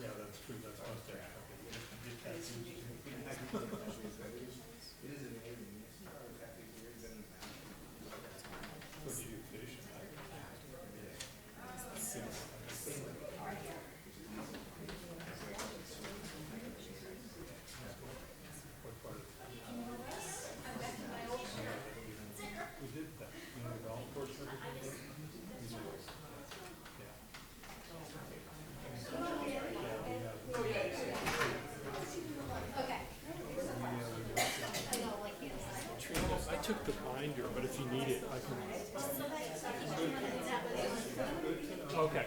Yeah, that's true. That's most of it. What do you do, fish? What part of we did that. You know, the golf course and everything. I took the binder, but if you need it, I can. Okay.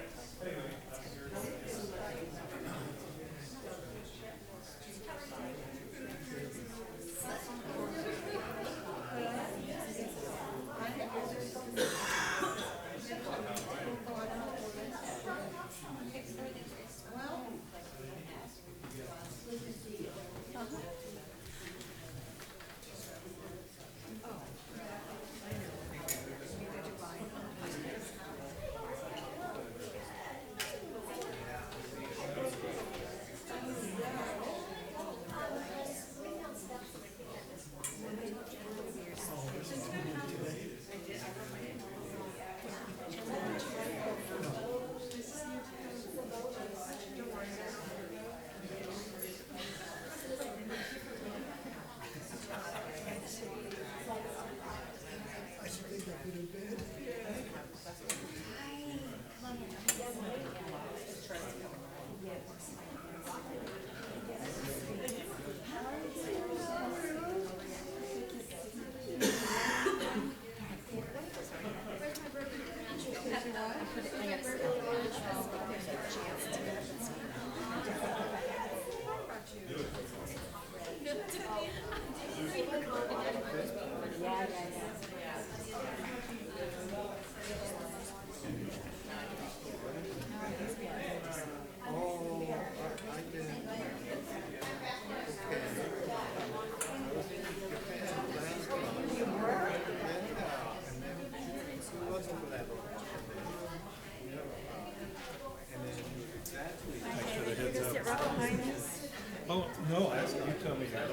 Oh, no, you tell me that.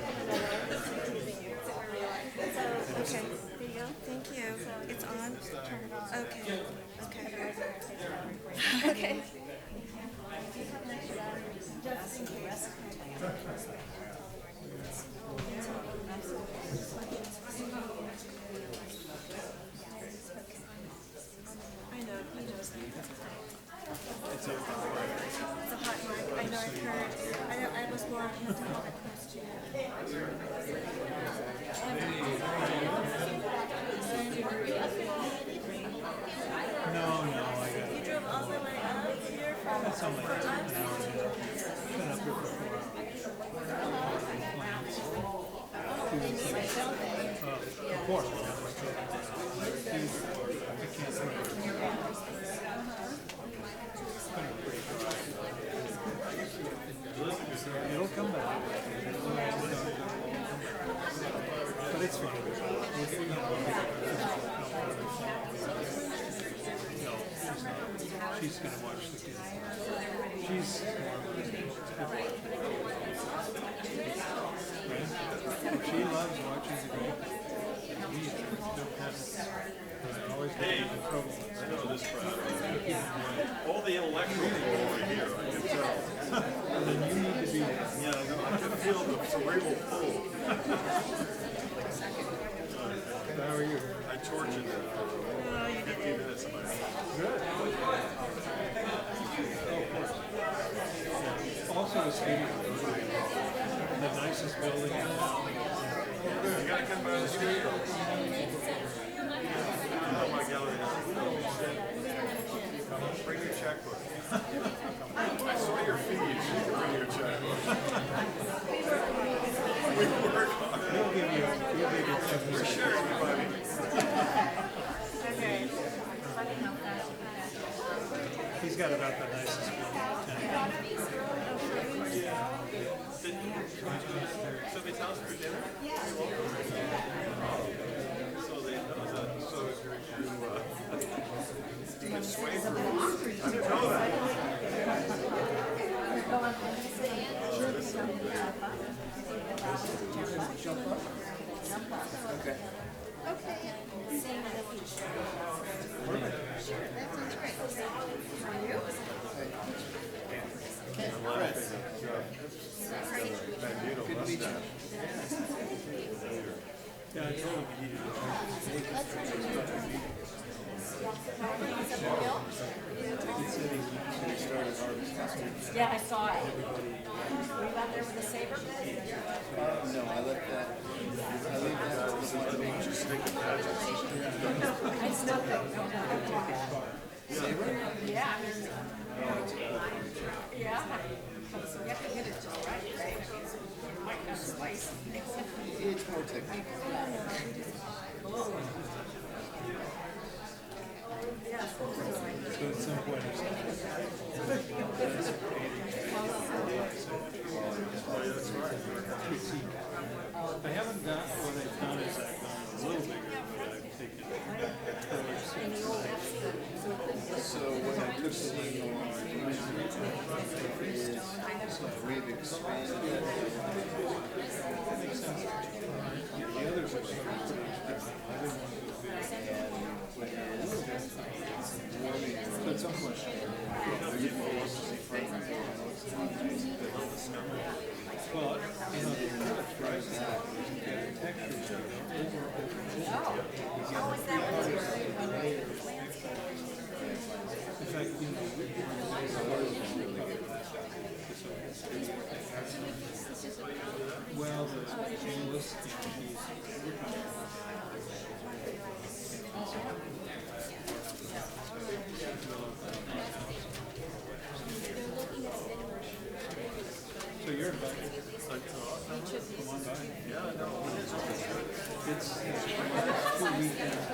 Okay, there you go. Thank you. It's on? Okay. Okay. Okay. Just in case. I know, he knows me. It's a hot mic. I know, I've heard. I was more him to hold it close to you. No, I got it. You drove all the way up here from That's on my for us? been up here for 4 hours. Of course. I can't it'll come back. But it's fine. No, she's going to watch the kids. She's right? She loves watching the kids. We don't have it. I always get in trouble. I know this crowd. All the intellectual people over here, I can tell. And then you need to be there. Yeah, I can feel the cerebral pull. How are you? I tortured it for 15 minutes of my life. Good. Also the stadium. The nicest building in town. You gotta come by the studio. I know my gallery is. Bring your checkbook. I saw your feed. You can bring your checkbook. We work on it. He'll give you We're sharing the money. Okay. He's got about the nicest building in town. Somebody's house for dinner? So they Yeah, I told him he needed Yeah, I saw it. Were you out there with the saber? No, I left that. I leave that with one of the just stick I still think, saber. yeah. Yeah. You have to hit it just right, right? You might not slice. It's more technical. So at some point it's I haven't got what I've done is I've gone a little bigger, but I've taken So what I took seeing is we've expanded that. the others are sort of pretty different. I didn't want to go big. But some question. Well, you know, the approach, right? You get textures over. How is that one? In fact, you know, well, the analyst, so you're invited. Come on by. Yeah, no, it's 2 weekends.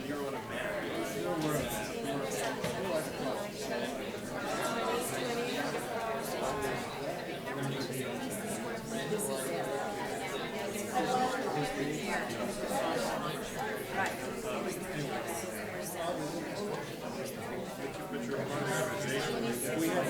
You're on a map. We have a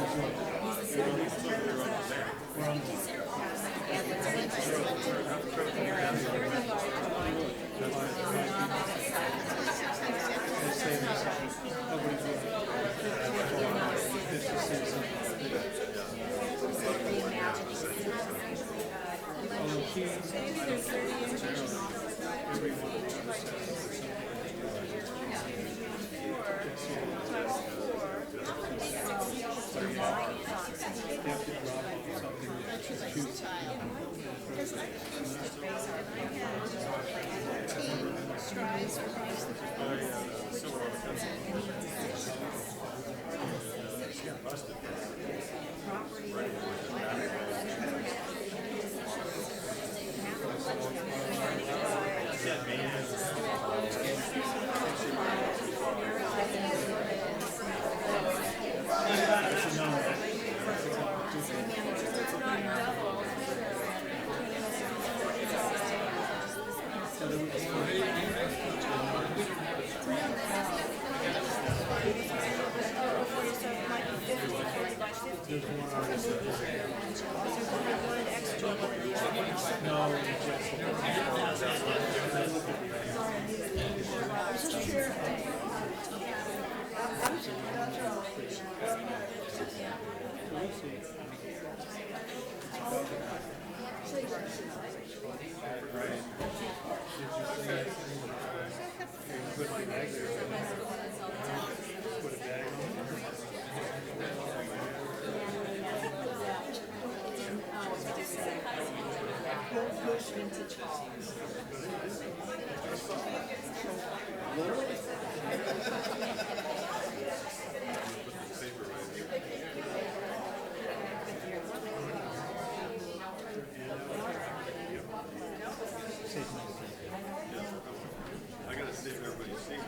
I gotta see if everybody's seen it.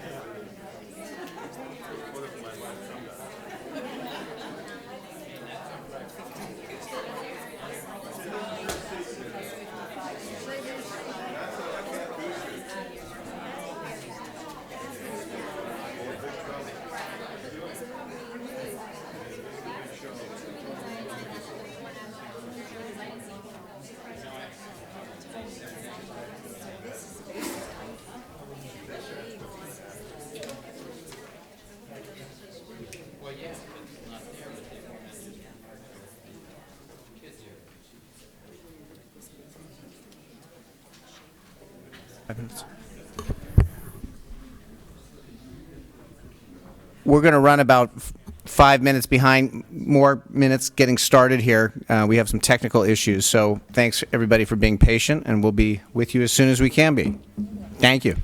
What if my wife comes out? 5 minutes. We're going to run about 5 minutes behind, more minutes getting started here. We have some technical issues, so thanks everybody for being patient, and we'll be with you as soon as we can be. Thank you.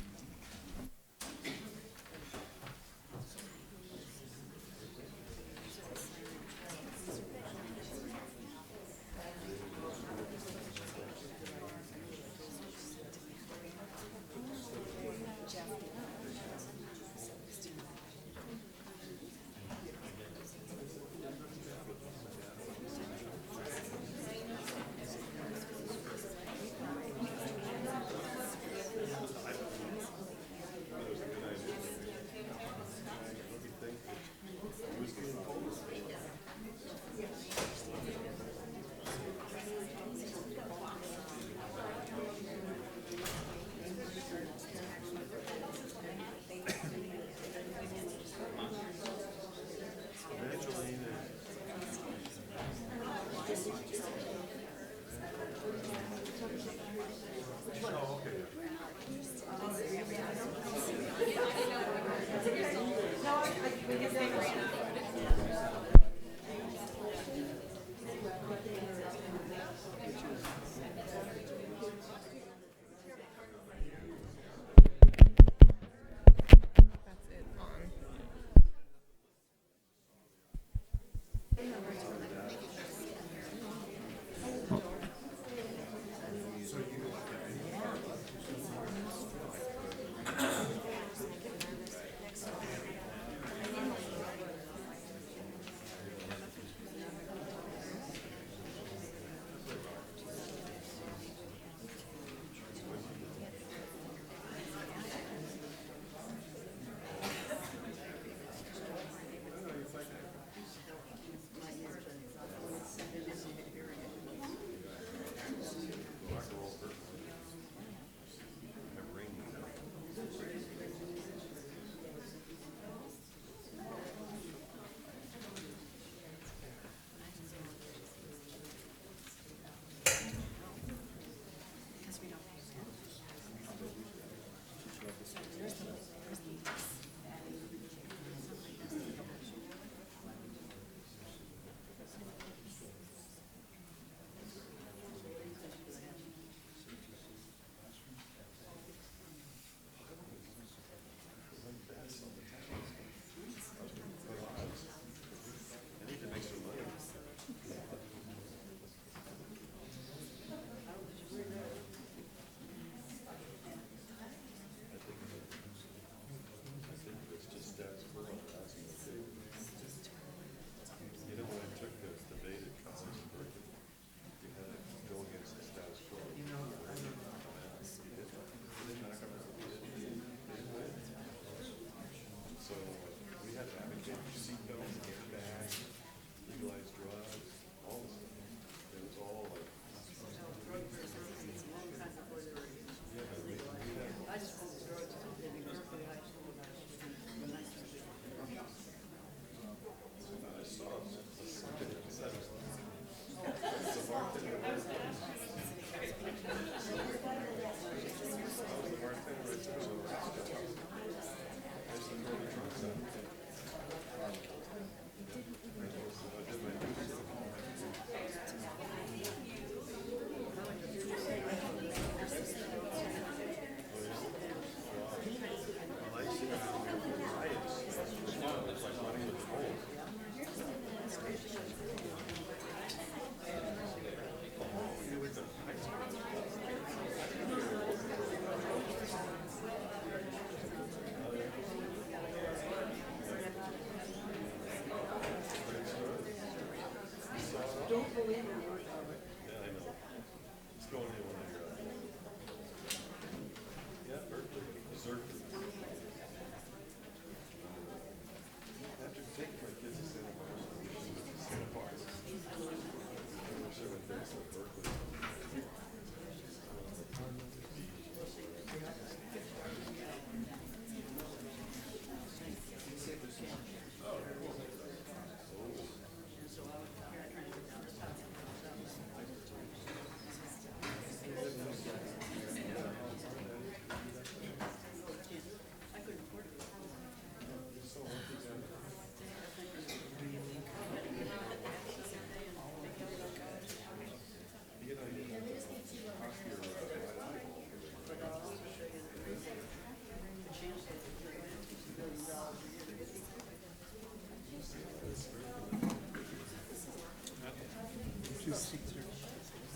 Somebody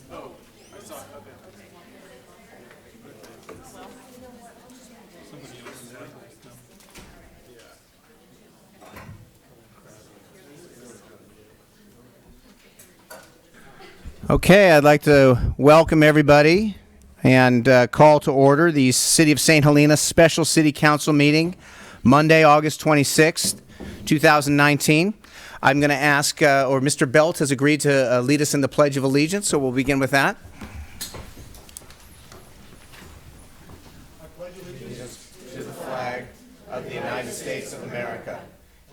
else is out there. Okay, I'd like to welcome everybody and call to order the City of St. Helena Special City Council meeting, Monday, August 26th, 2019. I'm going to ask, or Mr. Belt has agreed to lead us in the Pledge of Allegiance, so we'll begin with that. I pledge allegiance to the flag of the United States of America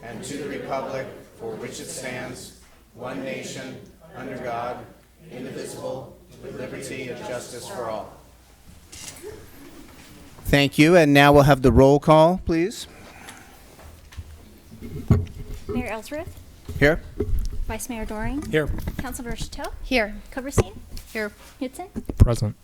and to the republic for which it stands, one nation, under God, indivisible, with liberty and justice for all. Thank you, and now we'll have the roll call, please. Mayor Ellsworth, Here. Vice Mayor Doring, Here. Councilmember Chateau, Here. Coverstein, here, Knudsen. Present.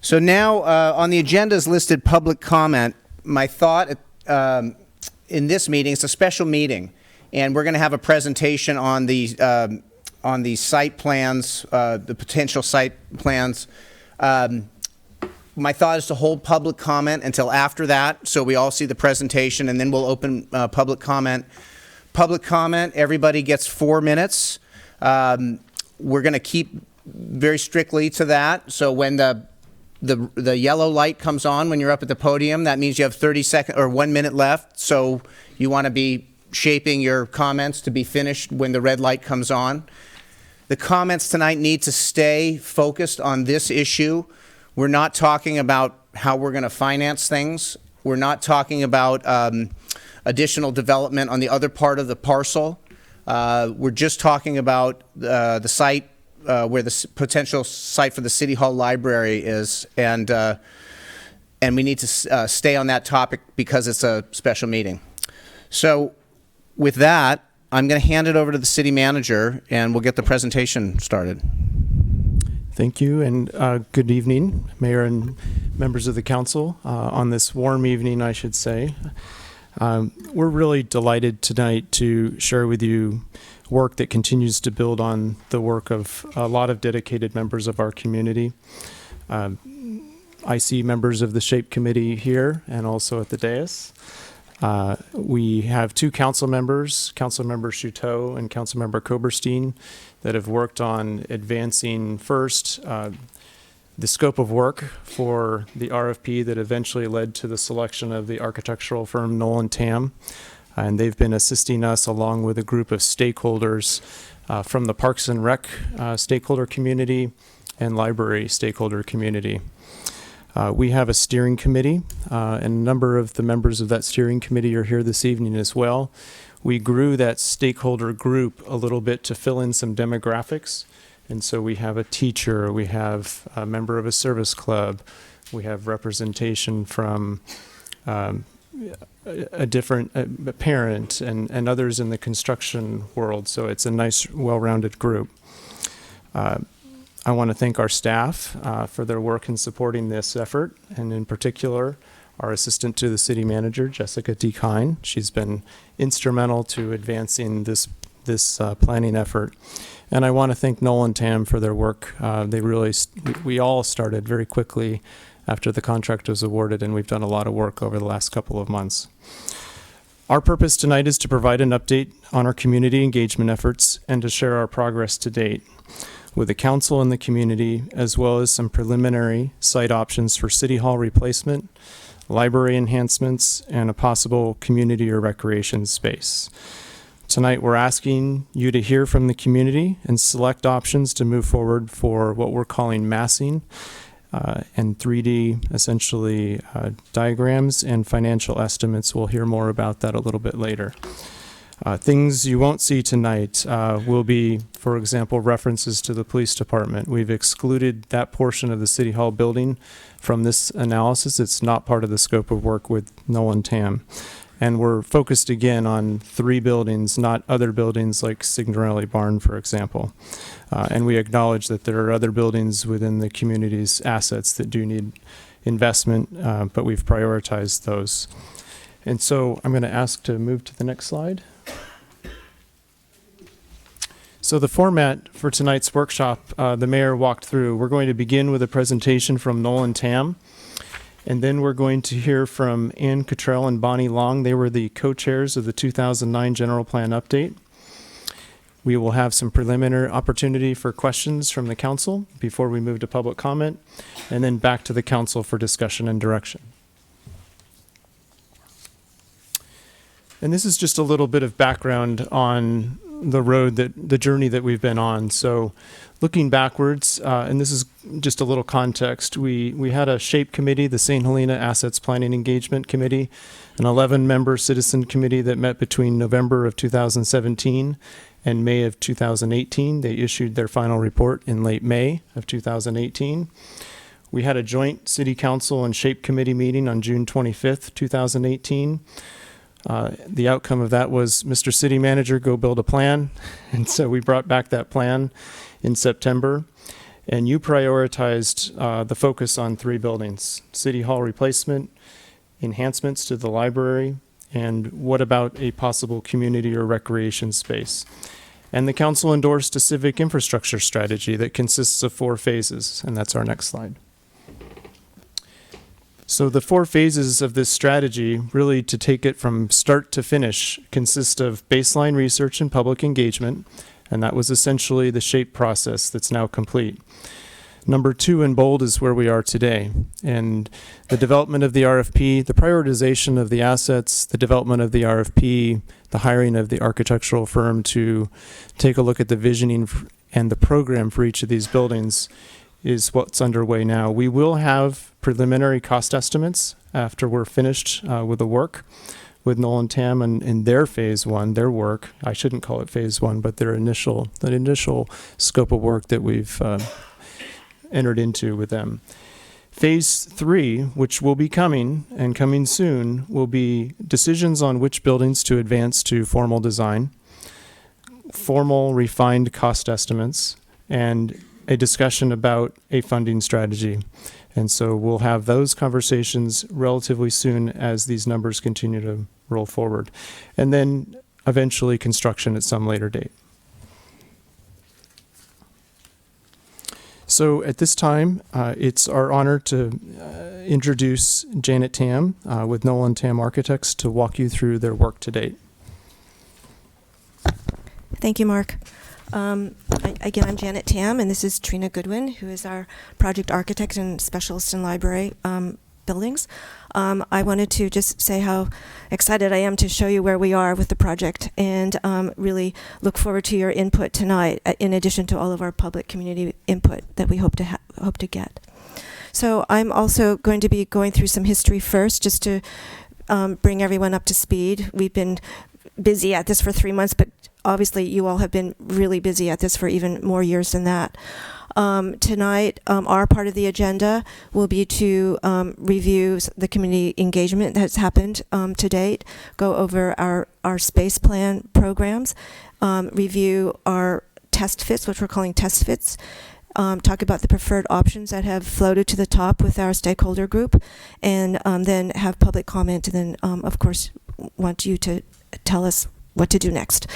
So now on the agenda is listed public comment. My thought in this meeting, it's a special meeting, and we're going to have a presentation on the site plans, the potential site plans. My thought is to hold public comment until after that, so we all see the presentation, and then we'll open public comment. Public comment, everybody gets 4 minutes. We're going to keep very strictly to that, so when the yellow light comes on when you're up at the podium, that means you have 30 seconds or 1 minute left, so you want to be shaping your comments to be finished when the red light comes on. The comments tonight need to stay focused on this issue. We're not talking about how we're going to finance things. We're not talking about additional development on the other part of the parcel. We're just talking about the site where the potential site for the City Hall Library is, and we need to stay on that topic because it's a special meeting. So with that, I'm going to hand it over to the city manager, and we'll get the presentation started. Thank you, and good evening, Mayor and members of the council. On this warm evening, I should say. We're really delighted tonight to share with you work that continues to build on the work of a lot of dedicated members of our community. I see members of the SHAPE committee here and also at the dais. We have two council members, Councilmember Chateau and Councilmember Coberstein, that have worked on advancing first the scope of work for the RFP that eventually led to the selection of the architectural firm Nolan Tam. And they've been assisting us along with a group of stakeholders from the Parks and Rec stakeholder community and library stakeholder community. We have a steering committee, and a number of the members of that steering committee are here this evening as well. We grew that stakeholder group a little bit to fill in some demographics. And so we have a teacher, we have a member of a service club, we have representation from a different parent and others in the construction world. So it's a nice, well-rounded group. I want to thank our staff for their work in supporting this effort, and in particular, our assistant to the city manager, Jessica D. Kine. She's been instrumental to advancing this planning effort. And I want to thank Nolan Tam for their work. We all started very quickly after the contract was awarded, and we've done a lot of work over the last couple of months. Our purpose tonight is to provide an update on our community engagement efforts and to share our progress to date with the council and the community, as well as some preliminary site options for City Hall replacement, library enhancements, and a possible community or recreation space. Tonight, we're asking you to hear from the community and select options to move forward for what we're calling massing and 3D, essentially, diagrams and financial estimates. We'll hear more about that a little bit later. Things you won't see tonight will be, for example, references to the police department. We've excluded that portion of the City Hall building from this analysis. It's not part of the scope of work with Nolan Tam. And we're focused again on 3 buildings, not other buildings like Signorelli Barn, for example. And we acknowledge that there are other buildings within the community's assets that do need investment, but we've prioritized those. And so I'm going to ask to move to the next slide. So the format for tonight's workshop, the mayor walked through. We're going to begin with a presentation from Nolan Tam, and then we're going to hear from Ann Cottrell and Bonnie Long. They were the co-chairs of the 2009 General Plan Update. We will have some preliminary opportunity for questions from the council before we move to public comment, and then back to the council for discussion and direction. And this is just a little bit of background on the journey that we've been on. So looking backwards, and this is just a little context, we had a SHAPE committee, the St. Helena Assets Planning Engagement Committee, an 11-member citizen committee that met between November of 2017 and May of 2018. They issued their final report in late May of 2018. We had a joint city council and SHAPE committee meeting on June 25th, 2018. The outcome of that was, Mr. City Manager, go build a plan. And so we brought back that plan in September. And you prioritized the focus on 3 buildings: City Hall replacement, enhancements to the library, and what about a possible community or recreation space. And the council endorsed a civic infrastructure strategy that consists of 4 phases. And that's our next slide. So the 4 phases of this strategy, really to take it from start to finish, consist of baseline research and public engagement, and that was essentially the SHAPE process that's now complete. Number 2 in bold is where we are today, and the development of the RFP, the prioritization of the assets, the development of the RFP, the hiring of the architectural firm to take a look at the visioning and the program for each of these buildings is what's underway now. We will have preliminary cost estimates after we're finished with the work with Nolan Tam and in their phase 1, their work. I shouldn't call it phase 1, but the initial scope of work that we've entered into with them. Phase 3, which will be coming and coming soon, will be decisions on which buildings to advance to formal design, formal refined cost estimates, and a discussion about a funding strategy. And so we'll have those conversations relatively soon as these numbers continue to roll forward. And then eventually construction at some later date. So at this time, it's our honor to introduce Janet Tam with Nolan Tam Architects to walk you through their work to date. Thank you, Mark. Again, I'm Janet Tam, and this is Trina Goodwin, who is our project architect and specialist in library buildings. I wanted to just say how excited I am to show you where we are with the project, and really look forward to your input tonight, in addition to all of our public community input that we hope to get. So I'm also going to be going through some history first, just to bring everyone up to speed. We've been busy at this for 3 months, but obviously you all have been really busy at this for even more years than that. Tonight, our part of the agenda will be to review the community engagement that's happened to date, go over our space plan programs, review our test fits, which we're calling test fits, talk about the preferred options that have floated to the top with our stakeholder group, and then have public comment, and then, of course, want you to tell us what to do next.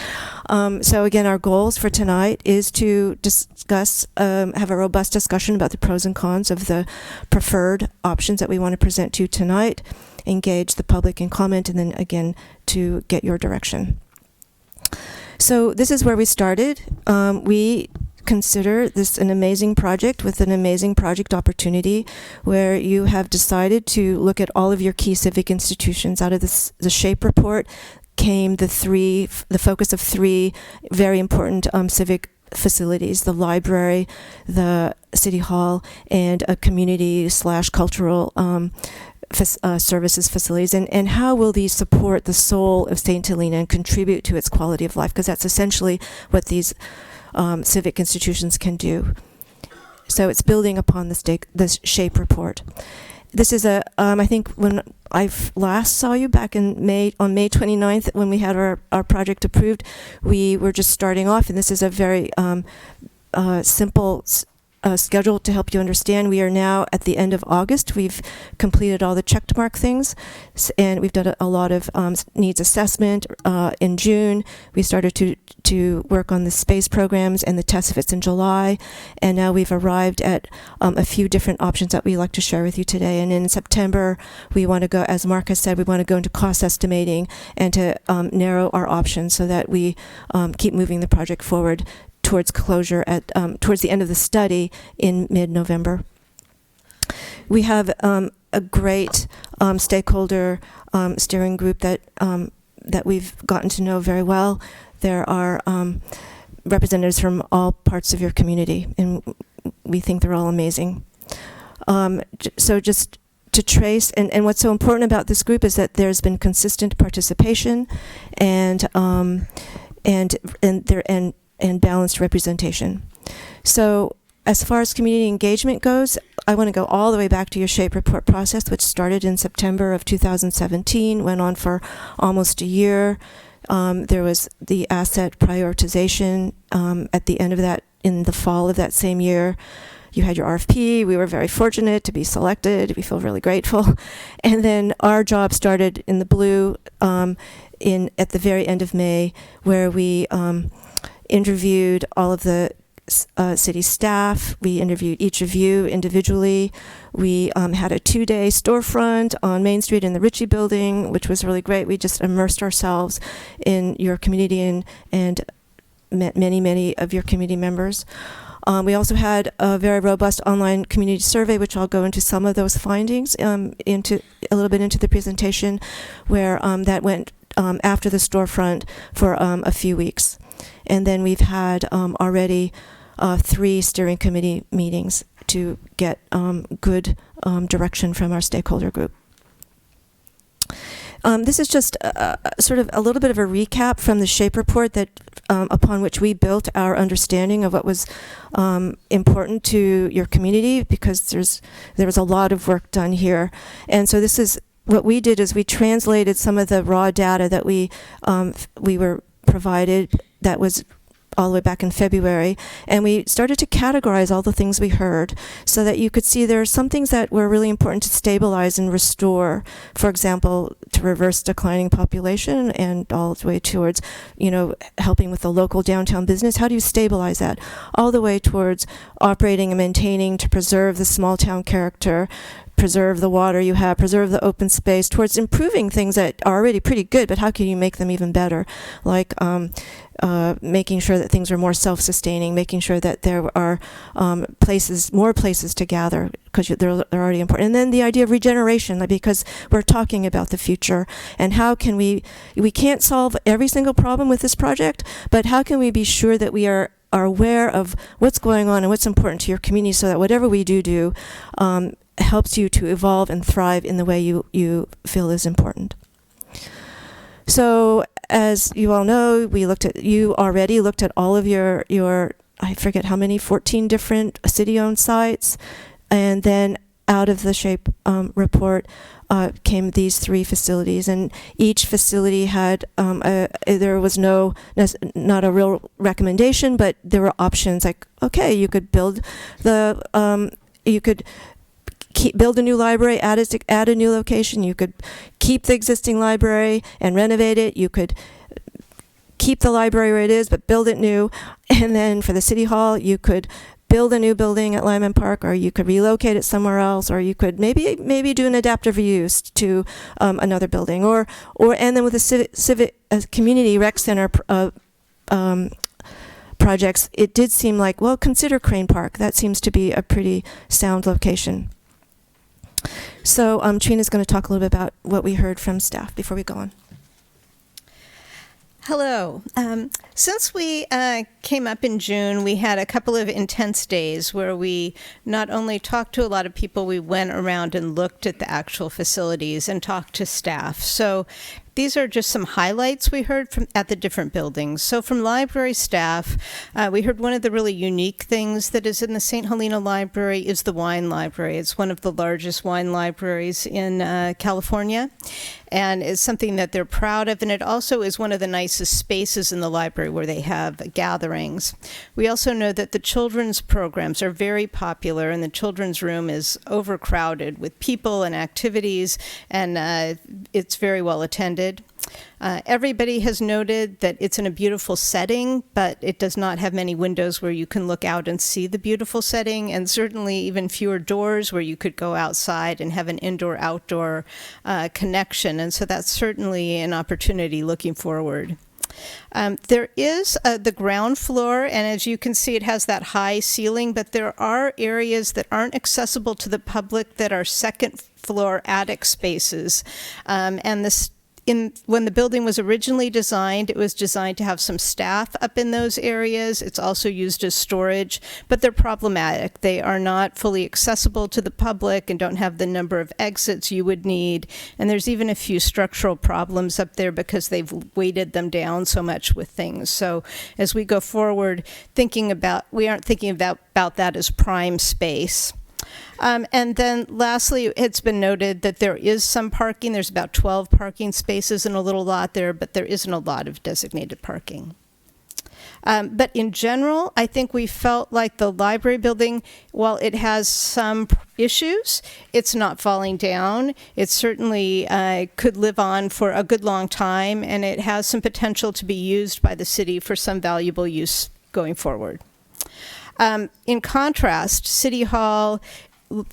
So again, our goals for tonight is to discuss, have a robust discussion about the pros and cons of the preferred options that we want to present to you tonight, engage the public in comment, and then again, to get your direction. So this is where we started. We consider this an amazing project with an amazing project opportunity, where you have decided to look at all of your key civic institutions. Out of this, the SHAPE report came the focus of 3 very important civic facilities: the library, the city hall, and a community/cultural services facilities. And how will these support the soul of St. Helena and contribute to its quality of life? Because that's essentially what these civic institutions can do. So it's building upon the SHAPE report. This is I think when I last saw you back in on May 29th, when we had our project approved, we were just starting off, and this is a very simple schedule to help you understand. We are now at the end of August. We've completed all the checkmark things, and we've done a lot of needs assessment. In June, we started to work on the space programs and the test fits in July, and now we've arrived at a few different options that we'd like to share with you today. And in September, we want to go, as Mark has said, we want to go into cost estimating and to narrow our options so that we keep moving the project forward towards closure at towards the end of the study in mid-November. We have a great stakeholder steering group that we've gotten to know very well. There are representatives from all parts of your community, and we think they're all amazing. So just to trace, and what's so important about this group is that there's been consistent participation and balanced representation. So as far as community engagement goes, I want to go all the way back to your SHAPE report process, which started in September of 2017, went on for almost a year. There was the asset prioritization at the end of that, in the fall of that same year. You had your RFP. We were very fortunate to be selected. We feel really grateful. And then our job started in the blue at the very end of May, where we interviewed all of the city staff. We interviewed each of you individually. We had a 2-day storefront on Main Street in the Ritchie building, which was really great. We just immersed ourselves in your community and met many of your community members. We also had a very robust online community survey, which I'll go into some of those findings into a little bit into the presentation, where that went after the storefront for a few weeks. And then we've had already 3 steering committee meetings to get good direction from our stakeholder group. This is just sort of a little bit of a recap from the SHAPE report that upon which we built our understanding of what was important to your community, because there was a lot of work done here. And so this is what we did, is we translated some of the raw data that we were provided, that was all the way back in February, and we started to categorize all the things we heard so that you could see there are some things that were really important to stabilize and restore. For example, to reverse declining population and all the way towards, helping with the local downtown business. How do you stabilize that? All the way towards operating and maintaining to preserve the small town character, preserve the water you have, preserve the open space, towards improving things that are already pretty good, but how can you make them even better? Like making sure that things are more self-sustaining, making sure that there are more places to gather, because they're already important. And then the idea of regeneration, because we're talking about the future, and how can we can't solve every single problem with this project, but how can we be sure that we are aware of what's going on and what's important to your community, so that whatever we do helps you to evolve and thrive in the way you feel is important. So, as you all know, you already looked at all of your I forget how many, 14 different city-owned sites, and then out of the SHAPE report came these 3 facilities, and each facility had there was not a real recommendation, but there were options. Like, okay, you could build build a new library, add a new location. You could keep the existing library and renovate it. You could keep the library where it is, but build it new. And then for the city hall, you could build a new building at Lyman Park, or you could relocate it somewhere else, or you could maybe do an adaptive reuse to another building, and then with the civic community rec center projects, it did seem like, well, consider Crane Park. That seems to be a pretty sound location. So Trina's going to talk a little bit about what we heard from staff before we go on. Hello. Since we came up in June, we had a couple of intense days where we not only talked to a lot of people, we went around and looked at the actual facilities and talked to staff. So these are just some highlights we heard at the different buildings. So from library staff, we heard one of the really unique things that is in the St. Helena Library is the wine library. It's one of the largest wine libraries in California. and it's something that they're proud of, and it also is one of the nicest spaces in the library where they have gatherings. We also know that the children's programs are very popular, and the children's room is overcrowded with people and activities, and it's very well attended. Everybody has noted that it's in a beautiful setting, but it does not have many windows where you can look out and see the beautiful setting, and certainly even fewer doors where you could go outside and have an indoor-outdoor connection. And so that's certainly an opportunity looking forward. There is the ground floor, and as you can see, it has that high ceiling, but there are areas that aren't accessible to the public that are second floor attic spaces. And this when the building was originally designed, it was designed to have some staff up in those areas. It's also used as storage, but they're problematic. They are not fully accessible to the public and don't have the number of exits you would need. And there's even a few structural problems up there because they've weighted them down so much with things. So as we go forward, we aren't thinking about that as prime space. And then lastly, it's been noted that there is some parking. There's about 12 parking spaces in a little lot there, but there isn't a lot of designated parking. But in general, I think we felt like the library building, while it has some issues, it's not falling down. It certainly could live on for a good long time, and it has some potential to be used by the city for some valuable use going forward. In contrast, City Hall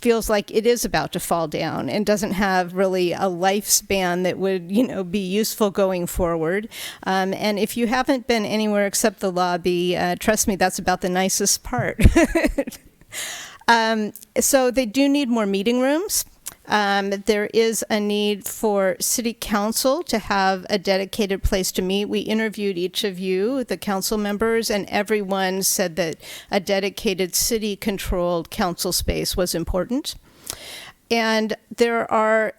feels like it is about to fall down and doesn't have really a lifespan that would, be useful going forward. And if you haven't been anywhere except the lobby, trust me, that's about the nicest part. So they do need more meeting rooms. There is a need for City Council to have a dedicated place to meet. We interviewed each of you, the council members, and everyone said that a dedicated city-controlled council space was important. And there are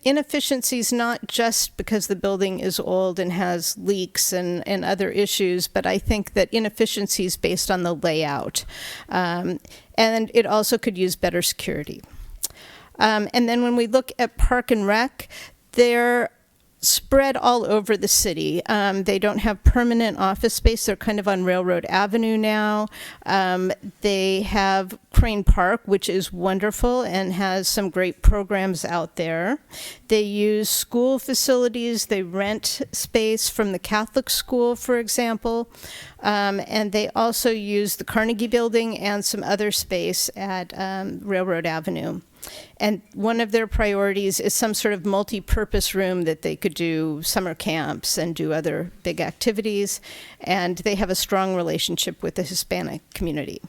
inefficiencies not just because the building is old and has leaks and other issues, but I think that inefficiencies based on the layout. And it also could use better security. And then when we look at Park and Rec, they're spread all over the city. They don't have permanent office space. They're kind of on Railroad Avenue now. They have Crane Park, which is wonderful and has some great programs out there. They use school facilities. They rent space from the Catholic school, for example. And they also use the Carnegie Building and some other space at Railroad Avenue. And one of their priorities is some sort of multi-purpose room that they could do summer camps and do other big activities. And they have a strong relationship with the Hispanic community.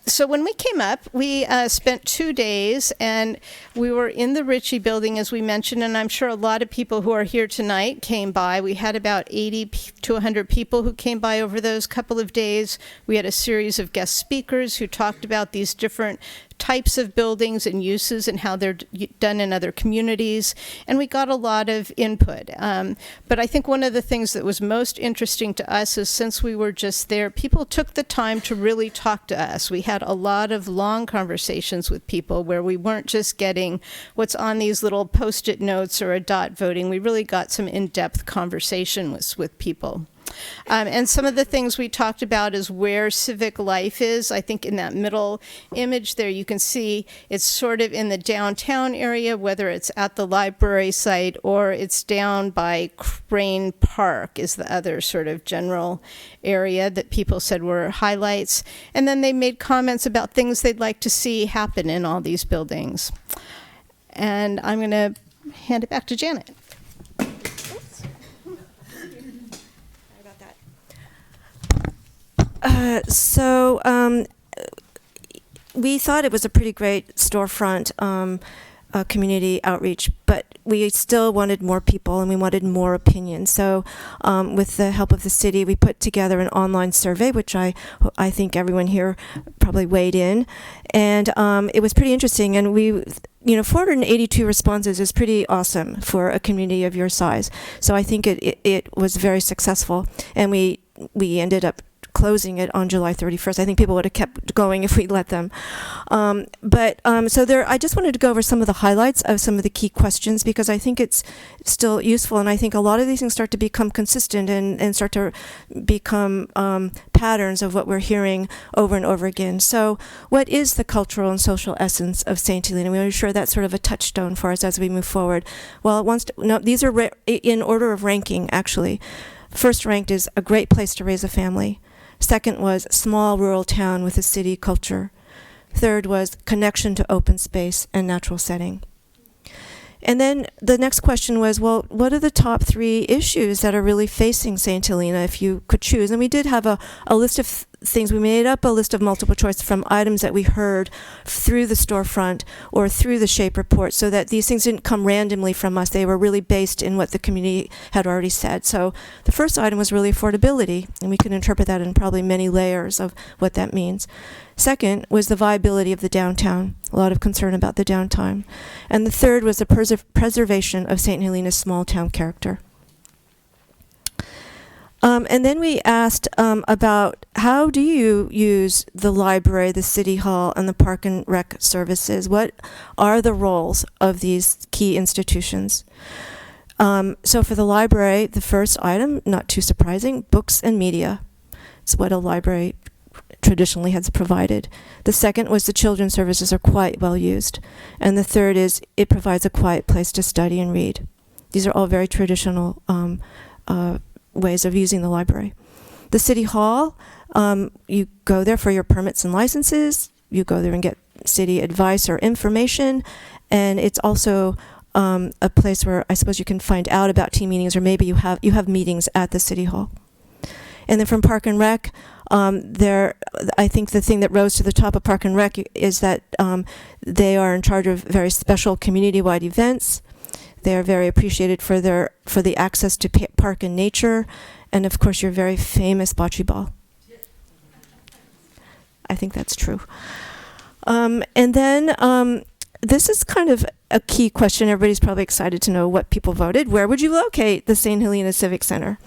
So when we came up, we spent 2 days, and we were in the Ritchie building, as we mentioned, and I'm sure a lot of people who are here tonight came by. We had about 80 to 100 people who came by over those couple of days. We had a series of guest speakers who talked about these different types of buildings and uses and how they're done in other communities, and we got a lot of input. But I think one of the things that was most interesting to us is since we were just there, people took the time to really talk to us. We had a lot of long conversations with people where we weren't just getting what's on these little Post-it notes or a dot voting. We really got some in-depth conversations with people. And some of the things we talked about is where civic life is. I think in that middle image there you can see it's sort of in the downtown area, whether it's at the library site or it's down by Crane Park is the other sort of general area that people said were highlights. And then they made comments about things they'd like to see happen in all these buildings. And I'm going to hand it back to Janet. We thought it was a pretty great storefront community outreach, but we still wanted more people and we wanted more opinions. So with the help of the city, we put together an online survey, which I think everyone here probably weighed in. And it was pretty interesting. And 482 responses is pretty awesome for a community of your size. So I think it was very successful. And we ended up closing it on July 31st. I think people would have kept going if we'd let them. I just wanted to go over some of the highlights of some of the key questions, because I think it's still useful, and I think a lot of these things start to become consistent and start to become patterns of what we're hearing over and over again. So what is the cultural and social essence of St. Helena? We want to be sure that's sort of a touchstone for us as we move forward. Well, these are in order of ranking, actually. First ranked is a great place to raise a family. Second was small rural town with a city culture. Third was connection to open space and natural setting. And then the next question was, well, what are the top 3 issues that are really facing St. Helena if you could choose? And we did have a list of things. We made up a list of multiple choice from items that we heard through the storefront or through the SHAPE report, so that these things didn't come randomly from us. They were really based in what the community had already said. So the first item was really affordability, and we can interpret that in probably many layers of what that means. Second was the viability of the downtown, a lot of concern about the downtime. And the third was the preservation of St. Helena's small town character. And then we asked about how do you use the library, the city hall, and the park and rec services? What are the roles of these key institutions? So for the library, the first item, not too surprising, books and media. It's what a library traditionally has provided. The second was the children's services are quite well used. And the third is it provides a quiet place to study and read. These are all very traditional ways of using the library. The city hall, you go there for your permits and licenses. You go there and get city advice or information. And it's also a place where I suppose you can find out about team meetings, or maybe you have meetings at the city hall. And then from Park and Rec, I think the thing that rose to the top of Park and Rec is that they are in charge of very special community-wide events. They are very appreciated for the access to park and nature, and of course your very famous bocce ball. I think that's true. And then this is kind of a key question. Everybody's probably excited to know what people voted. Where would you locate the St. Helena Civic Center?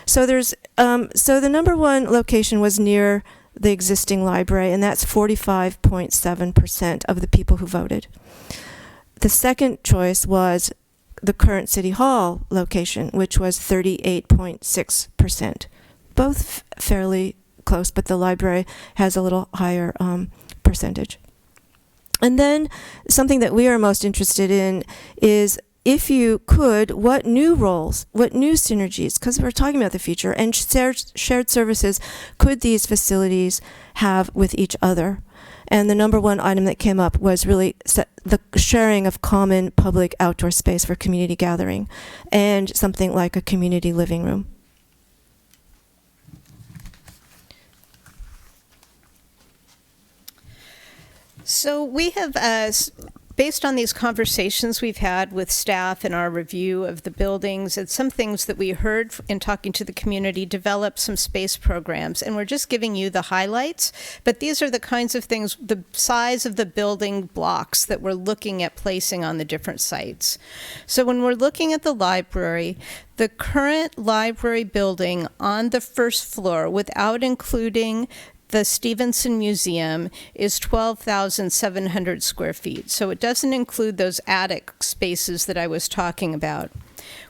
So the number one location was near the existing library, and that's 45.7% of the people who voted. The second choice was the current City Hall location, which was 38.6%. Both fairly close, but the library has a little higher percentage. And then something that we are most interested in is, if you could, what new roles, what new synergies, because we're talking about the future, and shared services could these facilities have with each other? And the number one item that came up was really the sharing of common public outdoor space for community gathering, and something like a community living room. So we have, based on these conversations we've had with staff and our review of the buildings and some things that we heard in talking to the community, developed some space programs. And we're just giving you the highlights, but these are the kinds of things, the size of the building blocks that we're looking at placing on the different sites. So when we're looking at the library, the current library building on the first floor, without including the Stevenson Museum, is 12,700 square feet. So it doesn't include those attic spaces that I was talking about.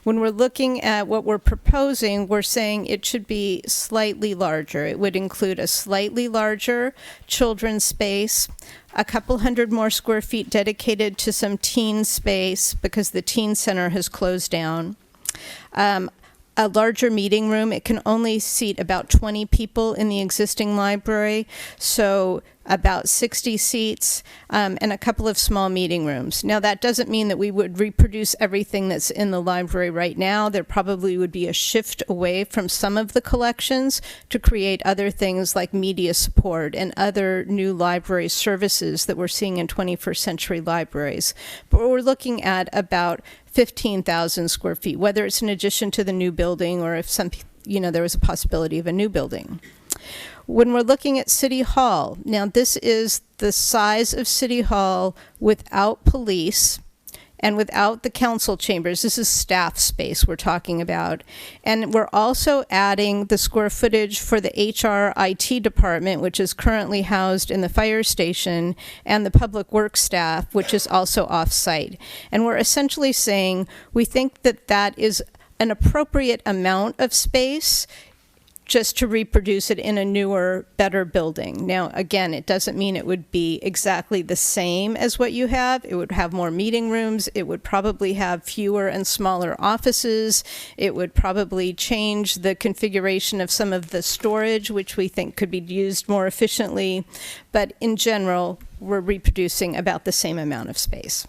When we're looking at what we're proposing, we're saying it should be slightly larger. It would include a slightly larger children's space, a couple hundred more square feet dedicated to some teen space because the teen center has closed down. A larger meeting room. It can only seat about 20 people in the existing library, so about 60 seats, and a couple of small meeting rooms. Now, that doesn't mean that we would reproduce everything that's in the library right now. There probably would be a shift away from some of the collections to create other things like media support and other new library services that we're seeing in 21st century libraries. But we're looking at about 15,000 square feet, whether it's in addition to the new building or if there was a possibility of a new building. When we're looking at City Hall, now this is the size of City Hall without police and without the council chambers. This is staff space we're talking about. And we're also adding the square footage for the HR IT department, which is currently housed in the fire station, and the public works staff, which is also off-site. And we're essentially saying we think that that is an appropriate amount of space just to reproduce it in a newer, better building. Now, again, it doesn't mean it would be exactly the same as what you have. It would have more meeting rooms. It would probably have fewer and smaller offices. It would probably change the configuration of some of the storage, which we think could be used more efficiently. But in general, we're reproducing about the same amount of space.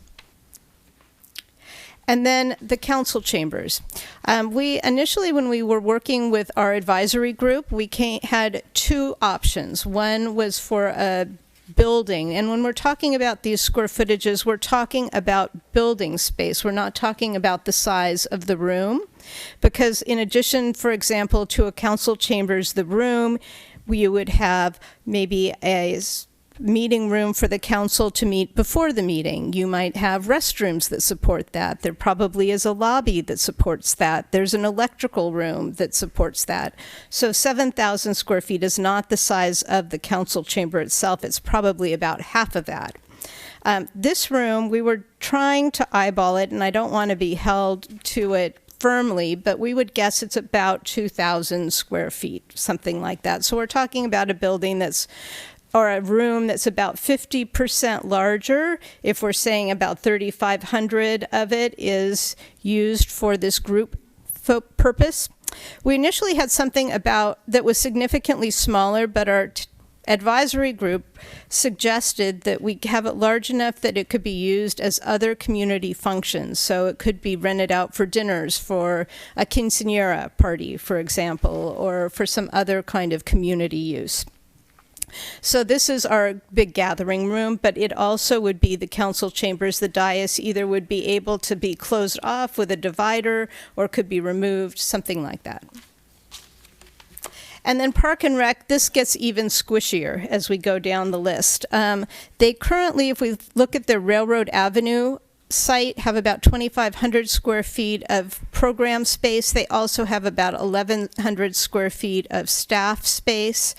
And then the council chambers. We initially, when we were working with our advisory group, we had two options. One was for a building. And when we're talking about these square footages, we're talking about building space. We're not talking about the size of the room. Because in addition, for example, to a council chambers, the room, you would have maybe a meeting room for the council to meet before the meeting. You might have restrooms that support that. There probably is a lobby that supports that. There's an electrical room that supports that. So 7,000 square feet is not the size of the council chamber itself. It's probably about half of that. This room, we were trying to eyeball it, and I don't want to be held to it firmly, but we would guess it's about 2,000 square feet, something like that. So we're talking about a building that's or a room that's about 50% larger. If we're saying about 3,500 of it is used for this group purpose. We initially had something about that was significantly smaller, but our advisory group suggested that we have it large enough that it could be used as other community functions. So it could be rented out for dinners, for a quinceañera party, for example, or for some other kind of community use. So this is our big gathering room, but it also would be the council chambers. The dais either would be able to be closed off with a divider or could be removed, something like that. And then Park and Rec, this gets even squishier as we go down the list. They currently, if we look at their Railroad Avenue site, have about 2,500 square feet of program space. They also have about 1,100 square feet of staff space.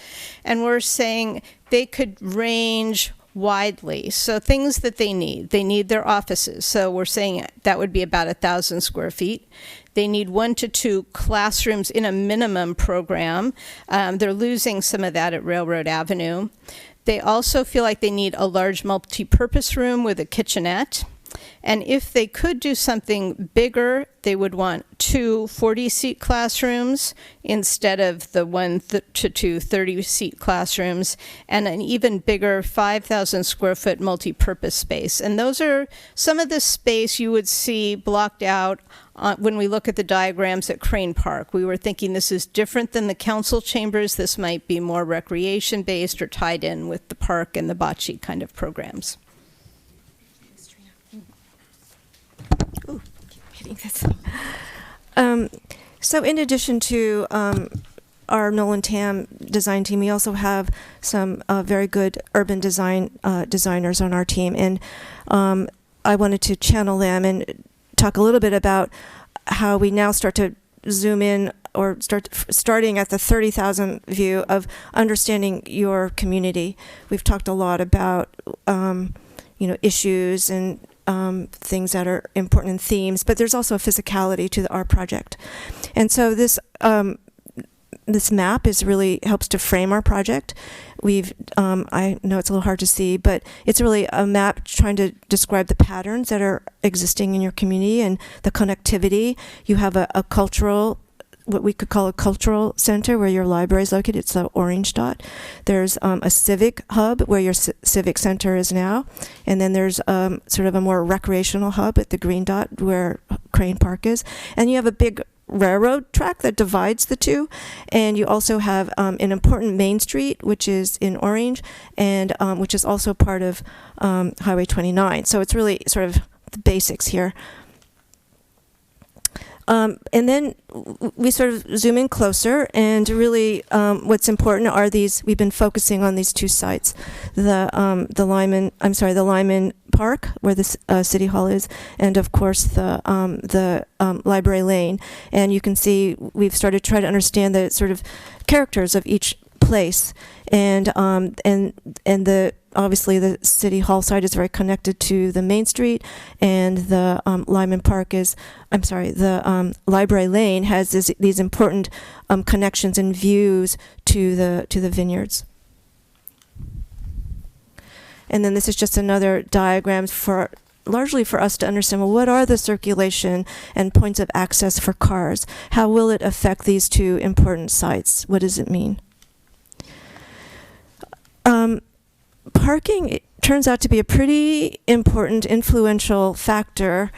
And we're saying they could range widely. So things that they need their offices. So we're saying that would be about 1,000 square feet. They need 1 to 2 classrooms in a minimum program. They're losing some of that at Railroad Avenue. They also feel like they need a large multi-purpose room with a kitchenette. And if they could do something bigger, they would want 2 40-seat classrooms instead of the 1 to 2 30-seat classrooms, and an even bigger 5,000 square foot multi-purpose space. And those are some of the space you would see blocked out when we look at the diagrams at Crane Park. We were thinking this is different than the council chambers. This might be more recreation-based or tied in with the park and the bocce kind of programs. Ooh, keep hitting this. So in addition to our Nolan Tam design team, we also have some very good urban design designers on our team, and I wanted to channel them and talk a little bit about how we now start to zoom in or starting at the 30,000 view of understanding your community. We've talked a lot about issues and things that are important in themes, but there's also a physicality to our project. And so this map really helps to frame our project. I know it's a little hard to see, but it's really a map trying to describe the patterns that are existing in your community and the connectivity. You have a cultural, what we could call a cultural center where your library is located. It's the orange dot. There's a civic hub where your civic center is now. And then there's sort of a more recreational hub at the green dot where Crane Park is. And you have a big railroad track that divides the two. And you also have an important main street, which is in orange, and which is also part of Highway 29. So it's really sort of the basics here. And then we sort of zoom in closer, and really what's important are these. We've been focusing on these two sites, the Lyman Park, where the City Hall is, and of course the Library Lane. And you can see we've started to try to understand the sort of characters of each place, and the obviously the City Hall site is very connected to the Main Street, and the Lyman Park is, the Library Lane has these important connections and views to the vineyards. And then this is just another diagram largely for us to understand, well, what are the circulation and points of access for cars? How will it affect these two important sites? What does it mean? Parking turns out to be a pretty important, influential factor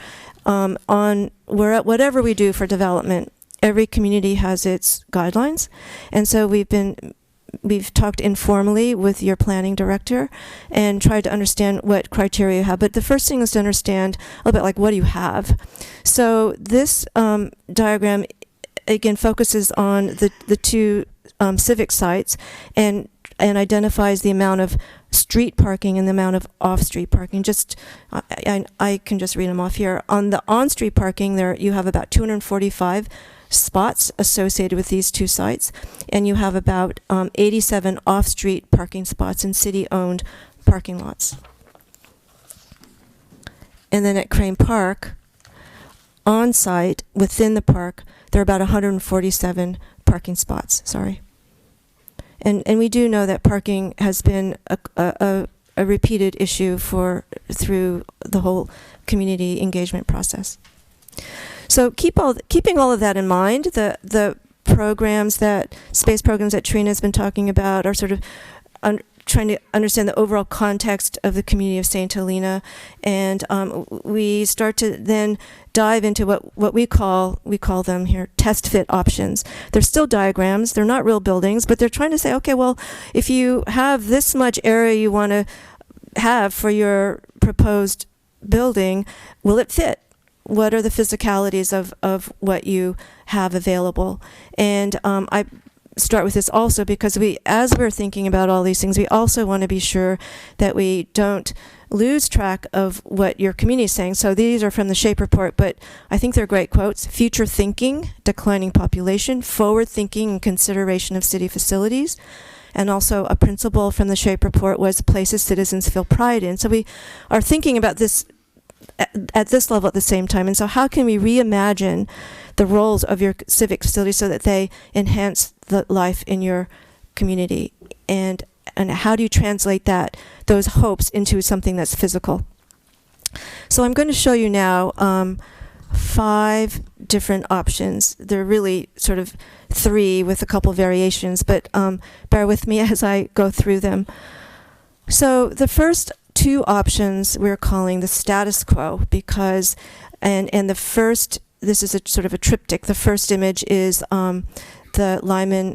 on whatever we do for development. Every community has its guidelines, and so we've talked informally with your planning director and tried to understand what criteria you have. But the first thing is to understand a little bit like, what do you have? So this diagram again focuses on the two civic sites and identifies the amount of street parking and the amount of off-street parking. I can just read them off here. On the on-street parking, there you have about 245 spots associated with these two sites, and you have about 87 off-street parking spots in city-owned parking lots. And then at Crane Park, on-site, within the park, there are about 147 parking spots, And we do know that parking has been a repeated issue through the whole community engagement process. So keeping all of that in mind, the space programs that Trina's been talking about are sort of trying to understand the overall context of the community of St. Helena, and we start to then dive into what we call them here test fit options. They're still diagrams, they're not real buildings, but they're trying to say, okay, well, if you have this much area you want to have for your proposed building, will it fit? What are the physicalities of what you have available? And I start with this also because as we're thinking about all these things, we also want to be sure that we don't lose track of what your community is saying. So these are from the SHAPE report, but I think they're great quotes. Future thinking, declining population, forward thinking and consideration of city facilities. And also a principle from the SHAPE report was places citizens feel pride in. So we are thinking about this at this level at the same time. And so how can we reimagine the roles of your civic facilities so that they enhance the life in your community? And how do you translate those hopes into something that's physical? So I'm going to show you now 5 different options. There are really sort of 3 with a couple variations, but bear with me as I go through them. So the first 2 options we're calling the status quo because, and the first, this is a sort of a triptych. The first image is the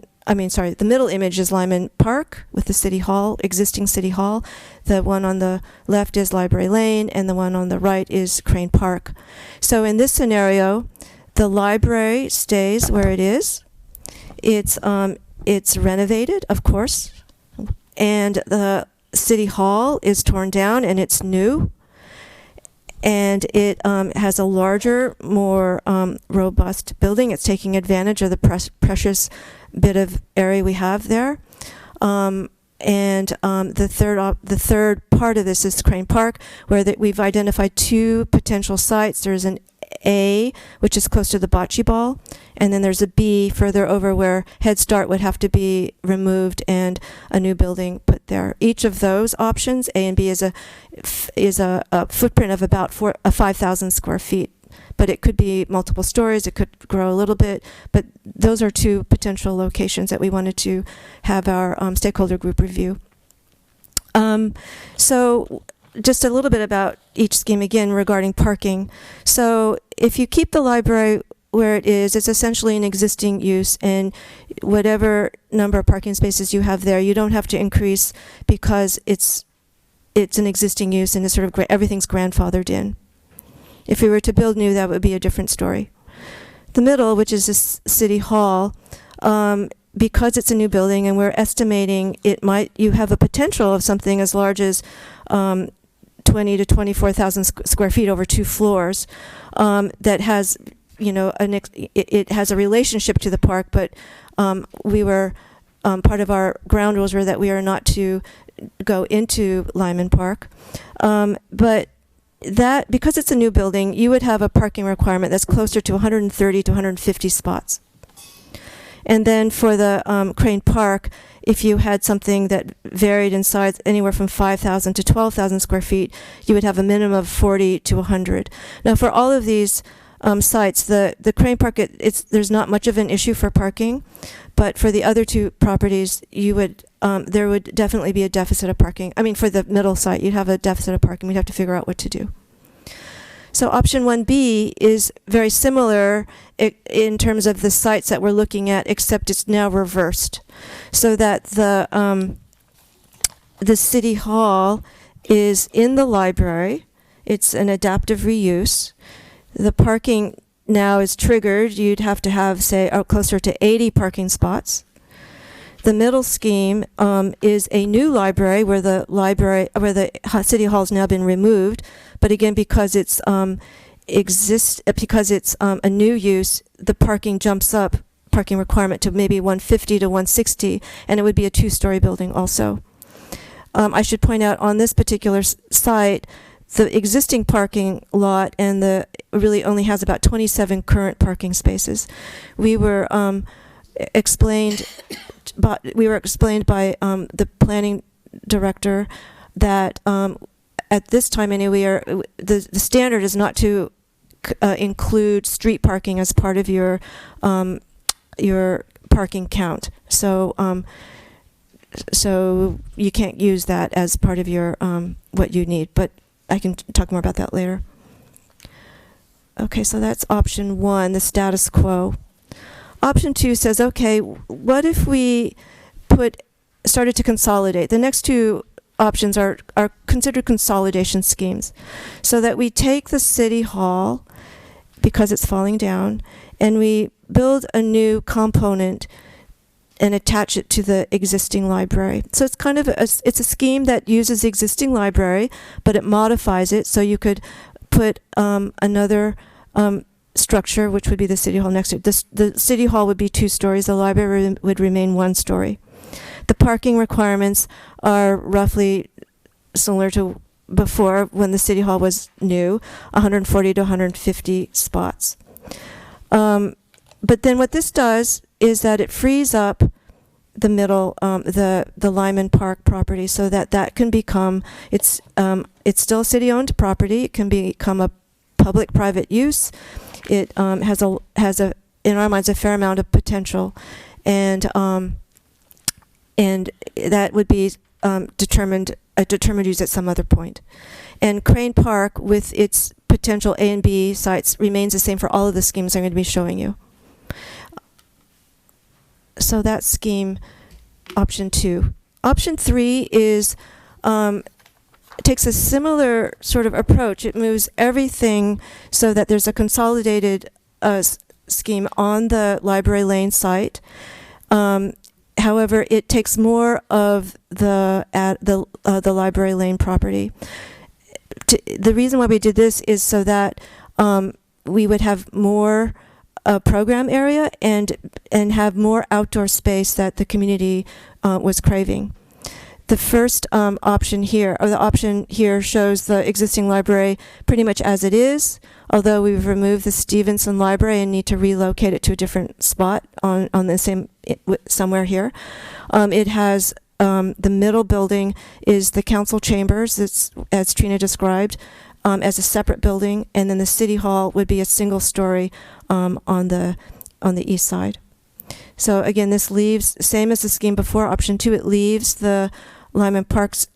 middle image is Lyman Park with the City Hall, existing City Hall. The one on the left is Library Lane, and the one on the right is Crane Park. So in this scenario, the library stays where it is. It's renovated, of course, and the City Hall is torn down and it's new. And it has a larger, more robust building. It's taking advantage of the precious bit of area we have there. The third part of this is Crane Park, where we've identified 2 potential sites. There's an A, which is close to the bocce ball, and then there's a B further over where Head Start would have to be removed and a new building put there. Each of those options, A and B, is a footprint of about 5,000 square feet. But it could be multiple stories, it could grow a little bit, but those are 2 potential locations that we wanted to have our stakeholder group review. So just a little bit about each scheme again regarding parking. So if you keep the library where it is, it's essentially an existing use, and whatever number of parking spaces you have there, you don't have to increase because it's an existing use and it's sort of everything's grandfathered in. If we were to build new, that would be a different story. the middle, which is City Hall, because it's a new building and we're estimating you have a potential of something as large as 20 to 24,000 square feet over 2 floors, that has, it has a relationship to the park, but we were, part of our ground rules were that we are not to go into Lyman Park. But that, because it's a new building, you would have a parking requirement that's closer to 130 to 150 spots. And then for the Crane Park, if you had something that varied in size anywhere from 5,000 to 12,000 square feet, you would have a minimum of 40 to 100. Now, for all of these sites, the Crane Park, there's not much of an issue for parking, but for the other 2 properties, there would definitely be a deficit of parking. I mean, for the middle site, you'd have a deficit of parking. We'd have to figure out what to do. So option 1B is very similar in terms of the sites that we're looking at, except it's now reversed, so that the City Hall is in the library. It's an adaptive reuse. The parking now is triggered. You'd have to have, say, closer to 80 parking spots. The middle scheme is a new library where the City Hall has now been removed, but again, because it's a new use, the parking jumps up, parking requirement to maybe 150 to 160, and it would be a 2-story building also. I should point out on this particular site, the existing parking lot really only has about 27 current parking spaces. We were explained by the planning director that at this time anyway, the standard is not to include street parking as part of your parking count. So you can't use that as part of your what you need. But I can talk more about that later. Okay, so that's option 1, the status quo. Option 2 says, okay, what if we started to consolidate? The next 2 options are considered consolidation schemes, so that we take the City Hall, because it's falling down, and we build a new component and attach it to the existing library. So it's kind of it's a scheme that uses the existing library, but it modifies it, so you could put another structure, which would be the City Hall next to it. The City Hall would be 2 stories. The library would remain 1 story. The parking requirements are roughly similar to before when the City Hall was new, 140 to 150 spots. But then what this does is that it frees up the middle, the Lyman Park property, so that can become, it's still city-owned property. It can become a public-private use. It has in our minds a fair amount of potential, and that would be determined use at some other point. And Crane Park, with its potential A and B sites, remains the same for all of the schemes I'm going to be showing you. So that's scheme option 2. Option 3 is takes a similar sort of approach. It moves everything so that there's a consolidated scheme on the Library Lane site. However, it takes more of the Library Lane property. The reason why we did this is so that we would have more program area and have more outdoor space that the community was craving. The first option here, or the option here, shows the existing library pretty much as it is, although we've removed the Stevenson Library and need to relocate it to a different spot on the same, somewhere here. It has the middle building is the council chambers, it's, as Trina described, as a separate building, and then the City Hall would be a single story on the east side. So again, this leaves, same as the scheme before, option 2, it leaves the Lyman Park's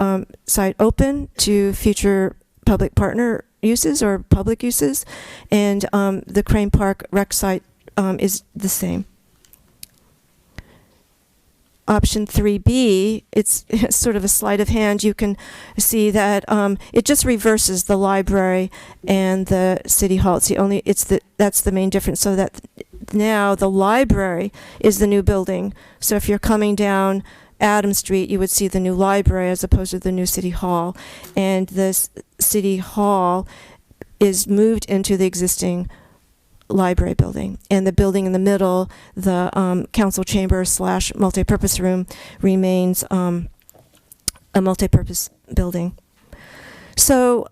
site open to future public partner uses or public uses, and the Crane Park rec site is the same. option 3B, it's sort of a sleight of hand. You can see that it just reverses the library and the city hall. That's the main difference. So that now the library is the new building. So if you're coming down Adam Street, you would see the new library as opposed to the new city hall, and this city hall is moved into the existing library building, and the building in the middle, the council chamber / multipurpose room, remains a multipurpose building. So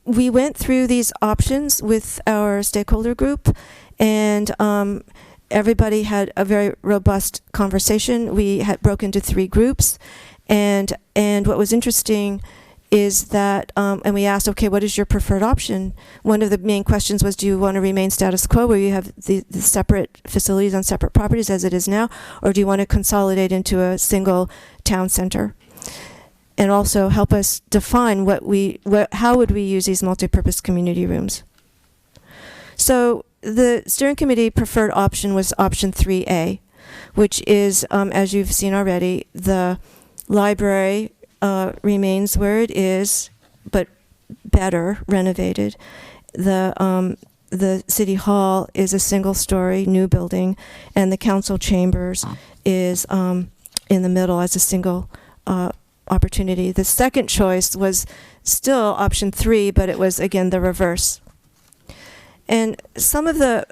we went through these options with our stakeholder group, and everybody had a very robust conversation. We had broken into 3 groups, and what was interesting is that, and we asked, okay, what is your preferred option? One of the main questions was, do you want to remain status quo, where you have the separate facilities on separate properties as it is now, or do you want to consolidate into a single town center? And also help us define how would we use these multipurpose community rooms. So the steering committee preferred option was option 3A, which is, as you've seen already, the library remains where it is, but better renovated. The city hall is a single-story new building, and the council chambers is in the middle as a single opportunity. The second choice was still option 3, but it was again the reverse. And some of the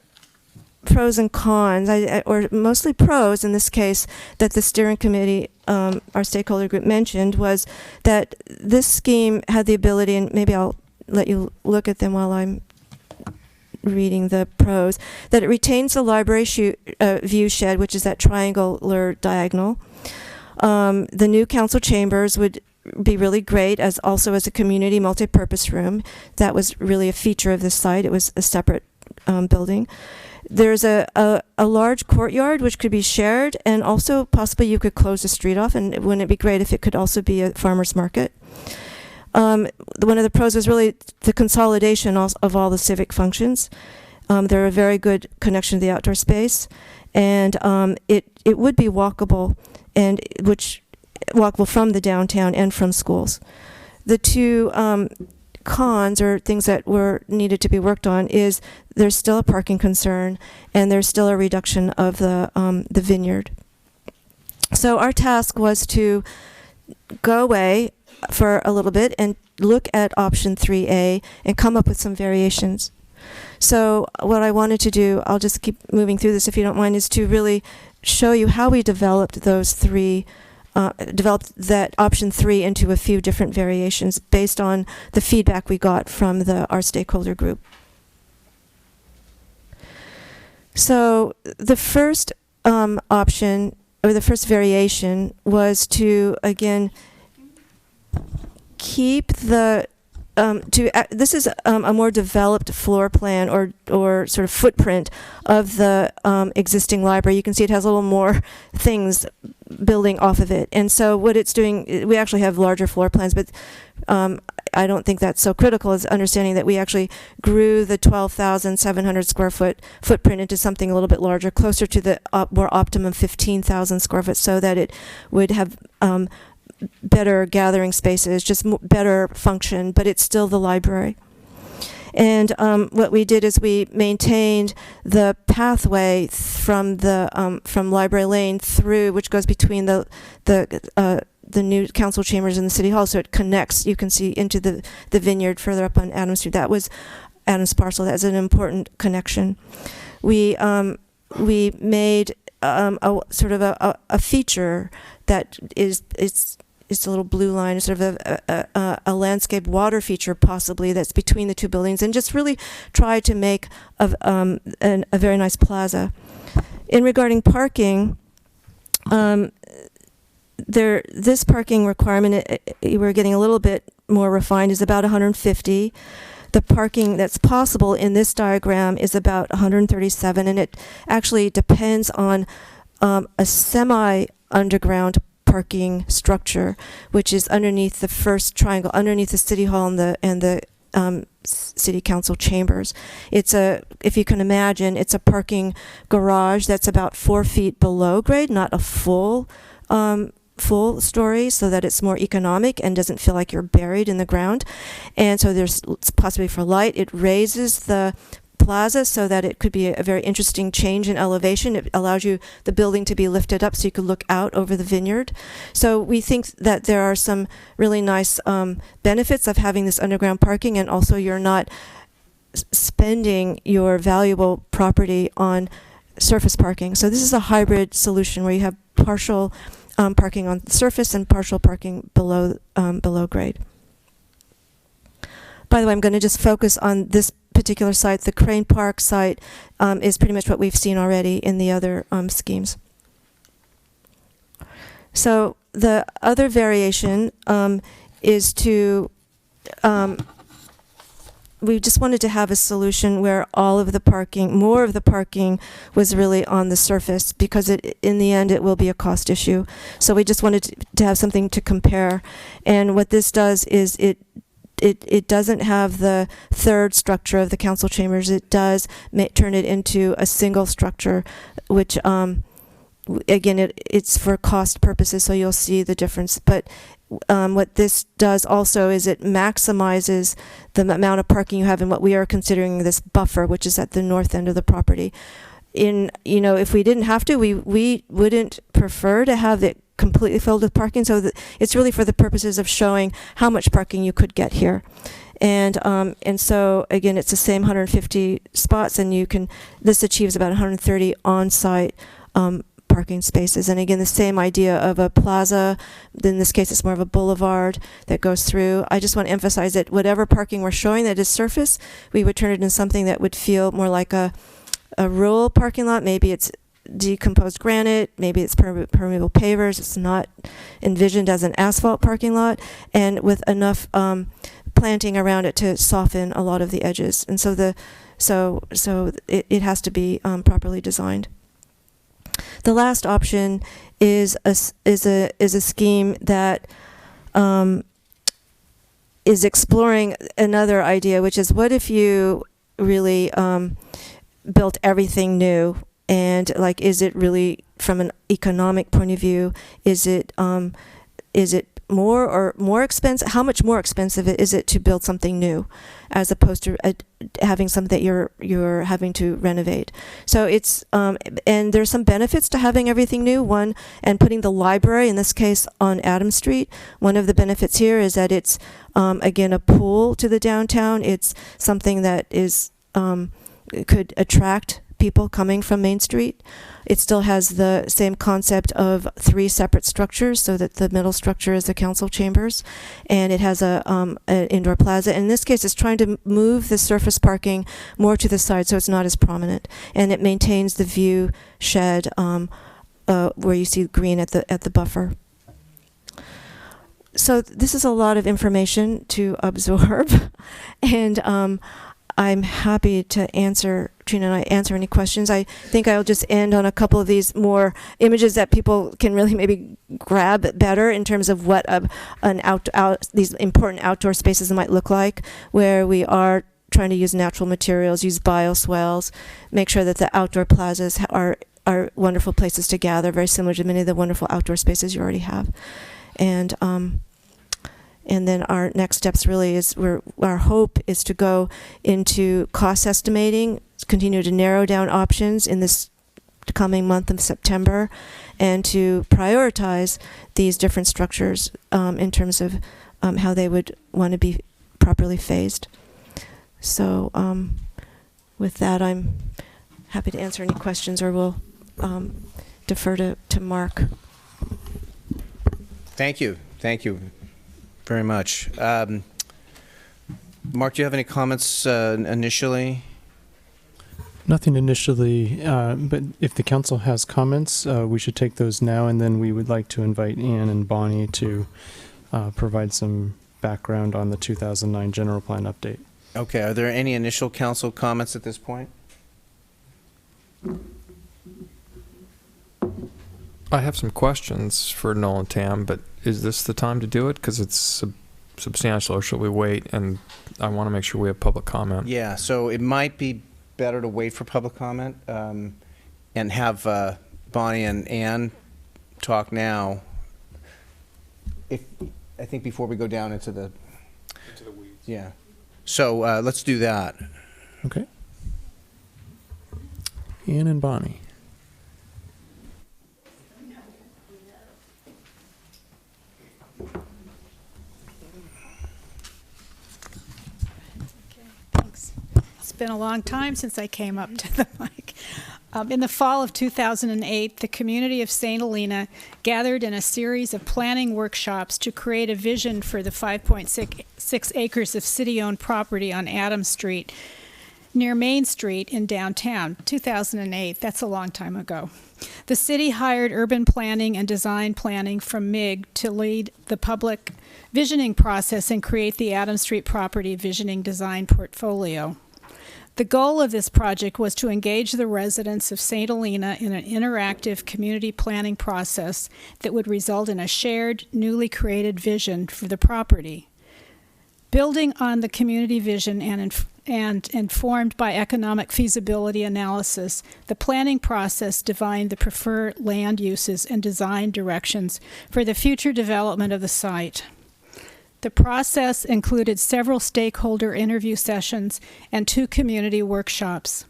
pros and cons, or mostly pros in this case, that the steering committee, our stakeholder group, mentioned was that this scheme had the ability, and maybe I'll let you look at them while I'm reading the pros, that it retains the library view shed, which is that triangular diagonal. The new council chambers would be really great as a community multi-purpose room. That was really a feature of this site. It was a separate building. There's a large courtyard which could be shared, and also possibly you could close the street off, and wouldn't it be great if it could also be a farmer's market? One of the pros was really the consolidation of all the civic functions. They're a very good connection to the outdoor space, and it would be walkable, and walkable from the downtown and from schools. The two cons, or things that were needed to be worked on, is there's still a parking concern, and there's still a reduction of the vineyard. So our task was to go away for a little bit and look at option 3A and come up with some variations. So what I wanted to do, I'll just keep moving through this if you don't mind, is to really show you how we developed those developed that option 3 into a few different variations based on the feedback we got from our stakeholder group. So the first option, or the first variation, was to again keep the this is a more developed floor plan or sort of footprint of the existing library. You can see it has a little more things building off of it. And so what it's doing, we actually have larger floor plans, but I don't think that's so critical, as understanding that we actually grew the 12,700 square foot footprint into something a little bit larger, closer to the more optimum 15,000 square foot, so that it would have better gathering spaces, just better function, but it's still the library. And what we did is we maintained the pathway from Library Lane through, which goes between the new council chambers and the city hall, so it connects. You can see into the vineyard further up on Adams Street. That was Adams parcel. That's an important connection. We made a sort of a feature that it's a little blue line, sort of a landscape water feature possibly that's between the two buildings, and just really try to make a very nice plaza. In regarding parking, this parking requirement, we're getting a little bit more refined, is about 150. The parking that's possible in this diagram is about 137, and it actually depends on a semi-underground parking structure, which is underneath the first triangle, underneath the city hall and the city council chambers. It's if you can imagine, it's a parking garage that's about 4 feet below grade, not a full story, so that it's more economic and doesn't feel like you're buried in the ground. And so there's possibility for light. It raises the plaza so that it could be a very interesting change in elevation. It allows the building to be lifted up so you could look out over the vineyard. So we think that there are some really nice benefits of having this underground parking, and also you're not spending your valuable property on surface parking. So this is a hybrid solution where you have partial parking on the surface and partial parking below grade. By the way, I'm going to just focus on this particular site. The Crane Park site is pretty much what we've seen already in the other schemes. So the other variation is to we just wanted to have a solution where more of the parking was really on the surface, because in the end it will be a cost issue. So we just wanted to have something to compare. And what this does is it doesn't have the third structure of the council chambers. It does turn it into a single structure, which again, it's for cost purposes, so you'll see the difference. But what this does also is it maximizes the amount of parking you have in what we are considering this buffer, which is at the north end of the property. If we didn't have to, we wouldn't prefer to have it completely filled with parking. So it's really for the purposes of showing how much parking you could get here. And so again, it's the same 150 spots, and this achieves about 130 on-site parking spaces. And again, the same idea of a plaza. In this case, it's more of a boulevard that goes through. I just want to emphasize that whatever parking we're showing that is surface, we would turn it into something that would feel more like a rural parking lot. Maybe it's decomposed granite, maybe it's permeable pavers. It's not envisioned as an asphalt parking lot, and with enough planting around it to soften a lot of the edges. And so it has to be properly designed. The last option is a scheme that is exploring another idea, which is, what if you really built everything new? And is it really, from an economic point of view, is it more expensive? How much more expensive is it to build something new, as opposed to having something that you're having to renovate? So it's and there's some benefits to having everything new. One, and putting the library, in this case, on Adams Street. One of the benefits here is that it's again a pull to the downtown. It's something that could attract people coming from Main Street. It still has the same concept of 3 separate structures, so that the middle structure is the council chambers, and it has an indoor plaza. In this case, it's trying to move the surface parking more to the side, so it's not as prominent, and it maintains the view shed where you see green at the buffer. So this is a lot of information to absorb, and I'm happy to Trina and I answer any questions. I think I'll just end on a couple of these more images that people can really maybe grab better in terms of what these important outdoor spaces might look like, where we are trying to use natural materials, use bioswales, make sure that the outdoor plazas are wonderful places to gather, very similar to many of the wonderful outdoor spaces you already have. And then our next steps really is our hope is to go into cost estimating, continue to narrow down options in this coming month of September, and to prioritize these different structures in terms of how they would want to be properly phased. So with that, I'm happy to answer any questions, or we'll defer to Mark. Thank you very much. Mark, do you have any comments initially? Nothing initially, but if the council has comments, we should take those now, and then we would like to invite Ian and Bonnie to provide some background on the 2009 general plan update. Okay, are there any initial council comments at this point? I have some questions for Noel and Tam, but is this the time to do it? Because it's substantial, or should we wait? And I want to make sure we have public comment. Yeah, so it might be better to wait for public comment and have Bonnie and Ann talk now. I think before we go down into the weeds. Yeah. So let's do that. Okay. Ian and Bonnie. Thanks. It's been a long time since I came up to the mic. In the fall of 2008, the community of St. Helena gathered in a series of planning workshops to create a vision for the 5.6 acres of city-owned property on Adams Street near Main Street in downtown. 2008, that's a long time ago. The city hired urban planning and design planning from MIG to lead the public visioning process and create the Adams Street property visioning design portfolio. The goal of this project was to engage the residents of St. Helena in an interactive community planning process that would result in a shared, newly created vision for the property. Building on the community vision and informed by economic feasibility analysis, the planning process defined the preferred land uses and design directions for the future development of the site. The process included several stakeholder interview sessions and 2 community workshops.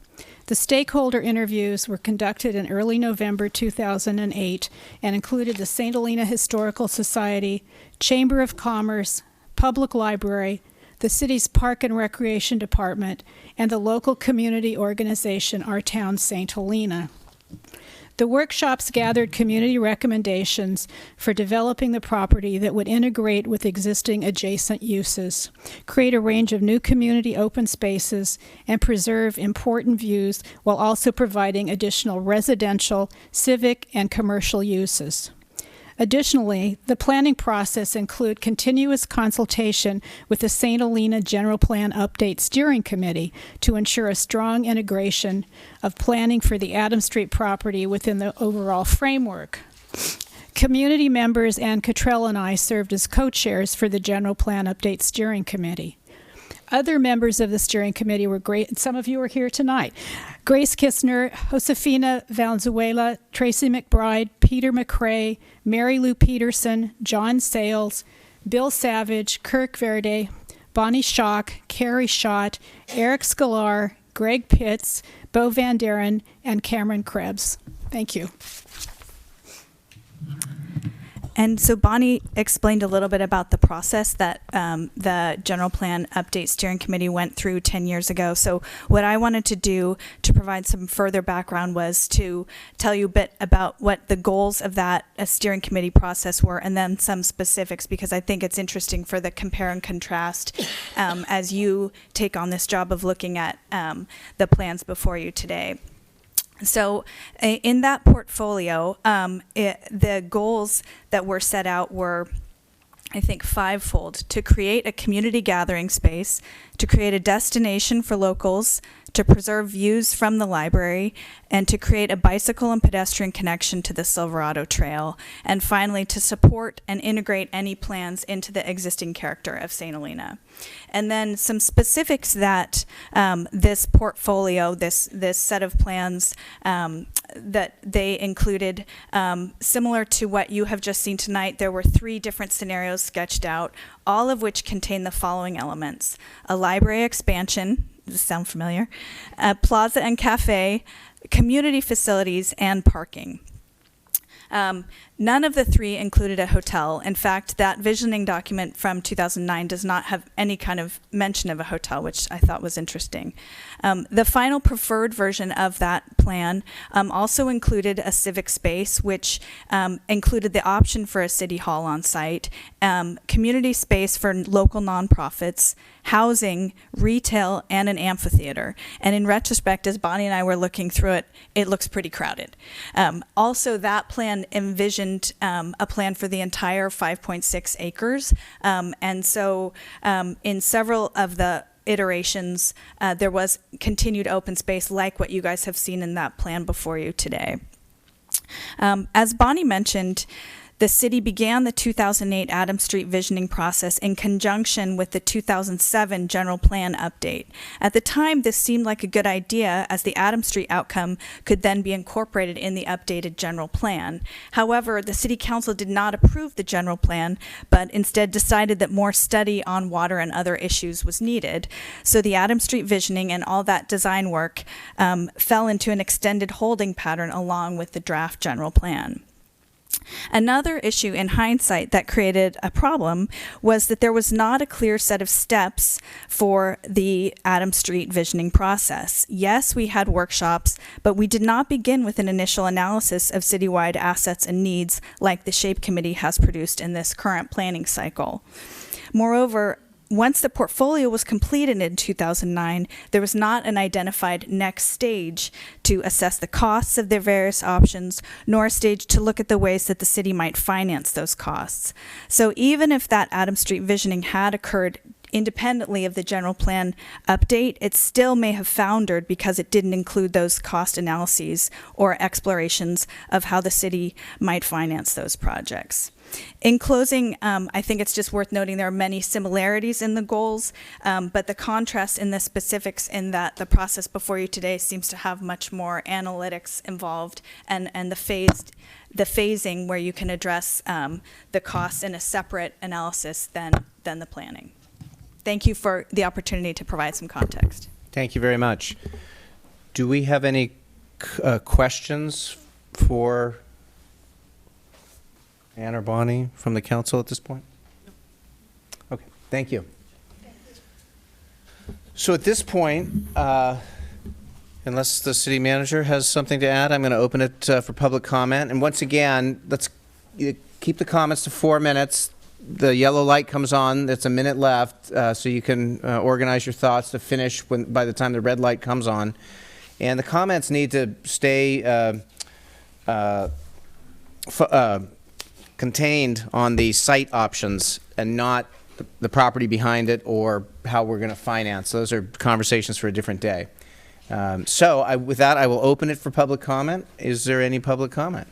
The stakeholder interviews were conducted in early November 2008 and included the St. Helena Historical Society, Chamber of Commerce, Public Library, the city's Park and Recreation Department, and the local community organization Our Town St. Helena. The workshops gathered community recommendations for developing the property that would integrate with existing adjacent uses, create a range of new community open spaces, and preserve important views while also providing additional residential, civic, and commercial uses. Additionally, the planning process included continuous consultation with the St. Helena General Plan Update Steering Committee to ensure a strong integration of planning for the Adams Street property within the overall framework. Community members Ann Cottrell and I served as co-chairs for the General Plan Update Steering Committee. Other members of the steering committee were great, and some of you are here tonight. Grace Kistner, Josefina Valenzuela, Tracy McBride, Peter McRae, Mary Lou Peterson, John Sales, Bill Savage, Kirk Verde, Bonnie Schock, Carrie Schott, Eric Scalar, Greg Pitts, Bo Van Deren, and Cameron Krebs. Thank you. And so Bonnie explained a little bit about the process that the General Plan Update Steering Committee went through 10 years ago. So what I wanted to do to provide some further background was to tell you a bit about what the goals of that steering committee process were, and then some specifics, because I think it's interesting for the compare and contrast as you take on this job of looking at the plans before you today. So in that portfolio, the goals that were set out were, I think, 5-fold: to create a community gathering space, to create a destination for locals, to preserve views from the library, and to create a bicycle and pedestrian connection to the Silverado Trail, and finally to support and integrate any plans into the existing character of St. Helena. And then some specifics that this portfolio, this set of plans, that they included, similar to what you have just seen tonight, there were 3 different scenarios sketched out, all of which contain the following elements: a library expansion. Does this sound familiar? A plaza and cafe, community facilities, and parking. None of the 3 included a hotel. In fact, that visioning document from 2009 does not have any kind of mention of a hotel, which I thought was interesting. The final preferred version of that plan also included a civic space, which included the option for a city hall on site, community space for local nonprofits, housing, retail, and an amphitheater. And in retrospect, as Bonnie and I were looking through it, it looks pretty crowded. Also, that plan envisioned a plan for the entire 5.6 acres. And so in several of the iterations, there was continued open space like what you guys have seen in that plan before you today. As Bonnie mentioned, The city began the 2008 Adams Street visioning process in conjunction with the 2007 general plan update. At the time, this seemed like a good idea, as the Adams Street outcome could then be incorporated in the updated general plan. However, the city council did not approve the general plan, but instead decided that more study on water and other issues was needed. So the Adams Street visioning and all that design work fell into an extended holding pattern along with the draft general plan. Another issue in hindsight that created a problem was that there was not a clear set of steps for the Adams Street visioning process. Yes, we had workshops, but we did not begin with an initial analysis of citywide assets and needs like the SHAPE Committee has produced in this current planning cycle. Moreover, once the portfolio was completed in 2009, there was not an identified next stage to assess the costs of their various options, nor a stage to look at the ways that the city might finance those costs. So even if that Adams Street visioning had occurred independently of the general plan update, it still may have foundered because it didn't include those cost analyses or explorations of how the city might finance those projects. In closing, I think it's just worth noting there are many similarities in the goals, but the contrast in the specifics in that the process before you today seems to have much more analytics involved and the phasing where you can address the costs in a separate analysis than the planning. Thank you for the opportunity to provide some context. Thank you very much. Do we have any questions for Ann or Bonnie from the council at this point? Okay, thank you. So at this point, unless the city manager has something to add, I'm going to open it for public comment. And once again, let's keep the comments to 4 minutes. The yellow light comes on. That's a minute left, so you can organize your thoughts to finish by the time the red light comes on. And the comments need to stay contained on the site options and not the property behind it or how we're going to finance. Those are conversations for a different day. With that, I will open it for public comment. Is there any public comment?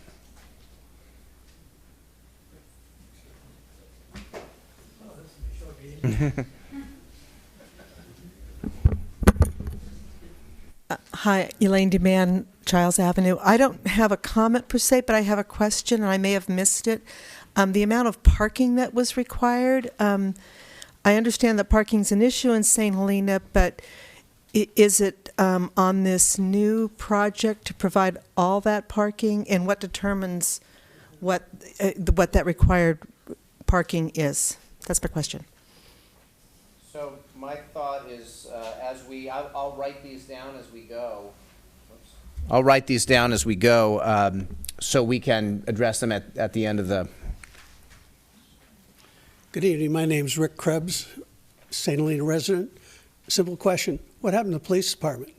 Hi, Elaine DeMann, Giles Avenue. I don't have a comment per se, but I have a question, and I may have missed it. The amount of parking that was required, I understand that parking's an issue in St. Helena, but is it on this new project to provide all that parking, and what determines what that required parking is? That's my question. So my thought is, I'll write these down as we go. I'll write these down as we go, so we can address them at the end of the. Good evening. My name's Rick Krebs, St. Helena resident. Simple question: what happened to the police department?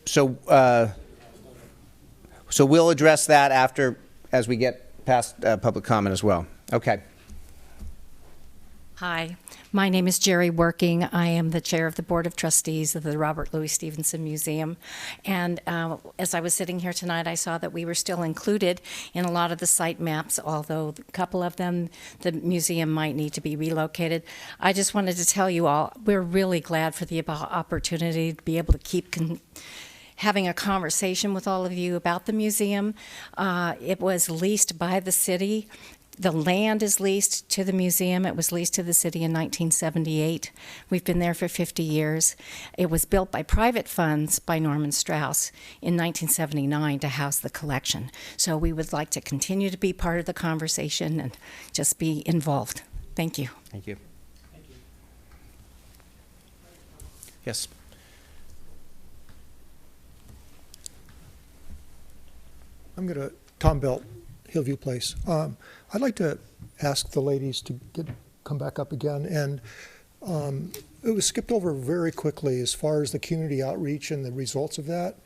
So we'll address that as we get past public comment as well. Okay. Hi, my name is Jerry Working. I am the chair of the Board of Trustees of the Robert Louis Stevenson Museum. And as I was sitting here tonight, I saw that we were still included in a lot of the site maps, although a couple of them, the museum might need to be relocated. I just wanted to tell you all, we're really glad for the opportunity to be able to keep having a conversation with all of you about the museum. It was leased by the city. The land is leased to the museum. It was leased to the city in 1978. We've been there for 50 years. It was built by private funds by Norman Strauss in 1979 to house the collection. So we would like to continue to be part of the conversation and just be involved. Thank you. Thank you. Yes. Tom Belt, Hillview Place. I'd like to ask the ladies to come back up again. And it was skipped over very quickly as far as the community outreach and the results of that.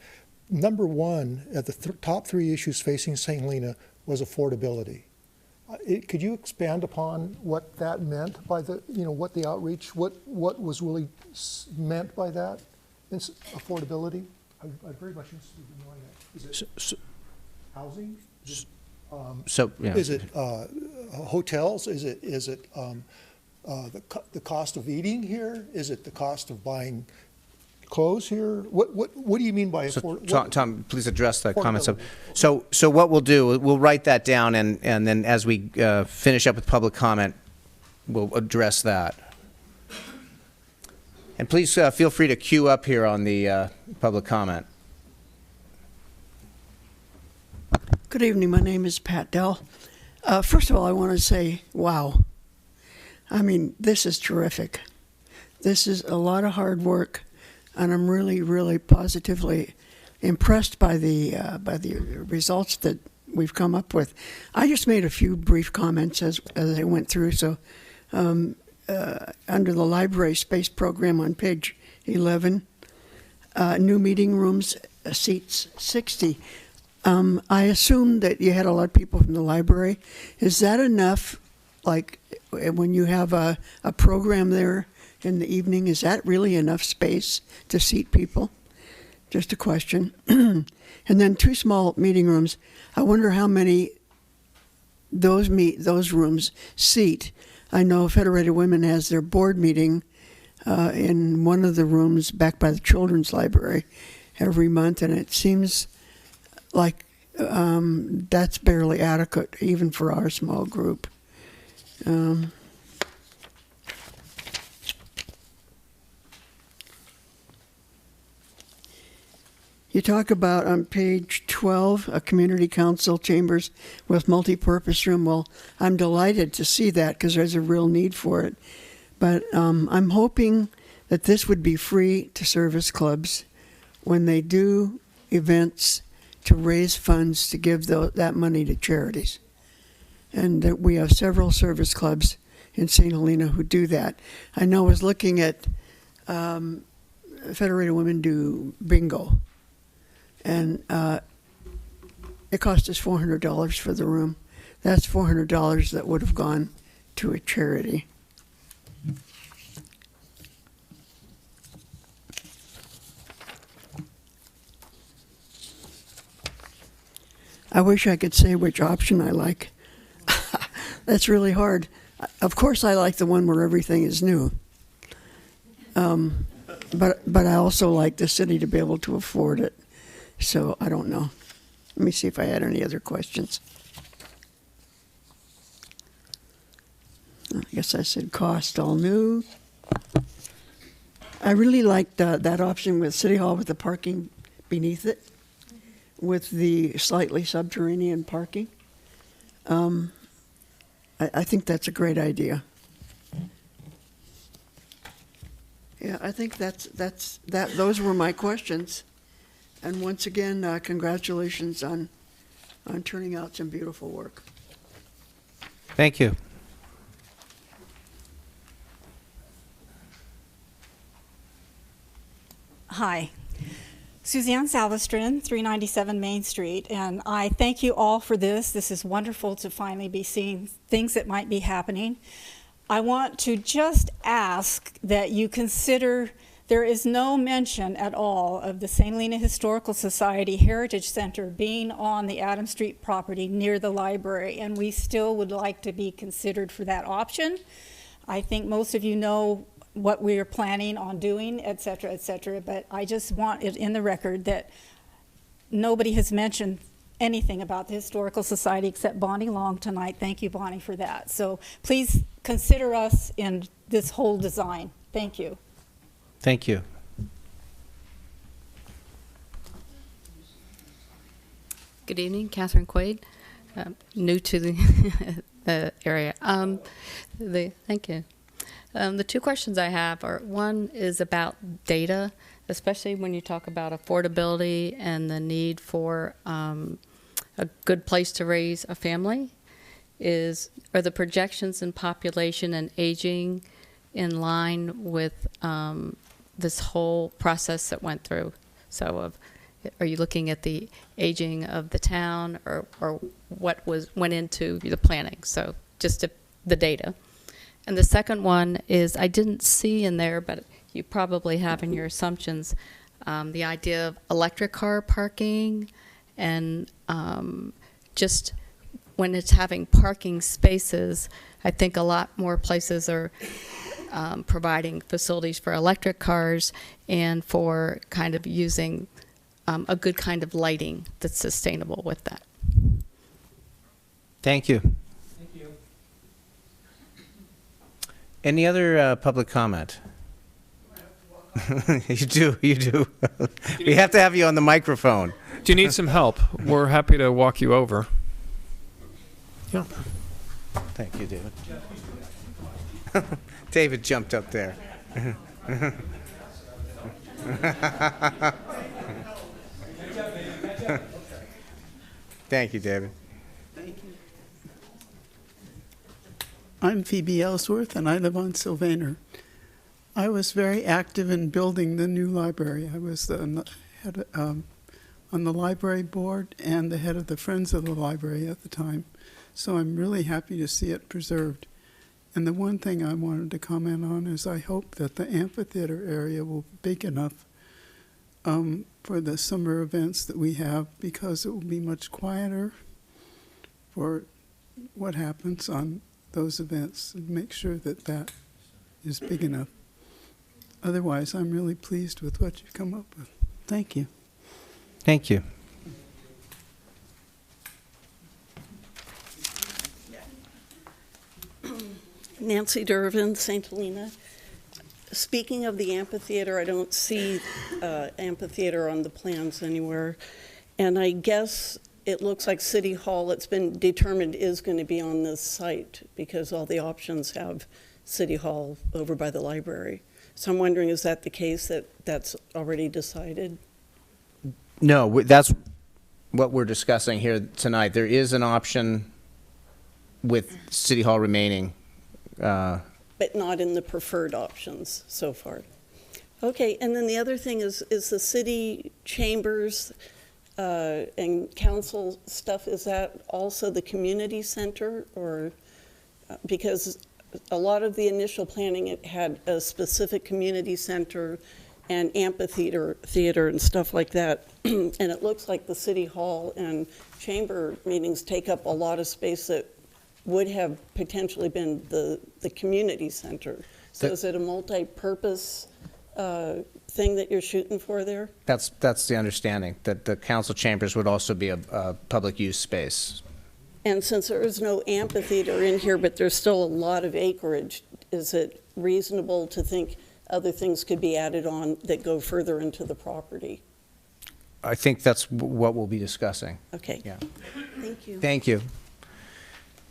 Number one, at the top three issues facing St. Helena was affordability. Could you expand upon what that meant by what the outreach, what was really meant by that, affordability? I'd very much interested in knowing that. Is it housing? Is it, So, yeah. Is it hotels? Is it the cost of eating here? Is it the cost of buying clothes here? What do you mean by So, affordable? Tom, please address the comments. Affordability. So what we'll do, we'll write that down, and then as we finish up with public comment, we'll address that. And please feel free to queue up here on the public comment. Good evening. My name is Pat Dell. First of all, I want to say, wow. I mean, this is terrific. This is a lot of hard work, and I'm really, really positively impressed by the results that we've come up with. I just made a few brief comments as I went through. So, under the library space program on page 11, new meeting rooms, seats 60. I assume that you had a lot of people from the library. Is that enough? Like when you have a program there in the evening, is that really enough space to seat people? Just a question. And then 2 small meeting rooms. I wonder how many those rooms seat. I know Federated Women has their board meeting in one of the rooms back by the Children's Library every month, and it seems like that's barely adequate even for our small group. You talk about on page 12 a community council chambers with multi-purpose room. Well, I'm delighted to see that because there's a real need for it. But I'm hoping that this would be free to service clubs when they do events to raise funds to give that money to charities. And that we have several service clubs in St. Helena who do that. I know I was looking at Federated Women do bingo. And it cost us $400 for the room. That's $400 that would have gone to a charity. I wish I could say which option I like. That's really hard. Of course, I like the one where everything is new. But I also like the city to be able to afford it. So I don't know. Let me see if I had any other questions. I guess I said cost all new. I really liked that option with City Hall with the parking beneath it, with the slightly subterranean parking. I think that's a great idea. Yeah, I think those were my questions. And once again, congratulations on turning out some beautiful work. Thank you. Hi. Suzanne Salvestrin, 397 Main Street, and I thank you all for this. This is wonderful to finally be seeing things that might be happening. I want to just ask that you consider there is no mention at all of the St. Helena Historical Society Heritage Center being on the Adams Street property near the library, and we still would like to be considered for that option. I think most of you know what we are planning on doing, et cetera, but I just want it in the record that nobody has mentioned anything about the Historical Society except Bonnie Long tonight. Thank you, Bonnie, for that. So please consider us in this whole design. Thank you. Thank you. Good evening, Catherine Quaid, new to the area. Thank you. The 2 questions I have are, one is about data, especially when you talk about affordability and the need for a good place to raise a family. Are the projections in population and aging in line with this whole process that went through? So are you looking at the aging of the town or what went into the planning? So just the data. And the second one is, I didn't see in there, but you probably have in your assumptions, the idea of electric car parking, and just when it's having parking spaces, I think a lot more places are providing facilities for electric cars and for kind of using a good kind of lighting that's sustainable with that. Thank you. Thank you. Any other public comment? You do. We have to have you on the microphone. Do you need some help? We're happy to walk you over. Yeah. Thank you, David. David jumped up there. Thank you, David. I'm Phoebe Ellsworth, and I live on Sylvaner. I was very active in building the new library. I was the head on the library board and the head of the Friends of the Library at the time. So I'm really happy to see it preserved. And the one thing I wanted to comment on is I hope that the amphitheater area will be big enough for the summer events that we have, because it will be much quieter for what happens on those events, and make sure that that is big enough. Otherwise, I'm really pleased with what you've come up with. Thank you. Thank you. Nancy Dervin, St. Helena. Speaking of the amphitheater, I don't see amphitheater on the plans anywhere. And I guess it looks like City Hall, it's been determined, is going to be on this site because all the options have City Hall over by the library. So I'm wondering, is that the case, that that's already decided? No, that's what we're discussing here tonight. There is an option with City Hall remaining. But not in the preferred options so far. Okay, and then the other thing is the city chambers and council stuff, is that also the community center? Or because a lot of the initial planning, it had a specific community center and amphitheater and stuff like that. And it looks like the city hall and chamber meetings take up a lot of space that would have potentially been the community center. So is it a multi-purpose thing that you're shooting for there? That's the understanding, that the council chambers would also be a public use space. And since there is no amphitheater in here, but there's still a lot of acreage, is it reasonable to think other things could be added on that go further into the property? I think that's what we'll be discussing. Okay. Yeah. Thank you. Thank you.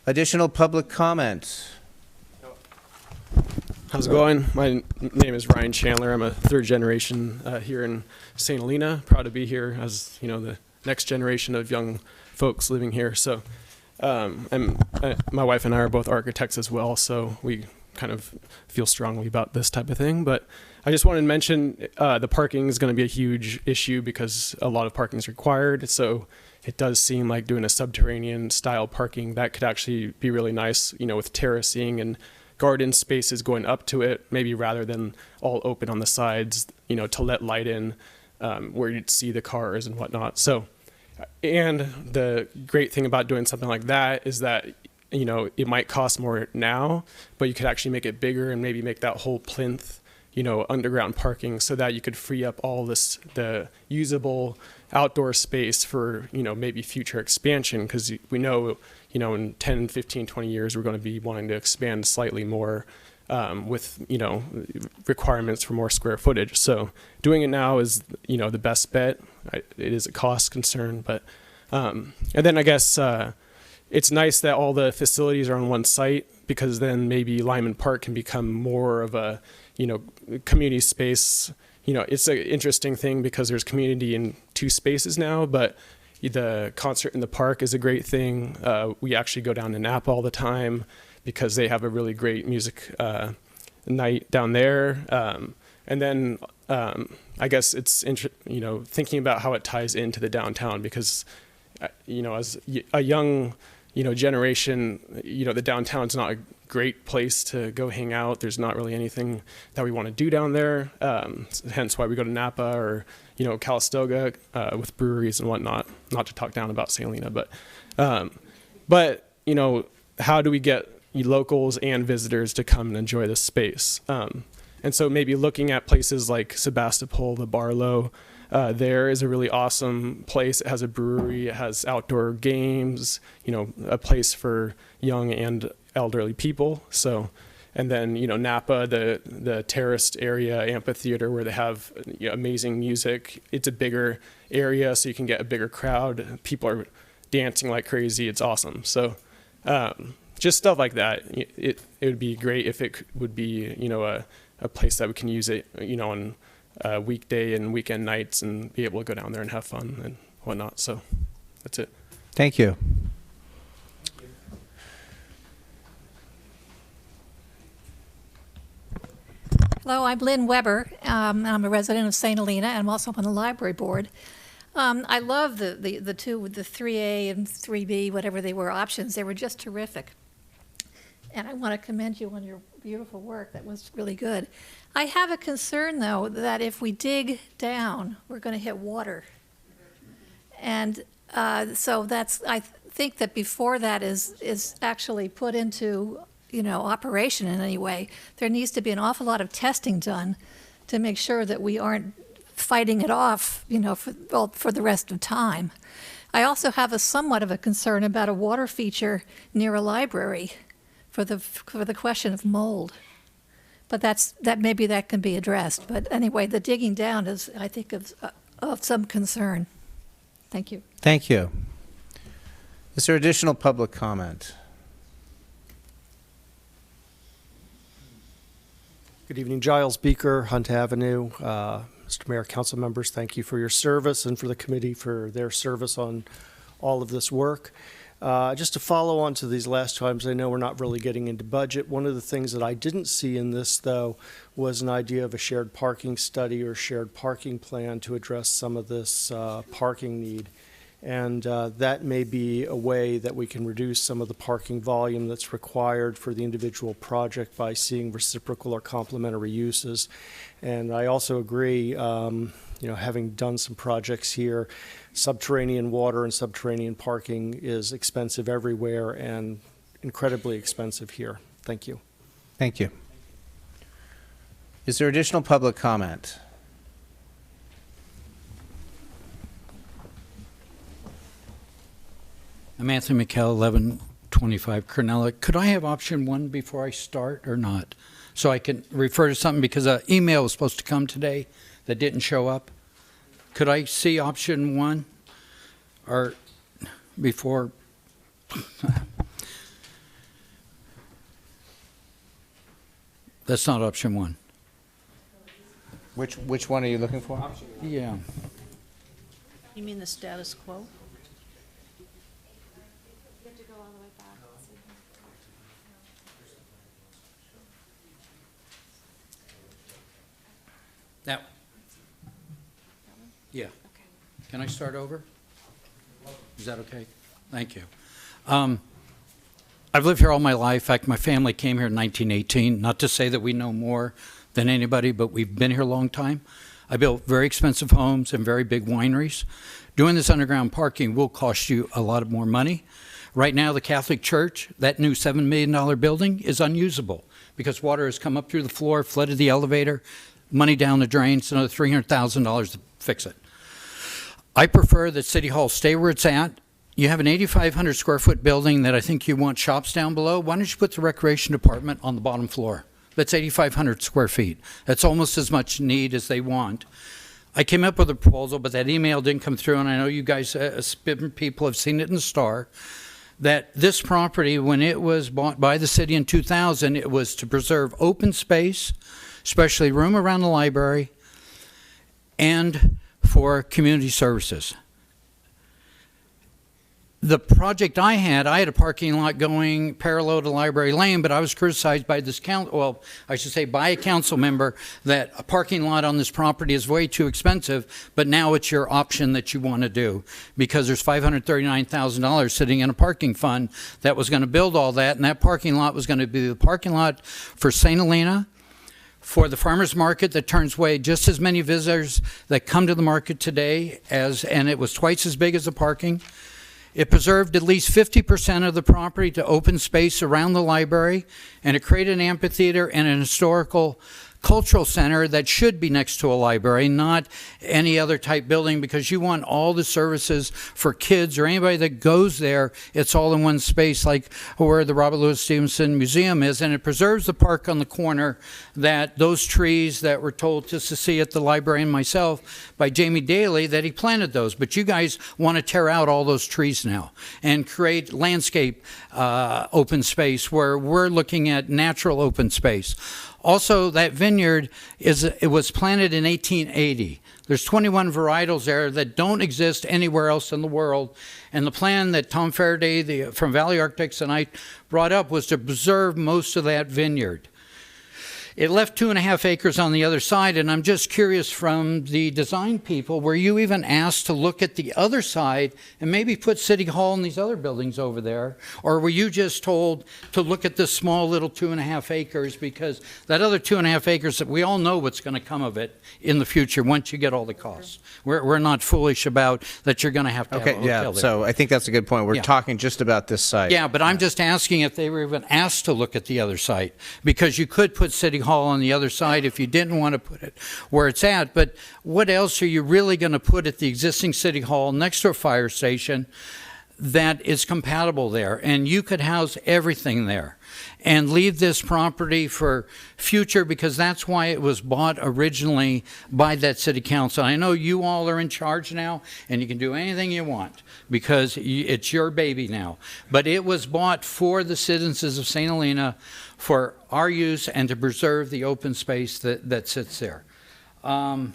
Additional public comment? How's it going? My name is Ryan Chandler. I'm a third generation here in St. Helena. Proud to be here as, you know, the next generation of young folks living here. So my wife and I are both architects as well, so we kind of feel strongly about this type of thing. But I just wanted to mention the parking is going to be a huge issue because a lot of parking is required. So it does seem like doing a subterranean style parking that could actually be really nice, you know, with terracing and garden spaces going up to it, maybe rather than all open on the sides, you know, to let light in where you'd see the cars and whatnot. So, and the great thing about doing something like that is that, you know, it might cost more now, but you could actually make it bigger and maybe make that whole plinth, you know, underground parking, so that you could free up all this, the usable outdoor space for, you know, maybe future expansion, because we know, you know, in 10, 15, 20 years, we're going to be wanting to expand slightly more with, you know, requirements for more square footage. So doing it now is, you know, the best bet. It is a cost concern, but, and then I guess it's nice that all the facilities are on one site, because then maybe Lyman Park can become more of a, you know, community space. You know, it's an interesting thing because there's community in two spaces now, but the concert in the park is a great thing. We actually go down to Napa all the time because they have a really great music night down there. And then I guess it's, you know, thinking about how it ties into the downtown, because, you know, as a young, you know, generation, you know, the downtown's not a great place to go hang out. There's not really anything that we want to do down there. Hence why we go to Napa or, Calistoga with breweries and whatnot. Not to talk down about St. Helena, but how do we get locals and visitors to come and enjoy this space? And so maybe looking at places like Sebastopol, the Barlow, there is a really awesome place. It has a brewery, it has outdoor games, a place for young and elderly people. So, and then, Napa, the terraced area amphitheater where they have amazing music. It's a bigger area, so you can get a bigger crowd. People are dancing like crazy. It's awesome. So, just stuff like that. It would be great if it would be, a place that we can use it, on weekday and weekend nights and be able to go down there and have fun and whatnot. So that's it. Thank you. Hello, I'm Lynn Weber. I'm a resident of St. Helena, and I'm also on the library board. I love the 3A and 3B, whatever they were, options. They were just terrific. And I want to commend you on your beautiful work. That was really good. I have a concern, though, that if we dig down, we're going to hit water. And so I think that before that is actually put into operation in any way, there needs to be an awful lot of testing done to make sure that we aren't fighting it off, for the rest of time. I also have a somewhat of a concern about a water feature near a library for the question of mold. But maybe that can be addressed. But anyway, the digging down is, I think, of some concern. Thank you. Thank you. Is there additional public comment? Good evening, Giles Beaker, Hunt Avenue. Mr. Mayor, council members, thank you for your service and for the committee for their service on all of this work. Just to follow on to these last times, I know we're not really getting into budget. One of the things that I didn't see in this, though, was an idea of a shared parking study or shared parking plan to address some of this parking need. And that may be a way that we can reduce some of the parking volume that's required for the individual project by seeing reciprocal or complementary uses. And I also agree, having done some projects here, subterranean water and subterranean parking is expensive everywhere and incredibly expensive here. Thank you. Thank you. Is there additional public comment? I'm Anthony McKell, 1125 Cornella. Could I have option 1 before I start or not? So I can refer to something because an email was supposed to come today that didn't show up. Could I see option 1 or before? That's not option 1. Which one are you looking for? Yeah. You mean the status quo? That one. Yeah. Can I start over? Is that okay? Thank you. I've lived here all my life. In fact, my family came here in 1918. Not to say that we know more than anybody, but we've been here a long time. I built very expensive homes and very big wineries. Doing this underground parking will cost you a lot more money. Right now, the Catholic Church, that new $7 million building, is unusable because water has come up through the floor, flooded the elevator, money down the drain, so another $300,000 to fix it. I prefer that City Hall stay where it's at. You have an 8,500 square foot building that I think you want shops down below. Why don't you put the recreation department on the bottom floor? That's 8,500 square feet. That's almost as much need as they want. I came up with a proposal, but that email didn't come through, and I know you guys, people have seen it in the Star, that this property, when it was bought by the city in 2000, it was to preserve open space, especially room around the library, and for community services. the project I had a parking lot going parallel to Library Lane, but I was criticized by this by a council member that a parking lot on this property is way too expensive, but now it's your option that you want to do because there's $539,000 sitting in a parking fund that was going to build all that, and that parking lot was going to be the parking lot for St. Helena, for the farmers market that turns away just as many visitors that come to the market today and it was twice as big as the parking. It preserved at least 50% of the property to open space around the library, and it created an amphitheater and an historical cultural center that should be next to a library, not any other type building, because you want all the services for kids or anybody that goes there. It's all in one space, like where the Robert Louis Stevenson Museum is, and it preserves the park on the corner. That those trees that were told just to see at the library and myself by Jamie Daly that he planted those, but you guys want to tear out all those trees now and create landscape open space where we're looking at natural open space. Also, that vineyard was planted in 1880. There's 21 varietals there that don't exist anywhere else in the world. And the plan that Tom Faraday from Valley Architects and I brought up was to preserve most of that vineyard. It left 2.5 acres on the other side, and I'm just curious from the design people, were you even asked to look at the other side and maybe put City Hall and these other buildings over there? Or were you just told to look at this small little 2.5 acres, because that other 2.5 acres, that we all know what's going to come of it in the future once you get all the costs. We're not foolish about that you're going to have a hotel there. So I think that's a good point. We're talking just about this site. Yeah, but I'm just asking if they were even asked to look at the other site, because you could put City Hall on the other side if you didn't want to put it where it's at. But what else are you really going to put at the existing City Hall next to a fire station that is compatible there? And you could house everything there and leave this property for future, because that's why it was bought originally by that city council. I know you all are in charge now and you can do anything you want because it's your baby now, but it was bought for the citizens of St. Helena for our use and to preserve the open space that sits there. Yeah.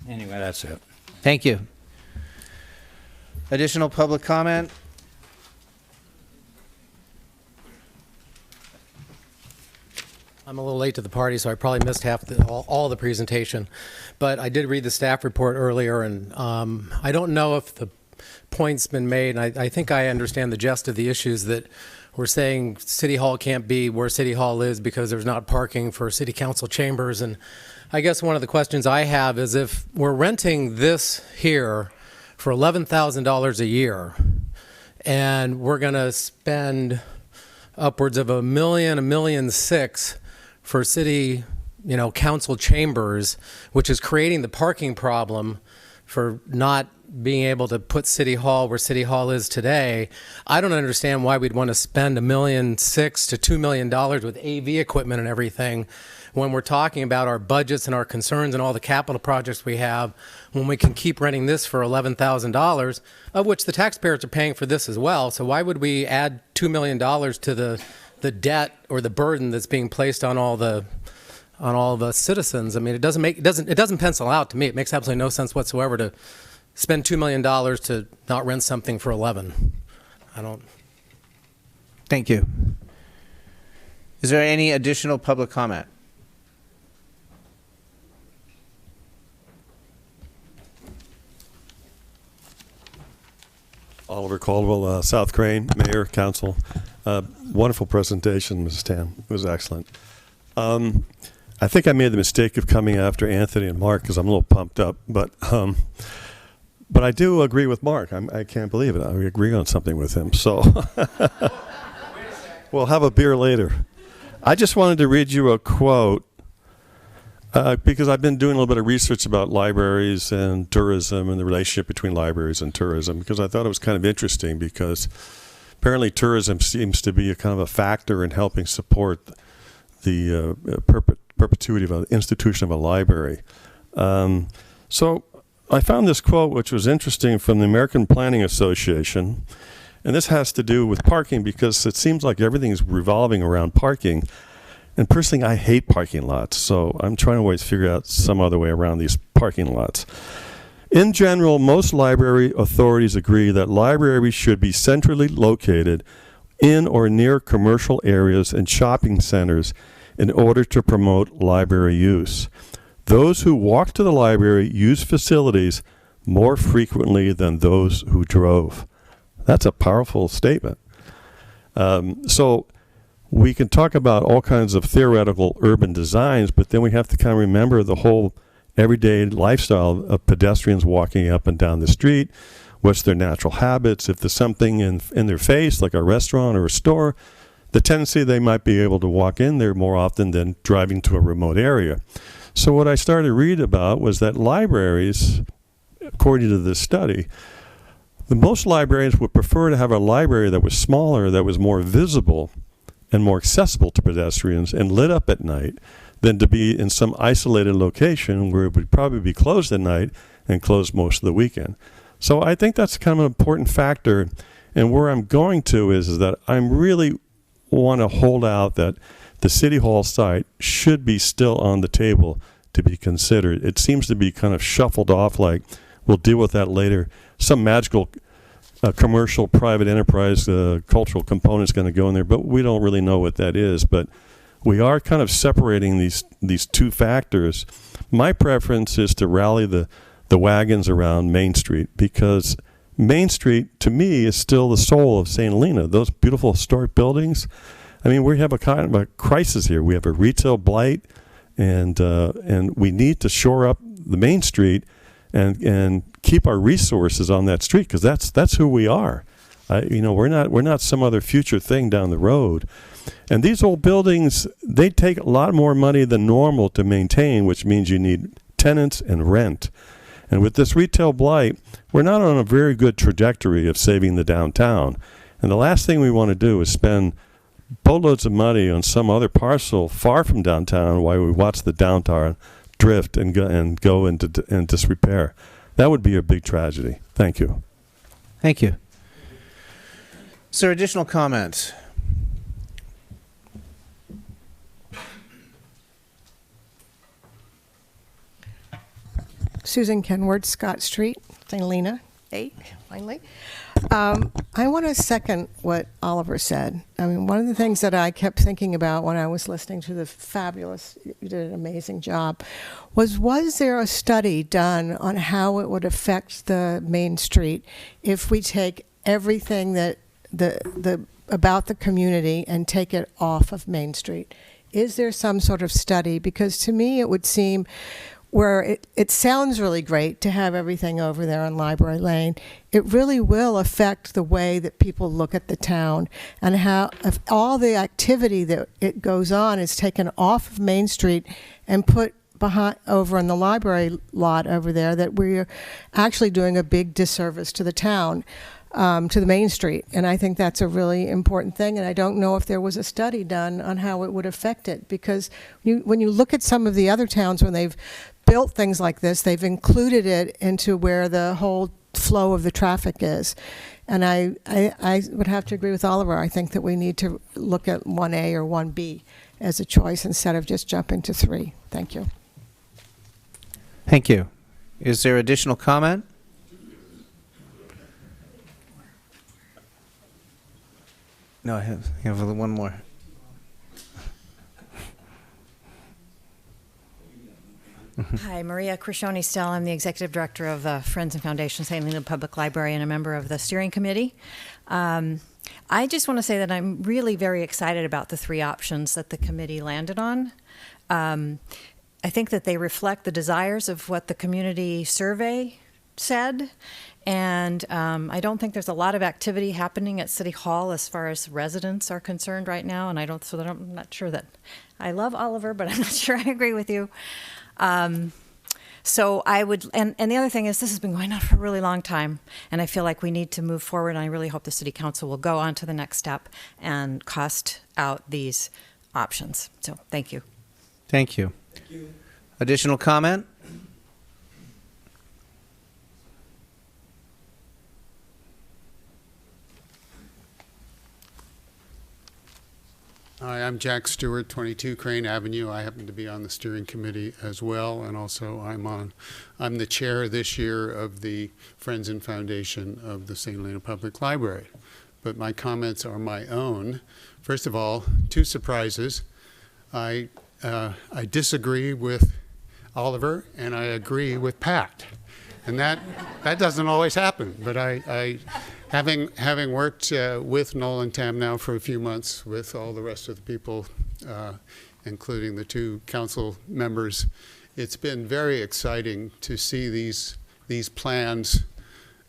Anyway, that's it. Thank you. Additional public comment? I'm a little late to the party, so I probably missed all the presentation. But I did read the staff report earlier, and I don't know if the point's been made. And I think I understand the gist of the issues, that we're saying City Hall can't be where City Hall is because there's not parking for City Council chambers. And I guess one of the questions I have is, if we're renting this here for $11,000 a year, and we're going to spend upwards of $1 million, $1.6 million for city, council chambers, which is creating the parking problem for not being able to put City Hall where City Hall is today. I don't understand why we'd want to spend $1.6 million to $2 million with AV equipment and everything when we're talking about our budgets and our concerns and all the capital projects we have, when we can keep renting this for $11,000, of which the taxpayers are paying for this as well. So why would we add $2 million to the debt or the burden that's being placed on all the citizens? I mean, it doesn't pencil out to me. It makes absolutely no sense whatsoever to spend $2 million to not rent something for 11. I don't. Thank you. Is there any additional public comment? Oliver Caldwell, South Crane, Mayor, Council. Wonderful presentation, Mrs. Tam. It was excellent. I think I made the mistake of coming after Anthony and Mark because I'm a little pumped up, but I do agree with Mark. I can't believe it. I agree on something with him. So we'll have a beer later. I just wanted to read you a quote because I've been doing a little bit of research about libraries and tourism and the relationship between libraries and tourism, because I thought it was kind of interesting, because apparently tourism seems to be a kind of a factor in helping support the perpetuity of an institution of a library. So I found this quote, which was interesting, from the American Planning Association, and this has to do with parking, because it seems like everything is revolving around parking. And personally, I hate parking lots, so I'm trying to always figure out some other way around these parking lots. In general, most library authorities agree that libraries should be centrally located in or near commercial areas and shopping centers in order to promote library use. Those who walk to the library use facilities more frequently than those who drove. That's a powerful statement. So we can talk about all kinds of theoretical urban designs, but then we have to kind of remember the whole everyday lifestyle of pedestrians walking up and down the street. What's their natural habits? If there's something in their face, like a restaurant or a store, the tendency they might be able to walk in there more often than driving to a remote area. So what I started to read about was that libraries, according to this study, most librarians would prefer to have a library that was smaller, that was more visible and more accessible to pedestrians and lit up at night than to be in some isolated location where it would probably be closed at night and closed most of the weekend. So I think that's kind of an important factor. And where I'm going to is that I really want to hold out that the City Hall site should be still on the table to be considered. It seems to be kind of shuffled off like we'll deal with that later. Some magical commercial private enterprise cultural component is going to go in there, but we don't really know what that is. But we are kind of separating these two factors. My preference is to rally the wagons around Main Street, because Main Street, to me, is still the soul of St. Helena. Those beautiful historic buildings. I mean, we have a kind of a crisis here. We have a retail blight, and we need to shore up the Main Street and keep our resources on that street, because that's who we are. We're not some other future thing down the road. And these old buildings, they take a lot more money than normal to maintain, which means you need tenants and rent. And with this retail blight, we're not on a very good trajectory of saving the downtown. And the last thing we want to do is spend boatloads of money on some other parcel far from downtown while we watch the downtown drift and go into disrepair. That would be a big tragedy. Thank you. Thank you. Is there additional comments? Susan Kenward, Scott Street, St. Helena, 8, finally. I want to second what Oliver said. I mean, one of the things that I kept thinking about when I was listening to the fabulous, you did an amazing job, was there a study done on how it would affect the Main Street if we take everything that about the community and take it off of Main Street? Is there some sort of study? Because to me it would seem where it sounds really great to have everything over there on Library Lane, it really will affect the way that people look at the town, and how if all the activity that it goes on is taken off of Main Street and put behind over in the library lot over there, that we're actually doing a big disservice to the town, to the Main Street. And I think that's a really important thing, and I don't know if there was a study done on how it would affect it, because when you look at some of the other towns, when they've built things like this, they've included it into where the whole flow of the traffic is. And I would have to agree with Oliver. I think that we need to look at 1A or 1B as a choice instead of just jumping to 3. Thank you. Thank you. Is there additional comment? No, I have one more. Hi, Maria Crescioni-Stell. I'm the Executive Director of the Friends and Foundation St. Helena Public Library and a member of the steering committee. I just want to say that I'm really very excited about the 3 options that the committee landed on. I think that they reflect the desires of what the community survey said. And I don't think there's a lot of activity happening at City Hall as far as residents are concerned right now. And I'm not sure that I love Oliver, but I'm not sure I agree with you. So I would, and the other thing is, this has been going on for a really long time, and I feel like we need to move forward, and I really hope the City Council will go on to the next step and cost out these options. So thank you. Thank you. Thank you. Additional comment? Hi, I'm Jack Stewart, 22 Crane Avenue. I happen to be on the steering committee as well, and also I'm the chair this year of the Friends and Foundation of the St. Helena Public Library. But my comments are my own. First of all, 2 surprises. I disagree with Oliver, and I agree with Pat. And that doesn't always happen, but having worked with Nolan Tam now for a few months with all the rest of the people, including the 2 council members, it's been very exciting to see these plans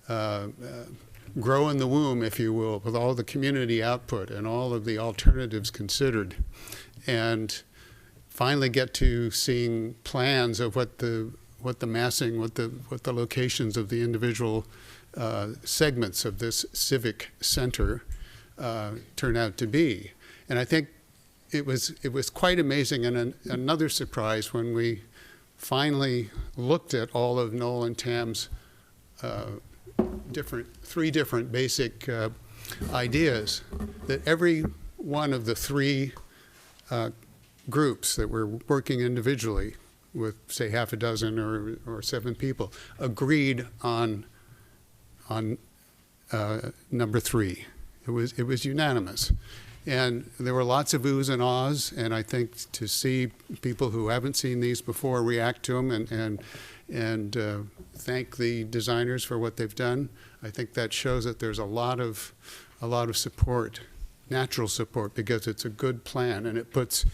grow in the womb, if you will, with all the community output and all of the alternatives considered, and finally get to seeing plans of what the massing, what the locations of the individual segments of this civic center turn out to be. And I think it was quite amazing, and another surprise when we finally looked at all of Nolan Tam's 3 different basic ideas, that every one of the 3 groups that were working individually with, say, half a dozen or 7 people, agreed on number 3. It was unanimous, and there were lots of oohs and ahs. And I think to see people who haven't seen these before react to them and thank the designers for what they've done, I think that shows that there's a lot of support, natural support, because it's a good plan, and it puts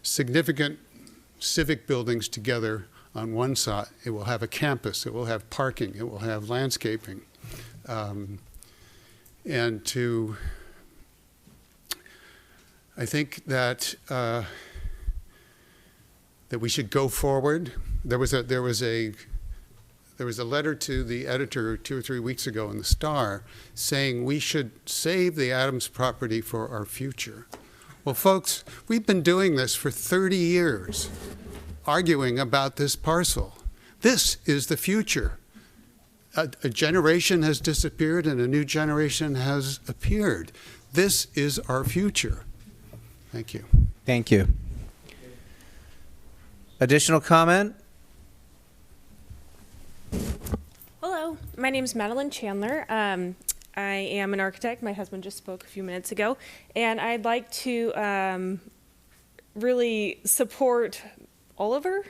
significant civic buildings together on one side. It will have a campus, it will have parking, it will have landscaping. I think that we should go forward. There was a letter to the editor 2 or 3 weeks ago in the Star saying we should save the Adams property for our future. Well, folks, we've been doing this for 30 years, arguing about this parcel. This is the future. A generation has disappeared and a new generation has appeared. This is our future. Thank you. Thank you. Additional comment? Hello, my name is Madeline Chandler. I am an architect. My husband just spoke a few minutes ago, and I'd like to really support Oliver.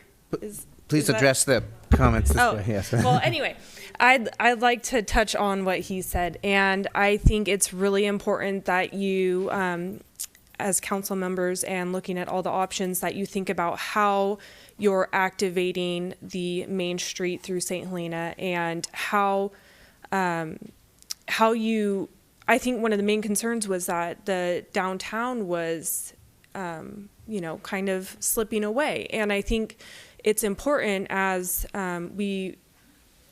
Please address the comments this way. Yes. Well, anyway, I'd like to touch on what he said, and I think it's really important that you, as council members and looking at all the options, that you think about how you're activating the main street through St. Helena, and how you, I think one of the main concerns was that the downtown was, kind of slipping away. And I think it's important as we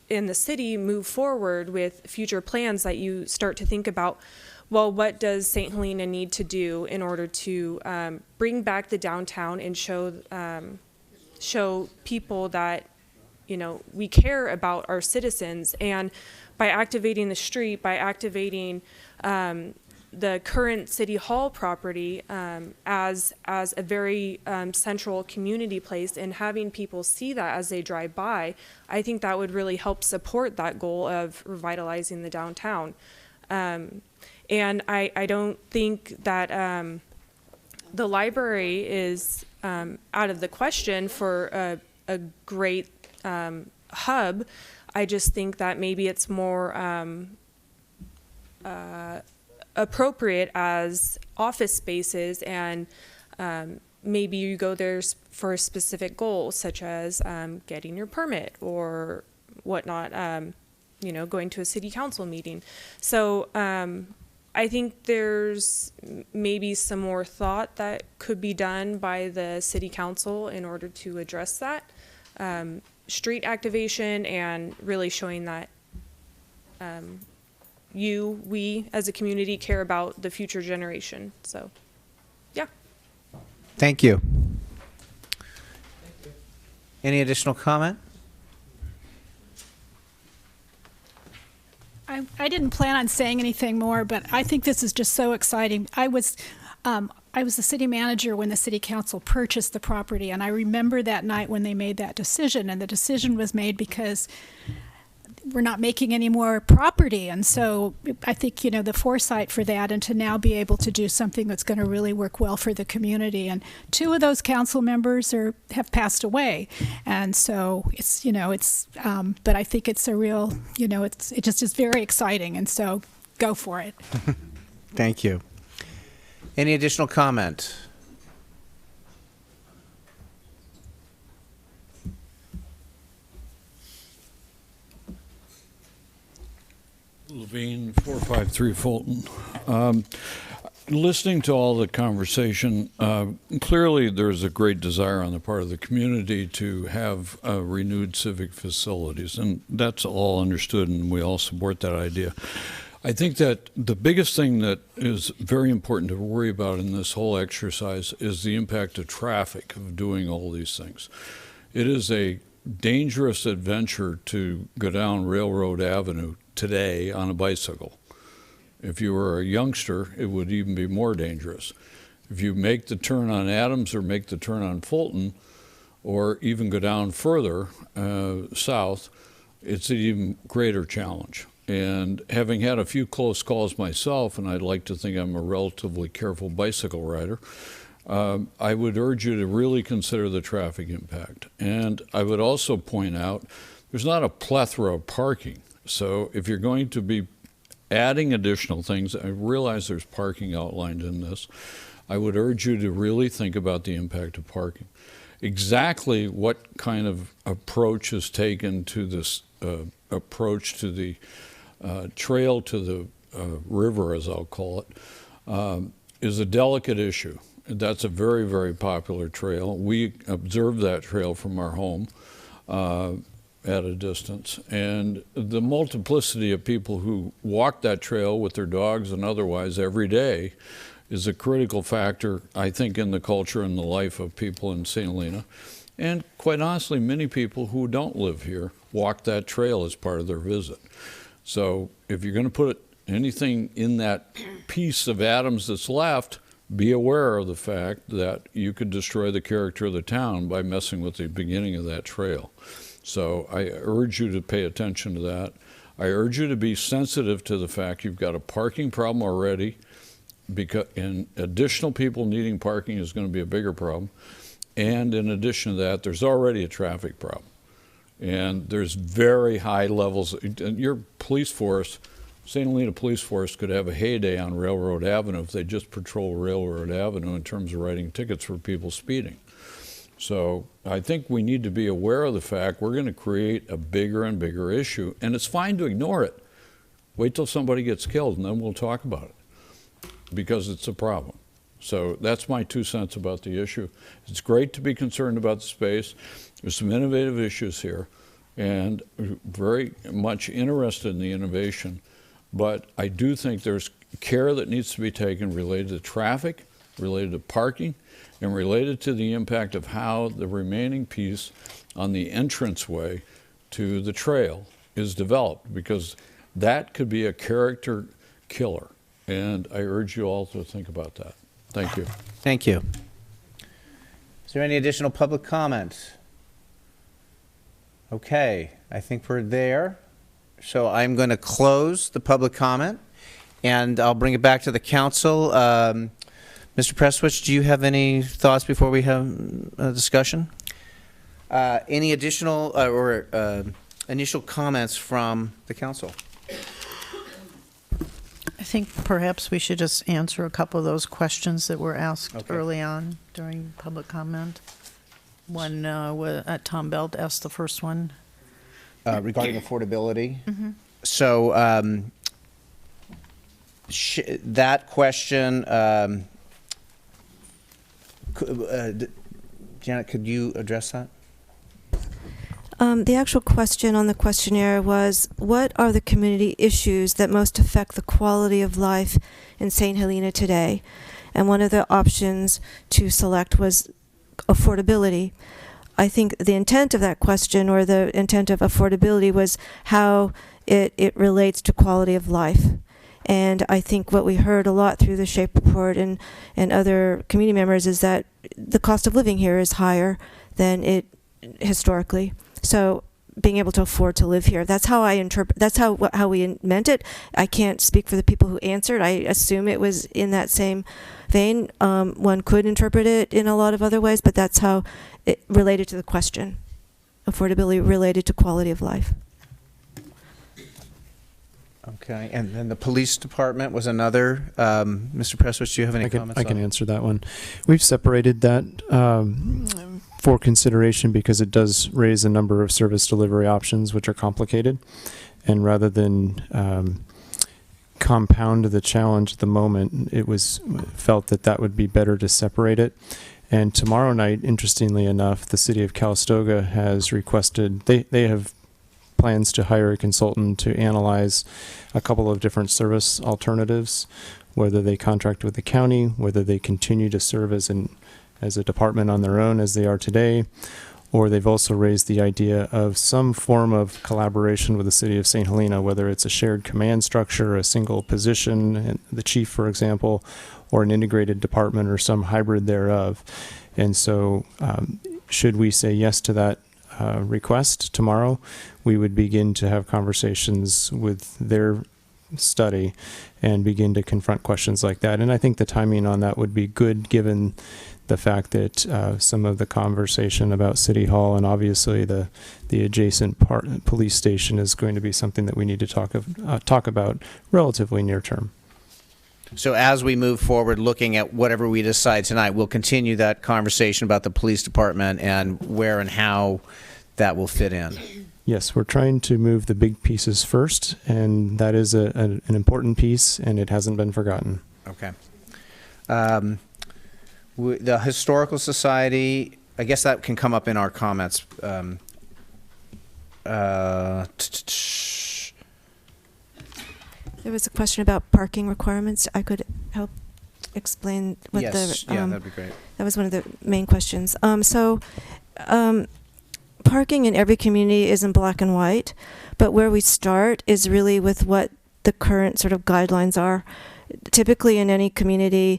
in the city move forward with future plans that you start to think about, well, what does St. Helena need to do in order to bring back the downtown and show people that, we care about our citizens. And by activating the street, by activating the current City Hall property as a very central community place, and having people see that as they drive by, I think that would really help support that goal of revitalizing the downtown. And I don't think that the library is out of the question for a great hub. I just think that maybe it's more appropriate as office spaces, and maybe you go there for a specific goal, such as getting your permit or whatnot, going to a city council meeting. So I think there's maybe some more thought that could be done by the city council in order to address that. Street activation, and really showing that we as a community care about the future generation. So, yeah. Thank you. Any additional comment? I didn't plan on saying anything more, but I think this is just so exciting. I I was the city manager when the city council purchased the property, and I remember that night when they made that decision, and the decision was made because we're not making any more property. And so I think, you know, the foresight for that, and to now be able to do something that's going to really work well for the community. And 2 of those council members have passed away. And so it's, you know, it's, but I think it's a real, you know, it just is very exciting. And so go for it. Thank you. Any additional comment? Levine, 453 Fulton. Listening to all the conversation, clearly there's a great desire on the part of the community to have renewed civic facilities, and that's all understood, and we all support that idea. I think that the biggest thing that is very important to worry about in this whole exercise is the impact of traffic of doing all these things. It is a dangerous adventure to go down Railroad Avenue today on a bicycle. If you were a youngster, it would even be more dangerous. If you make the turn on Adams or make the turn on Fulton, or even go down further south, it's an even greater challenge. And having had a few close calls myself, and I'd like to think I'm a relatively careful bicycle rider, I would urge you to really consider the traffic impact. And I would also point out there's not a plethora of parking. So if you're going to be adding additional things, I realize there's parking outlined in this. I would urge you to really think about the impact of parking. Exactly what kind of approach is taken to this approach to the trail to the river, as I'll call it, is a delicate issue. That's a very, very popular trail. We observe that trail from our home at a distance. And the multiplicity of people who walk that trail with their dogs and otherwise every day is a critical factor, I think, in the culture and the life of people in St. Helena. And quite honestly, many people who don't live here walk that trail as part of their visit. So if you're going to put anything in that piece of Adams that's left, be aware of the fact that you could destroy the character of the town by messing with the beginning of that trail. So I urge you to pay attention to that. I urge you to be sensitive to the fact you've got a parking problem already, and additional people needing parking is going to be a bigger problem. And in addition to that, there's already a traffic problem. And there's very high levels. Your police force, St. Helena Police Force, could have a heyday on Railroad Avenue if they just patrol Railroad Avenue in terms of writing tickets for people speeding. So I think we need to be aware of the fact we're going to create a bigger and bigger issue, and it's fine to ignore it. Wait till somebody gets killed, and then we'll talk about it, because it's a problem. So that's my 2 cents about the issue. It's great to be concerned about the space. There's some innovative issues here, and very much interested in the innovation. But I do think there's care that needs to be taken related to traffic, related to parking, and related to the impact of how the remaining piece on the entranceway to the trail is developed, because that could be a character killer. And I urge you all to think about that. Thank you. Thank you. Is there any additional public comment? Okay, I think we're there. So I'm going to close the public comment, and I'll bring it back to the council. Mr. Prestwich, do you have any thoughts before we have a discussion? Any additional or initial comments from the council? I think perhaps we should just answer a couple of those questions that were asked early on during public comment. One, Tom Belt asked the first one. Regarding affordability. Mm-hmm. So that question, Janet, could you address that? The actual question on the questionnaire was, what are the community issues that most affect the quality of life in St. Helena today? And one of the options to select was affordability. I think the intent of that question, or the intent of affordability, was how it relates to quality of life. And I think what we heard a lot through the SHAPE report and other community members is that the cost of living here is higher than it historically. So being able to afford to live here, that's how I interpret, that's how we meant it. I can't speak for the people who answered. I assume it was in that same vein. One could interpret it in a lot of other ways, but that's how it related to the question. Affordability related to quality of life. Okay, and then the police department was another. Mr. Presswich, do you have any comments? I can answer that one. We've separated that for consideration because it does raise a number of service delivery options which are complicated. And rather than compound the challenge at the moment, it was felt that that would be better to separate it. And tomorrow night, interestingly enough, the city of Calistoga has requested, they have plans to hire a consultant to analyze a couple of different service alternatives, whether they contract with the county, whether they continue to serve as a department on their own as they are today, or they've also raised the idea of some form of collaboration with the city of St. Helena, whether it's a shared command structure, a single position, the chief, for example, or an integrated department or some hybrid thereof. And so should we say yes to that request tomorrow, we would begin to have conversations with their study and begin to confront questions like that. And I think the timing on that would be good given the fact that some of the conversation about City Hall and obviously the adjacent police station is going to be something that we need to talk about relatively near term. So as we move forward, looking at whatever we decide tonight, we'll continue that conversation about the police department and where and how that will fit in. Yes, we're trying to move the big pieces first, and that is an important piece, and it hasn't been forgotten. Okay. The Historical Society, I guess that can come up in our comments. There was a question about parking requirements. I could help explain what yes, yeah, that'd be great. That was one of the main questions. Parking in every community is in black and white, but where we start is really with what the current sort of guidelines are. Typically in any community,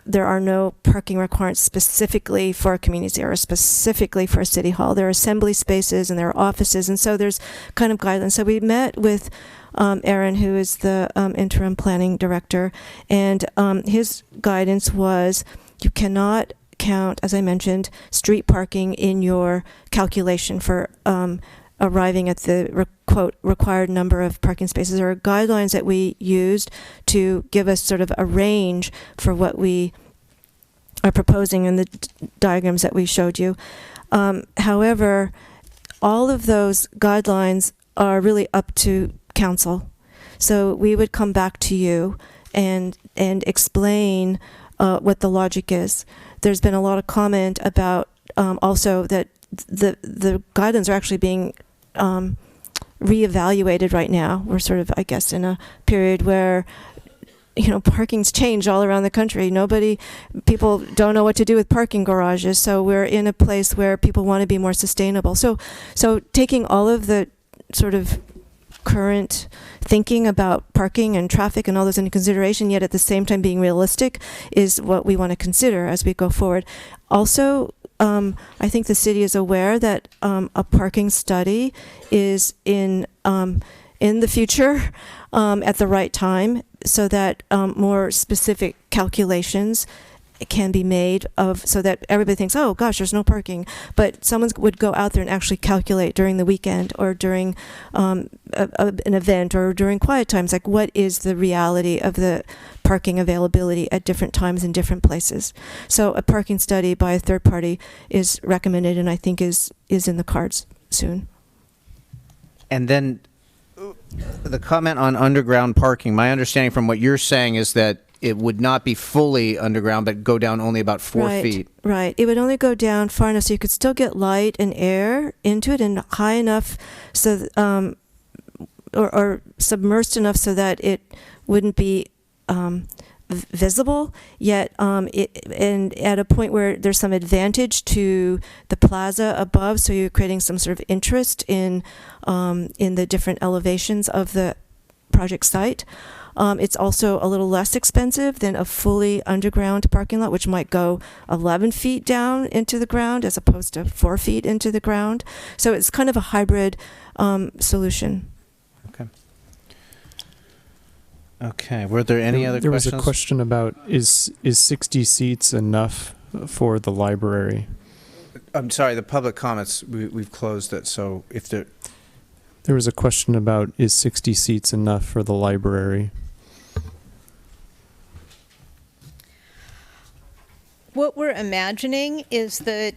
there are no parking requirements specifically for a community or specifically for a city hall. There are assembly spaces and there are offices, and so there's kind of guidelines. So we met with Aaron, who is the interim planning director, and his guidance was you cannot count, as I mentioned, street parking in your calculation for arriving at the quote required number of parking spaces. There are guidelines that we used to give us sort of a range for what we are proposing in the diagrams that we showed you. However, all of those guidelines are really up to council. So we would come back to you and explain what the logic is. There's been a lot of comment about also that the guidelines are actually being reevaluated right now. We're sort of, I guess, in a period where, you know, parking's changed all around the country. People don't know what to do with parking garages. So we're in a place where people want to be more sustainable. So taking all of the sort of current thinking about parking and traffic and all those into consideration, yet at the same time being realistic, is what we want to consider as we go forward. Also, I think the city is aware that a parking study is in the future at the right time, so that more specific calculations can be made so that everybody thinks, oh gosh, there's no parking, but someone would go out there and actually calculate during the weekend or during an event or during quiet times, like what is the reality of the parking availability at different times in different places. So a parking study by a third party is recommended, and I think is in the cards soon. And then the comment on underground parking, my understanding from what you're saying is that it would not be fully underground, but go down only about 4 feet. Right. It would only go down far enough so you could still get light and air into it, and high enough so, or submersed enough so that it wouldn't be visible. Yet, and at a point where there's some advantage to the plaza above, so you're creating some sort of interest in the different elevations of the project site. It's also a little less expensive than a fully underground parking lot, which might go 11 feet down into the ground as opposed to 4 feet into the ground. So it's kind of a hybrid solution. Okay. Were there any other there questions? There was a question about is 60 seats enough for the library? I'm sorry, the public comments, we've closed it, so if there... There was a question about is 60 seats enough for the library? What we're imagining is that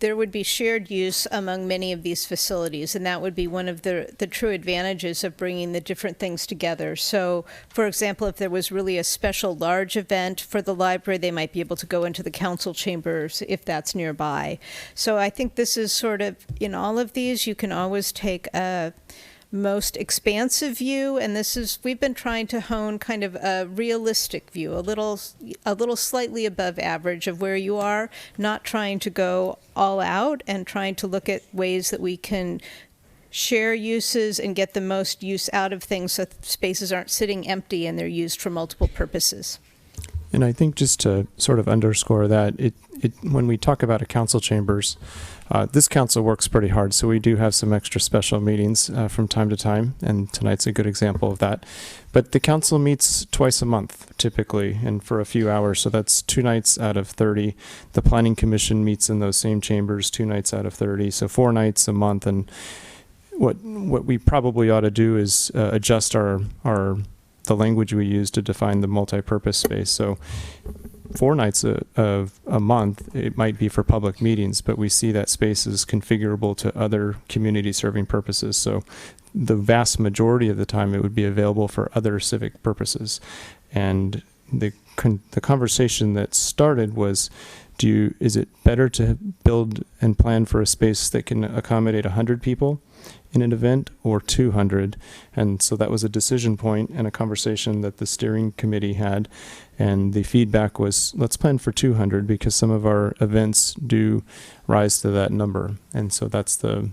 there would be shared use among many of these facilities, and that would be one of the true advantages of bringing the different things together. So, for example, if there was really a special large event for the library, they might be able to go into the council chambers if that's nearby. So I think this is sort of, in all of these, you can always take a most expansive view, and we've been trying to hone kind of a realistic view, a little slightly above average of where you are, not trying to go all out and trying to look at ways that we can share uses and get the most use out of things so spaces aren't sitting empty and they're used for multiple purposes. And I think just to sort of underscore that, when we talk about a council chambers, this council works pretty hard, so we do have some extra special meetings from time to time, and tonight's a good example of that. But the council meets twice a month, typically, and for a few hours, so that's 2 nights out of 30. The Planning Commission meets in those same chambers 2 nights out of 30, so 4 nights a month. And what we probably ought to do is adjust the language we use to define the multi-purpose space. So 4 nights of a month, it might be for public meetings, but we see that space is configurable to other community serving purposes. So the vast majority of the time it would be available for other civic purposes. And the conversation that started was, is it better to build and plan for a space that can accommodate 100 people in an event or 200? And so that was a decision point and a conversation that the steering committee had, and the feedback was, let's plan for 200 because some of our events do rise to that number. And so that's the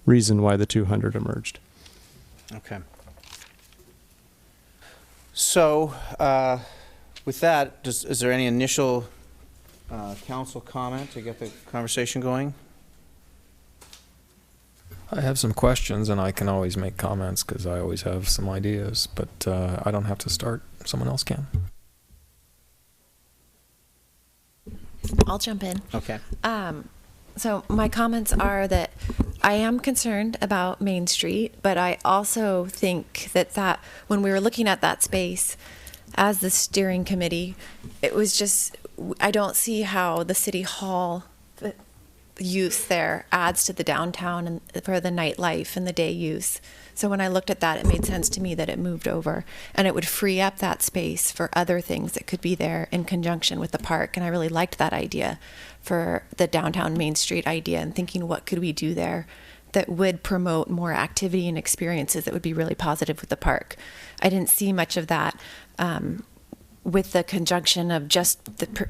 reason why the 200 emerged. Okay. So with that, is there any initial council comment to get the conversation going? I have some questions, and I can always make comments because I always have some ideas, but I don't have to start. Someone else can. I'll jump in. Okay. So my comments are that I am concerned about Main Street, but I also think that when we were looking at that space as the steering committee, it was just, I don't see how the city hall use there adds to the downtown and for the nightlife and the day use. So when I looked at that, it made sense to me that it moved over, and it would free up that space for other things that could be there in conjunction with the park. And I really liked that idea for the downtown Main Street idea, and thinking what could we do there that would promote more activity and experiences that would be really positive with the park. I didn't see much of that with the conjunction of just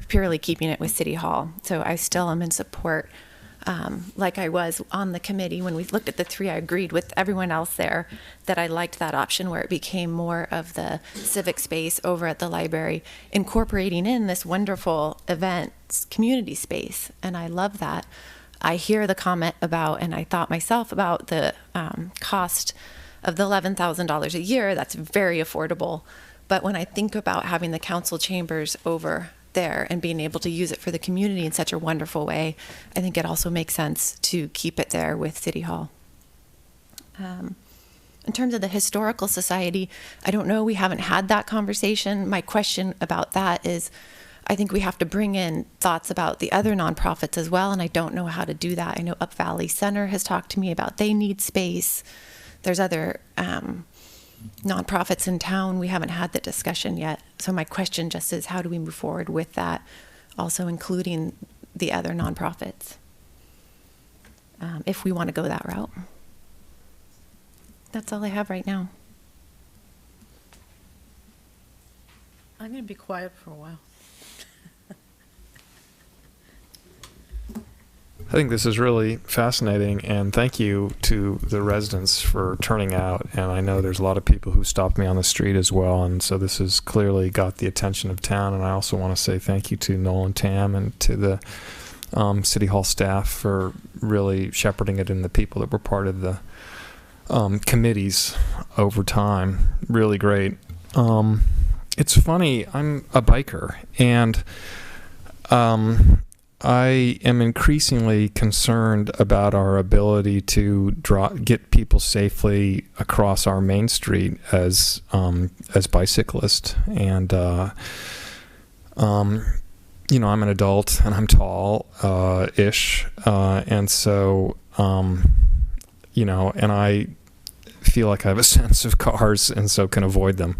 purely keeping it with City Hall. So I still am in support. Like I was on the committee when we looked at the 3, I agreed with everyone else there that I liked that option where it became more of the civic space over at the library, incorporating in this wonderful events community space. And I love that. I hear the comment about, and I thought myself about the cost of the $11,000 a year. That's very affordable. But when I think about having the council chambers over there and being able to use it for the community in such a wonderful way, I think it also makes sense to keep it there with City Hall. In terms of the Historical Society, I don't know, we haven't had that conversation. My question about that is, I think we have to bring in thoughts about the other nonprofits as well, and I don't know how to do that. I know Up Valley Center has talked to me about they need space. There's other nonprofits in town. We haven't had the discussion yet. So my question just is, how do we move forward with that, also including the other nonprofits, if we want to go that route? That's all I have right now. I'm going to be quiet for a while. I think this is really fascinating, and thank you to the residents for turning out. And I know there's a lot of people who stopped me on the street as well, and so this has clearly got the attention of town. And I also want to say thank you to Noel and Tam and to the City Hall staff for really shepherding it, and the people that were part of the committees over time. Really great. It's funny, I'm a biker, and I am increasingly concerned about our ability to get people safely across our main street as bicyclists. And you know, I'm an adult and I'm tall ish, and so you know, and I feel like I have a sense of cars and so can avoid them.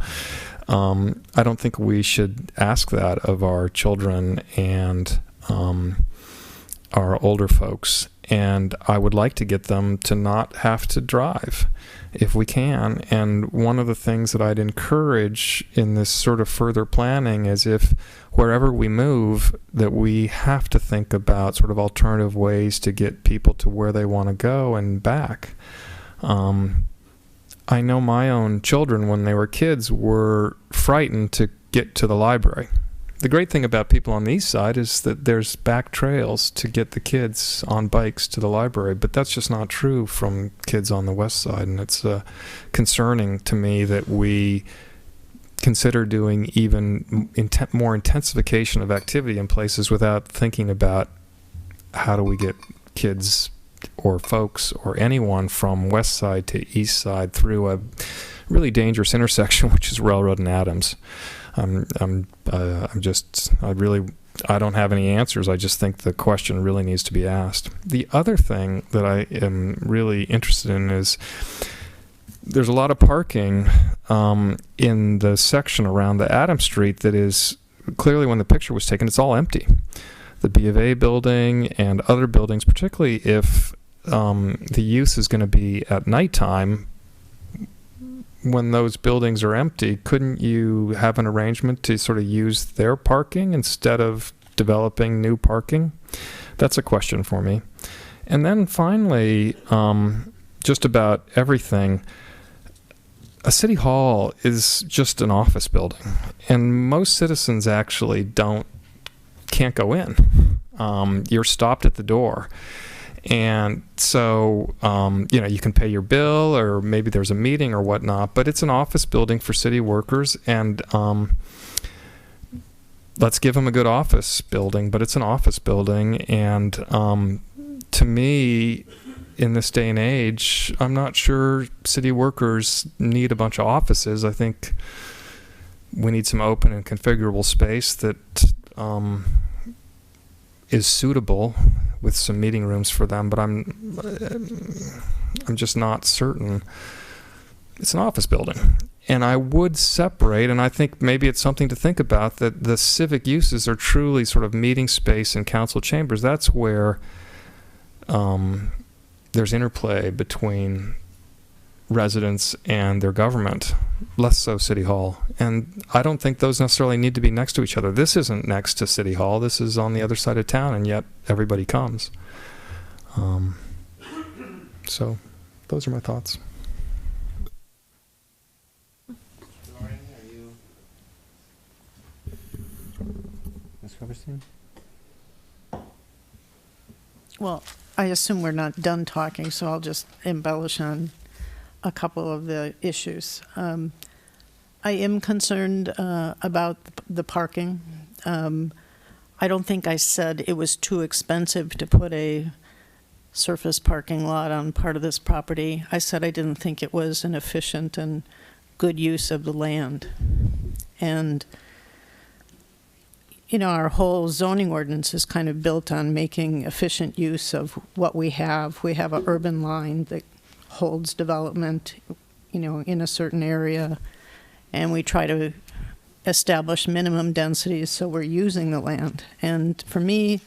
I don't think we should ask that of our children and our older folks, and I would like to get them to not have to drive if we can. And one of the things that I'd encourage in this sort of further planning is, if wherever we move, that we have to think about sort of alternative ways to get people to where they want to go and back. I know my own children, when they were kids, were frightened to get to the library. The great thing about people on the east side is that there's back trails to get the kids on bikes to the library, but that's just not true from kids on the west side. And it's concerning to me that we consider doing even more intensification of activity in places without thinking about how do we get kids or folks or anyone from west side to east side through a really dangerous intersection, which is Railroad and Adams. I don't have any answers. I just think the question really needs to be asked. The other thing that I am really interested in is there's a lot of parking in the section around the Adams Street that is clearly, when the picture was taken, it's all empty. The B of A building and other buildings, particularly if the use is going to be at nighttime. When those buildings are empty, couldn't you have an arrangement to sort of use their parking instead of developing new parking? That's a question for me. And then finally, just about everything, a city hall is just an office building, and most citizens actually can't go in. You're stopped at the door. And so, you know, you can pay your bill, or maybe there's a meeting or whatnot, but it's an office building for city workers, and let's give them a good office building, but it's an office building. And to me, in this day and age, I'm not sure city workers need a bunch of offices. I think we need some open and configurable space that is suitable, with some meeting rooms for them, but I'm just not certain. It's an office building. And I would separate, and I think maybe it's something to think about, that the civic uses are truly sort of meeting space and council chambers. That's where there's interplay between residents and their government, less so City Hall. And I don't think those necessarily need to be next to each other. This isn't next to City Hall. This is on the other side of town, and yet everybody comes. So those are my thoughts. Ms. Coverstein? Well, I assume we're not done talking, so I'll just embellish on a couple of the issues. I am concerned about the parking. I don't think I said it was too expensive to put a surface parking lot on part of this property. I said I didn't think it was an efficient and good use of the land. And, you know, our whole zoning ordinance is kind of built on making efficient use of what we have. We have an urban line that holds development, you know, in a certain area, and we try to establish minimum densities so we're using the land. And for me,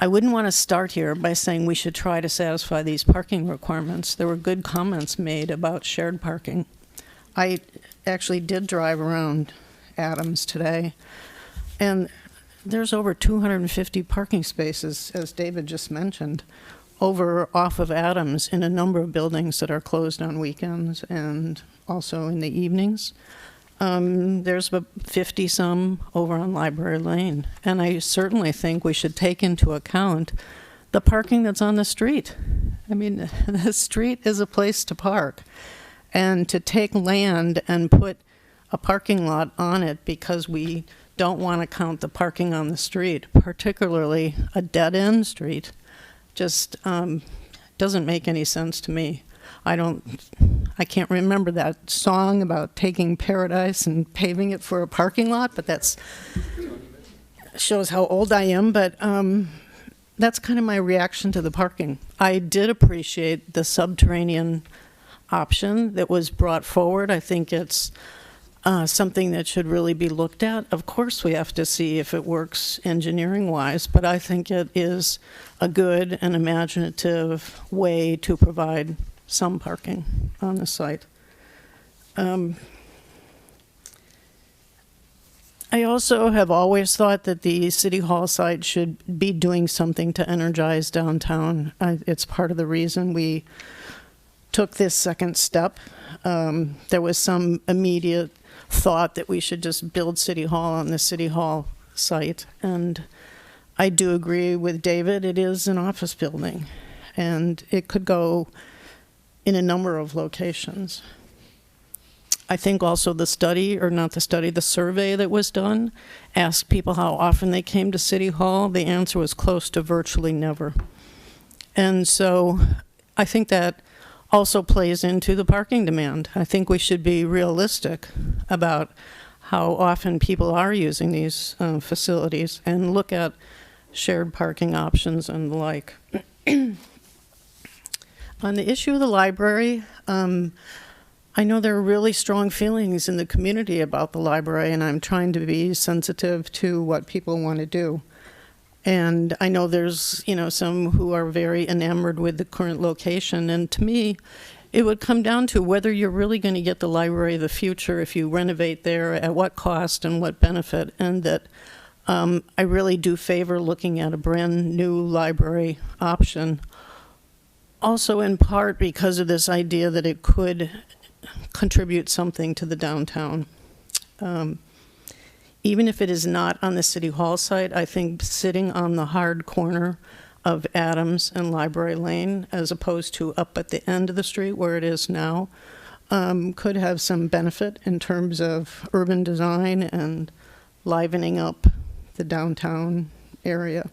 I wouldn't want to start here by saying we should try to satisfy these parking requirements. There were good comments made about shared parking. I actually did drive around Adams today, and there's over 250 parking spaces, as David just mentioned, over off of Adams in a number of buildings that are closed on weekends and also in the evenings. There's about 50-some over on Library Lane. And I certainly think we should take into account the parking that's on the street. I mean, the street is a place to park. And to take land and put a parking lot on it because we don't want to count the parking on the street, particularly a dead-end street, just doesn't make any sense to me. I can't remember that song about taking paradise and paving it for a parking lot, but that's shows how old I am. But that's kind of my reaction to the parking. I did appreciate the subterranean option that was brought forward. I think it's something that should really be looked at. Of course, we have to see if it works engineering-wise, but I think it is a good and imaginative way to provide some parking on the site. I also have always thought that the City Hall site should be doing something to energize downtown. It's part of the reason we took this second step. There was some immediate thought that we should just build City Hall on the City Hall site. And I do agree with David, it is an office building. And it could go in a number of locations. I think also the study, or not the study, the survey that was done, asked people how often they came to City Hall. The answer was close to virtually never. And so I think that also plays into the parking demand. I think we should be realistic about how often people are using these facilities and look at shared parking options and the like. On the issue of the library, I know there are really strong feelings in the community about the library, and I'm trying to be sensitive to what people want to do. And I know there's, some who are very enamored with the current location. And to me, it would come down to whether you're really going to get the library of the future if you renovate there, at what cost and what benefit. And that I really do favor looking at a brand new library option. Also in part because of this idea that it could contribute something to the downtown. Even if it is not on the City Hall site, I think sitting on the hard corner of Adams and Library Lane, as opposed to up at the end of the street where it is now, could have some benefit in terms of urban design and livening up the downtown area.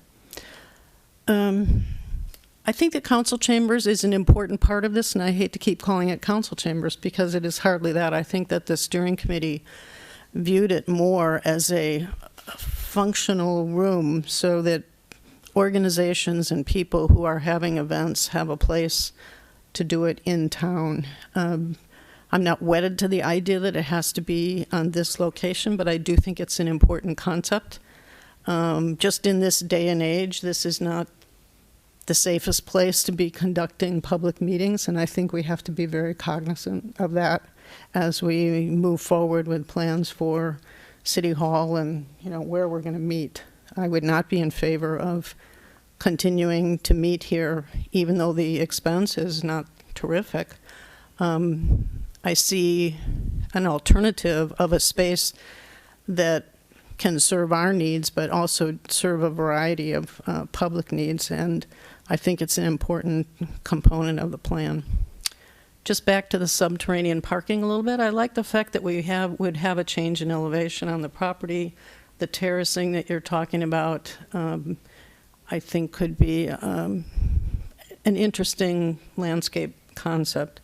I think the council chambers is an important part of this, and I hate to keep calling it council chambers because it is hardly that. I think that the steering committee viewed it more as a functional room so that organizations and people who are having events have a place to do it in town. I'm not wedded to the idea that it has to be on this location, but I do think it's an important concept. Just in this day and age, this is not the safest place to be conducting public meetings, and I think we have to be very cognizant of that as we move forward with plans for City Hall and where we're going to meet. I would not be in favor of continuing to meet here, even though the expense is not terrific. I see an alternative of a space that can serve our needs, but also serve a variety of public needs, and I think it's an important component of the plan. Just back to the subterranean parking a little bit, I like the fact that we would have a change in elevation on the property. The terracing that you're talking about, I think could be an interesting landscape concept.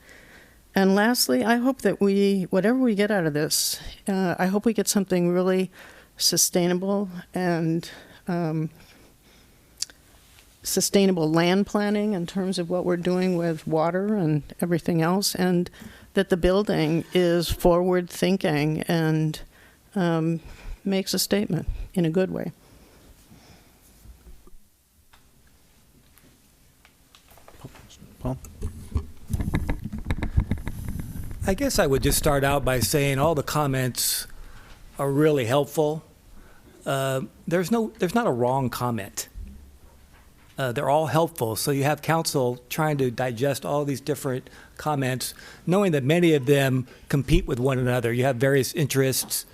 And lastly, I hope that whatever we get out of this, I hope we get something really sustainable and sustainable land planning in terms of what we're doing with water and everything else, and that the building is forward thinking and makes a statement in a good way. Paul? I guess I would just start out by saying all the comments are really helpful. there's not a wrong comment. They're all helpful. So you have council trying to digest all these different comments, knowing that many of them compete with one another. You have various interests.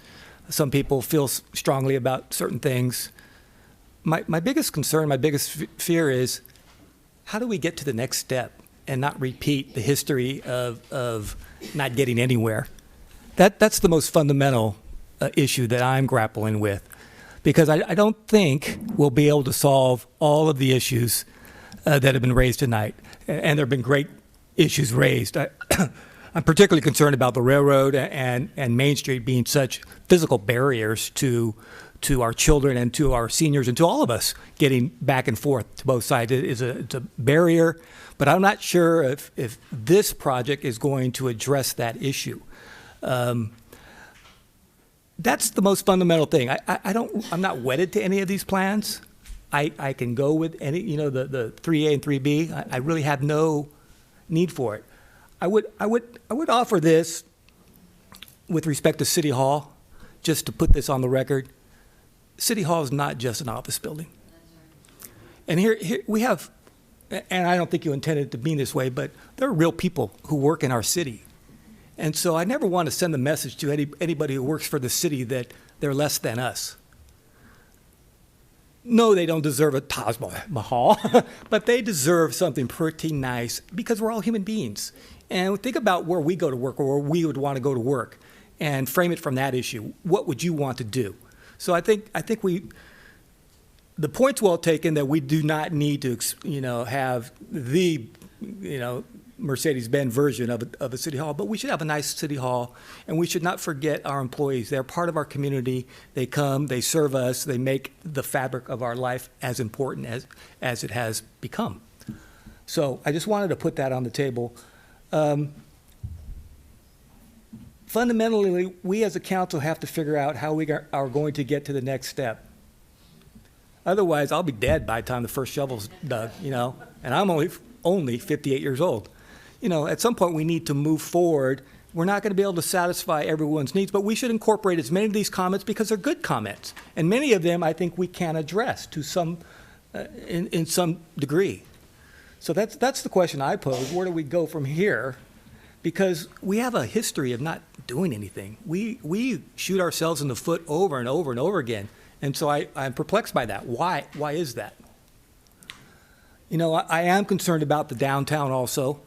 Some people feel strongly about certain things. My biggest concern, my biggest fear is, how do we get to the next step and not repeat the history of not getting anywhere? That's the most fundamental issue that I'm grappling with, because I don't think we'll be able to solve all of the issues that have been raised tonight. And there have been great issues raised. I'm particularly concerned about the railroad and Main Street being such physical barriers to our children and to our seniors and to all of us getting back and forth to both sides. It's a barrier, but I'm not sure if this project is going to address that issue. That's the most fundamental thing. I'm not wedded to any of these plans. I can go with any, the 3A and 3B. I really have no need for it. I would offer this with respect to City Hall, just to put this on the record. City Hall is not just an office building. And here we have, and I don't think you intended it to be this way, but there are real people who work in our city. And so I never want to send the message to anybody who works for the city that they're less than us. No, they don't deserve a Taj Mahal, but they deserve something pretty nice, because we're all human beings. And think about where we go to work, or where we would want to go to work, and frame it from that issue. What would you want to do? So I think the point's well taken that we do not need to, have the, Mercedes-Benz version of a city hall, but we should have a nice city hall, and we should not forget our employees. They're part of our community. They come, they serve us, they make the fabric of our life as important as it has become. So I just wanted to put that on the table. Fundamentally, we as a council have to figure out how we are going to get to the next step. Otherwise, I'll be dead by the time the first shovel's dug, and I'm only 58 years old. At some point we need to move forward. We're not going to be able to satisfy everyone's needs, but we should incorporate as many of these comments because they're good comments. And many of them I think we can address to some, in some degree. So that's the question I pose. Where do we go from here? Because we have a history of not doing anything. We shoot ourselves in the foot over and over and over again. And so I'm perplexed by that. Why is that? I am concerned about the downtown also.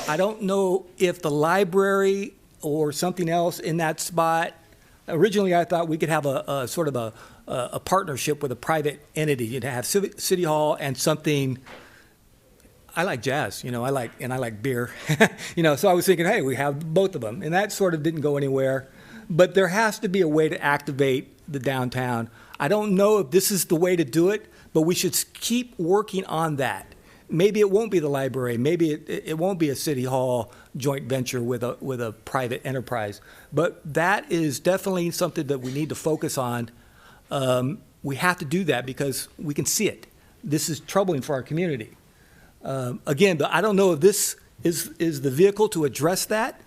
I don't know if the library or something else in that spot. Originally, I thought we could have a sort of a partnership with a private entity to have City Hall and something. I like jazz, I like beer, So I was thinking, hey, we have both of them, and that sort of didn't go anywhere. But there has to be a way to activate the downtown. I don't know if this is the way to do it, but we should keep working on that. Maybe it won't be the library. Maybe it won't be a City Hall joint venture with a private enterprise. But that is definitely something that we need to focus on. We have to do that because we can see it. This is troubling for our community. Again, I don't know if this is the vehicle to address that.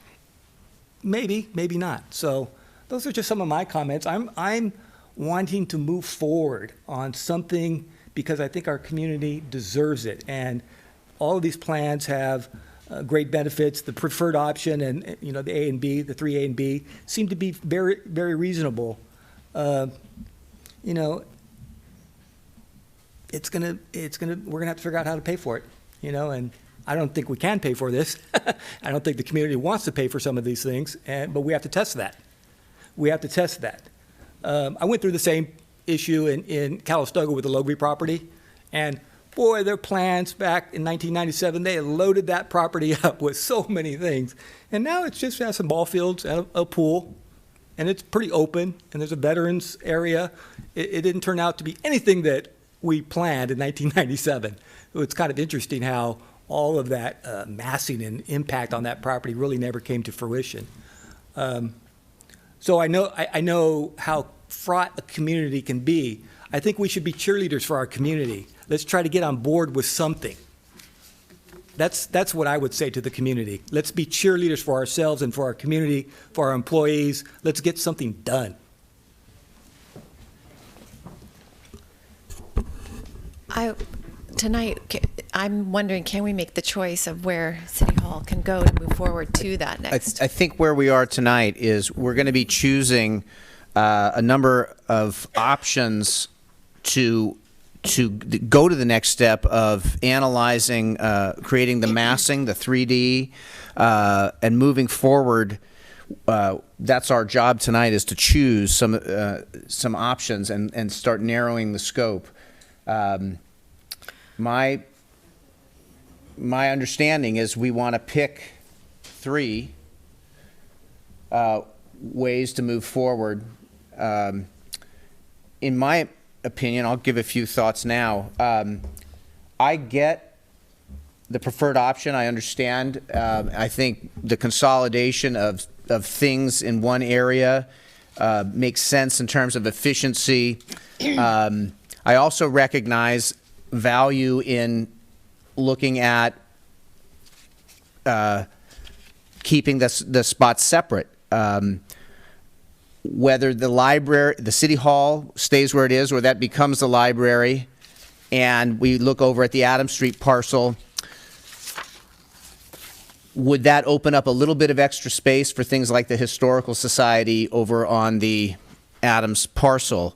Maybe, maybe not. So those are just some of my comments. I'm wanting to move forward on something because I think our community deserves it. And all of these plans have great benefits. The preferred option and the A and B, the 3A and B, seem to be very, very reasonable. We're gonna have to figure out how to pay for it, and I don't think we can pay for this. I don't think the community wants to pay for some of these things, but we have to test that. I went through the same issue in Calistoga with the Logby property, and boy, their plans back in 1997, they had loaded that property up with so many things, and now it's just has some ball fields and a pool, and it's pretty open, and there's a veterans area. It didn't turn out to be anything that we planned in 1997. It's kind of interesting how all of that massing and impact on that property really never came to fruition. So I know how fraught a community can be. I think we should be cheerleaders for our community. Let's try to get on board with something. That's what I would say to the community. Let's be cheerleaders for ourselves and for our community, for our employees. Let's get something done. tonight, I'm wondering, can we make the choice of where City Hall can go to move forward to that next? I think where we are tonight is we're going to be choosing a number of options to go to the next step of analyzing, creating the massing, the 3D, and moving forward. That's our job tonight, is to choose some options and start narrowing the scope. My understanding is we want to pick 3 ways to move forward. In my opinion, I'll give a few thoughts now. I get the preferred option. I understand. I think the consolidation of things in one area makes sense in terms of efficiency. I also recognize value in looking at keeping the spots separate. Whether the library, the City Hall stays where it is, or that becomes the library, and we look over at the Adams Street parcel, would that open up a little bit of extra space for things like the Historical Society over on the Adams parcel?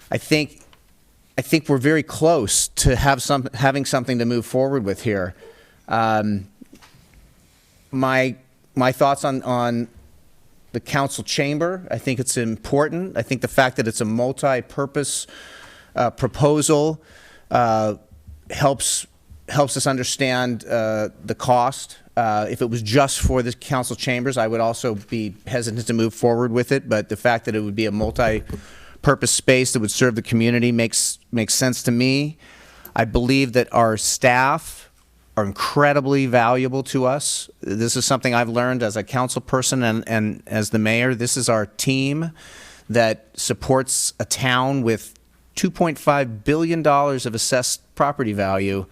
I think we're very close to having something to move forward with here. My thoughts on the council chamber, I think it's important. I think the fact that it's a multi-purpose proposal helps us understand the cost. If it was just for the council chambers, I would also be hesitant to move forward with it, but the fact that it would be a multi-purpose space that would serve the community makes sense to me. I believe that our staff are incredibly valuable to us. This is something I've learned as a council person and as the mayor. This is our team that supports a town with $2.5 billion of assessed property value.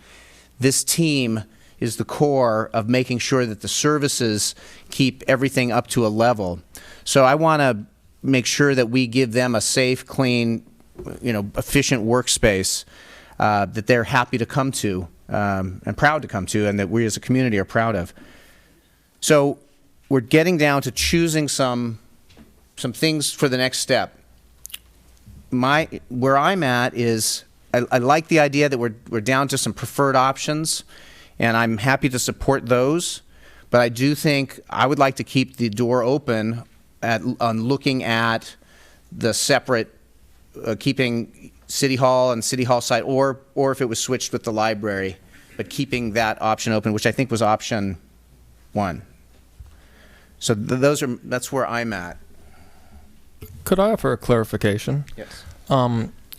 This team is the core of making sure that the services keep everything up to a level. So I want to make sure that we give them a safe, clean, efficient workspace that they're happy to come to. And proud to come to, and that we as a community are proud of. So we're getting down to choosing some things for the next step. Where I'm at is I like the idea that we're down to some preferred options, and I'm happy to support those. But I do think I would like to keep the door open on looking at the separate, keeping City Hall and City Hall site, or if it was switched with the library, but keeping that option open, which I think was option 1. So that's where I'm at. Could I offer a clarification? Yes.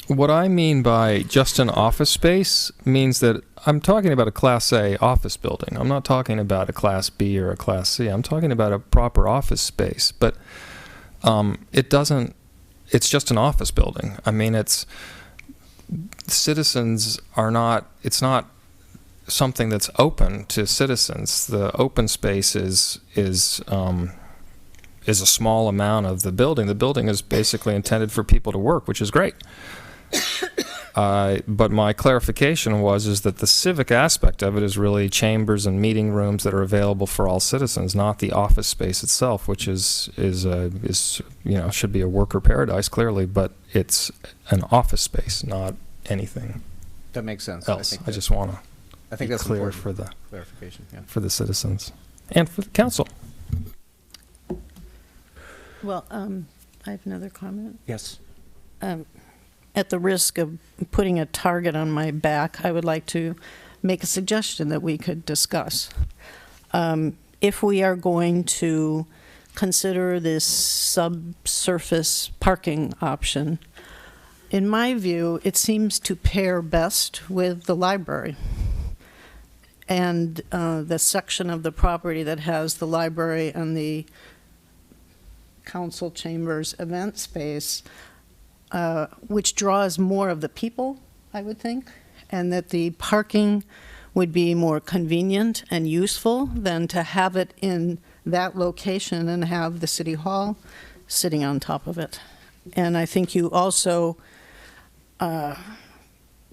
What I mean by just an office space means that I'm talking about a Class A office building. I'm not talking about a Class B or a Class C. I'm talking about a proper office space. But it's just an office building. I mean, citizens are not, it's not something that's open to citizens. The open space is a small amount of the building. The building is basically intended for people to work, which is great. But my clarification is that the civic aspect of it is really chambers and meeting rooms that are available for all citizens, not the office space itself, which is should be a worker paradise clearly, but it's an office space, not anything. That makes sense. Else. I just want to. I think that's clear important. for the clarification. Yeah. For the citizens and for the council. Well, I have another comment. Yes. At the risk of putting a target on my back, I would like to make a suggestion that we could discuss. If we are going to consider this subsurface parking option, in my view, it seems to pair best with the library. And the section of the property that has the library and the council chambers event space, which draws more of the people, I would think, and that the parking would be more convenient and useful than to have it in that location and have the City Hall sitting on top of it. And I think you also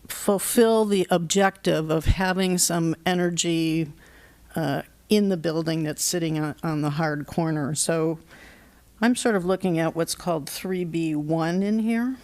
fulfill the objective of having some energy in the building that's sitting on the hard corner. So I'm sort of looking at what's called 3B1 in here.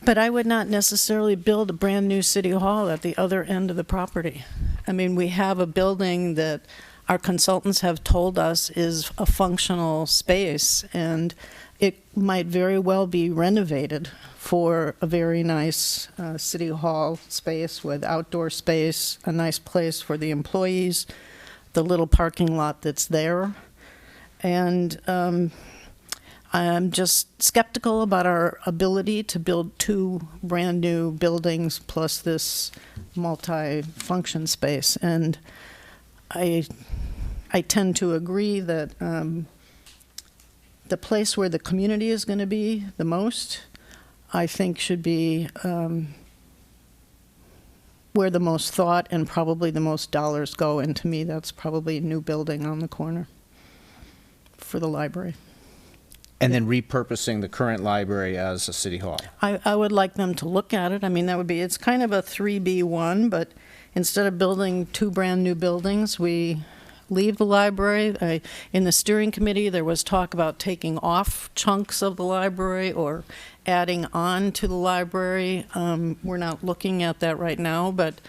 But I would not necessarily build a brand new city hall at the other end of the property. I mean, we have a building that our consultants have told us is a functional space, and it might very well be renovated for a very nice city hall space with outdoor space, a nice place for the employees, the little parking lot that's there. And I'm just skeptical about our ability to build 2 brand new buildings plus this multi-function space. And I tend to agree that the place where the community is going to be the most, I think should be where the most thought and probably the most dollars go. And to me, that's probably a new building on the corner for the library. And then repurposing the current library as a city hall. I would like them to look at it. I mean, that would be, it's kind of a 3B1, but instead of building 2 brand new buildings, we leave the library. In the steering committee, there was talk about taking off chunks of the library or adding on to the library. We're not looking at that right now, but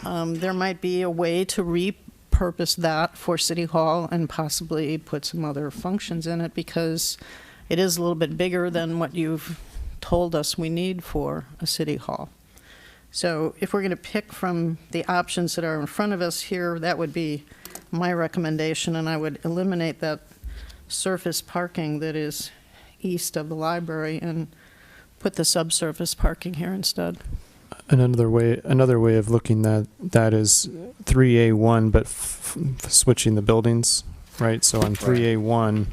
there might be a way to repurpose that for City Hall and possibly put some other functions in it, because it is a little bit bigger than what you've told us we need for a City Hall. So if we're going to pick from the options that are in front of us here, that would be my recommendation, and I would eliminate that surface parking that is east of the library and put the subsurface parking here instead. Another way of looking at that is 3A1, but switching the buildings, right? So on 3A1,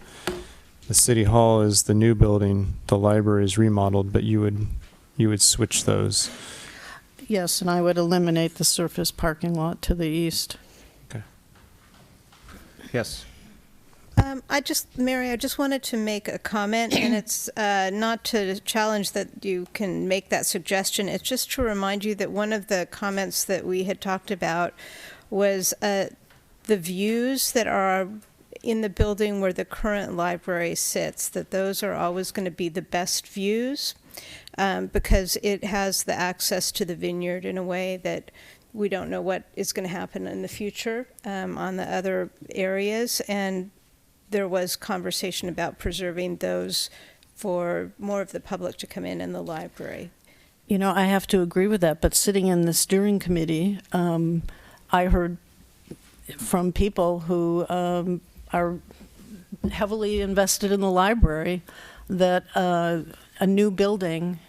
the city hall is the new building, the library is remodeled, but you would switch those. Yes, and I would eliminate the surface parking lot to the east. Okay. Yes. Mary, I just wanted to make a comment, and it's not to challenge that you can make that suggestion. It's just to remind you that one of the comments that we had talked about was the views that are in the building where the current library sits, that those are always going to be the best views because it has the access to the vineyard in a way that we don't know what is going to happen in the future on the other areas. And there was conversation about preserving those for more of the public to come in the library. You know, I have to agree with that, but sitting in the steering committee, I heard from people who are heavily invested in the library that a new building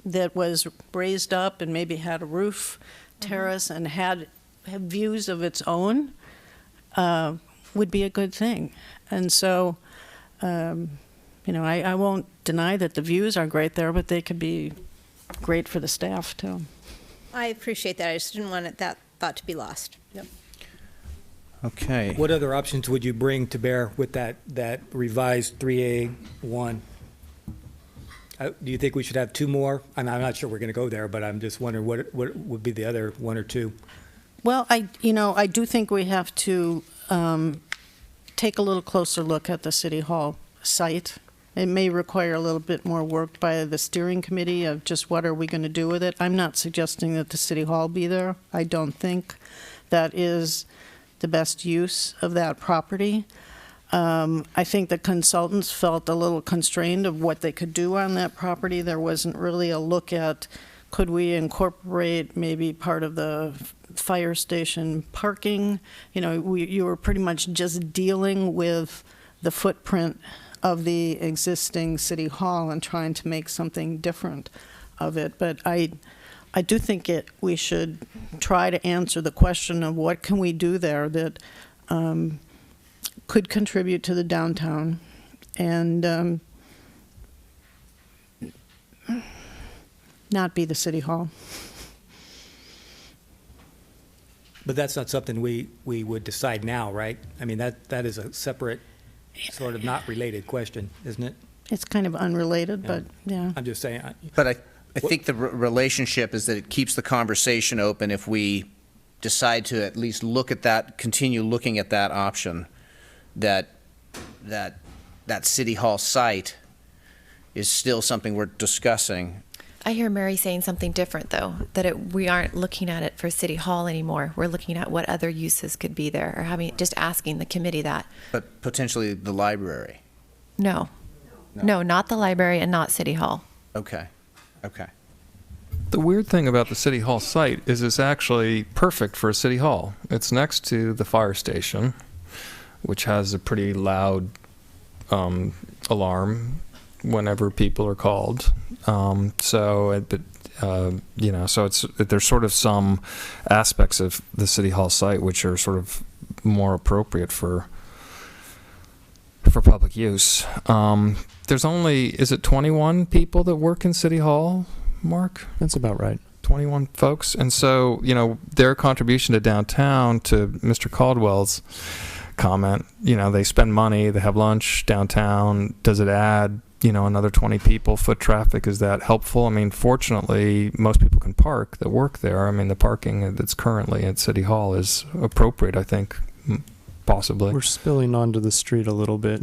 that was raised up and maybe had a roof terrace and had views of its own would be a good thing. And so, you know, I won't deny that the views are great there, but they could be great for the staff too. I appreciate that. I just didn't want that thought to be lost. Yep. Okay. What other options would you bring to bear with that revised 3A1? Do you think we should have 2 more? I'm not sure we're going to go there, but I'm just wondering what would be the other 1 or 2? Well, I do think we have to take a little closer look at the City Hall site. It may require a little bit more work by the steering committee of just what are we going to do with it. I'm not suggesting that the City Hall be there. I don't think that is the best use of that property. I think the consultants felt a little constrained of what they could do on that property. There wasn't really a look at, could we incorporate maybe part of the fire station parking? You know, you were pretty much just dealing with the footprint of the existing City Hall and trying to make something different of it. But I do think we should try to answer the question of what can we do there that could contribute to the downtown and not be the City Hall. But that's not something we would decide now, right? I mean, that is a separate, sort of not related question, isn't it? It's kind of unrelated, but yeah. I'm just saying. But I think the relationship is that it keeps the conversation open if we decide to at least look at that, continue looking at that option, that City Hall site is still something we're discussing. I hear Mary saying something different, though, that we aren't looking at it for City Hall anymore. We're looking at what other uses could be there, or just asking the committee that. But potentially the library. No, not the library and not City Hall. Okay. The weird thing about the City Hall site is it's actually perfect for a City Hall. It's next to the fire station, which has a pretty loud alarm whenever people are called. So there's sort of some aspects of the City Hall site which are sort of more appropriate for public use. There's only, is it 21 people that work in City Hall, Mark? That's about right. 21 folks. And so, their contribution to downtown, to Mr. Caldwell's comment, they spend money, they have lunch downtown. Does it add, another 20 people, foot traffic? Is that helpful? I mean, fortunately, most people can park that work there. I mean, the parking that's currently at City Hall is appropriate, I think, possibly. We're spilling onto the street a little bit,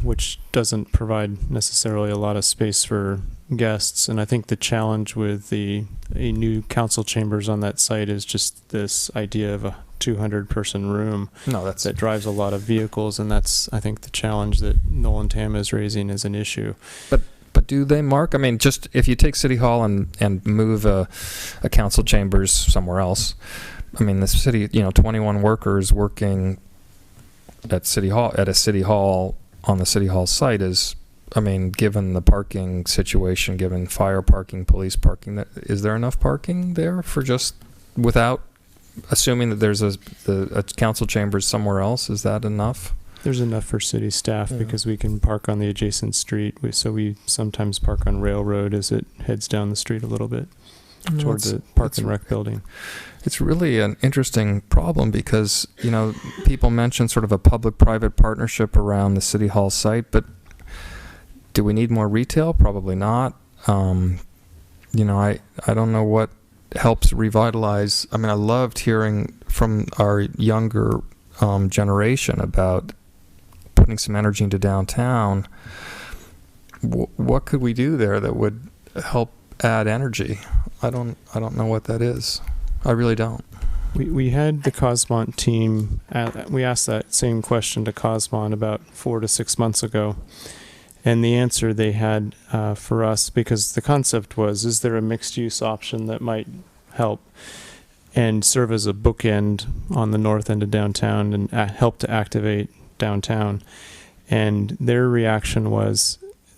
which doesn't provide necessarily a lot of space for guests. And I think the challenge with a new council chambers on that site is just this idea of a 200-person room that drives a lot of vehicles, and that's, I think, the challenge that Nolan Tam is raising as an issue. But do they, Mark? I mean, just if you take City Hall and move a council chambers somewhere else, I mean, the city, 21 workers working at City Hall, at a City Hall on the City Hall site is, I mean, given the parking situation, given fire parking, police parking, is there enough parking there for just, without assuming that there's a council chambers somewhere else? Is that enough? There's enough for city staff because we can park on the adjacent street. So we sometimes park on Railroad as it heads down the street a little bit toward the Park and Rec building. It's really an interesting problem because, people mention sort of a public-private partnership around the City Hall site, but do we need more retail? Probably not. I don't know what helps revitalize. I mean, I loved hearing from our younger generation about putting some energy into downtown. What could we do there that would help add energy? I don't know what that is. I really don't. We had the Cosmont team, we asked that same question to Cosmont about 4 to 6 months ago. And the answer they had for us, because the concept was, is there a mixed-use option that might help and serve as a bookend on the north end of downtown and help to activate downtown? And their reaction was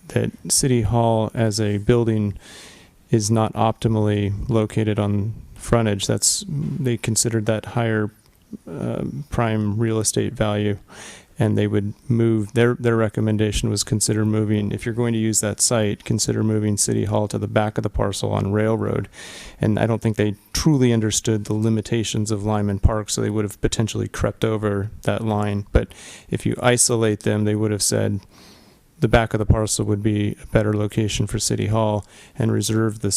that City Hall as a building is not optimally located on frontage. They considered that higher prime real estate value, and they would move. Their recommendation was consider moving, if you're going to use that site, consider moving City Hall to the back of the parcel on Railroad. And I don't think they truly understood the limitations of Lyman Park, so they would have potentially crept over that line. But if you isolate them, they would have said the back of the parcel would be a better location for City Hall, and reserve the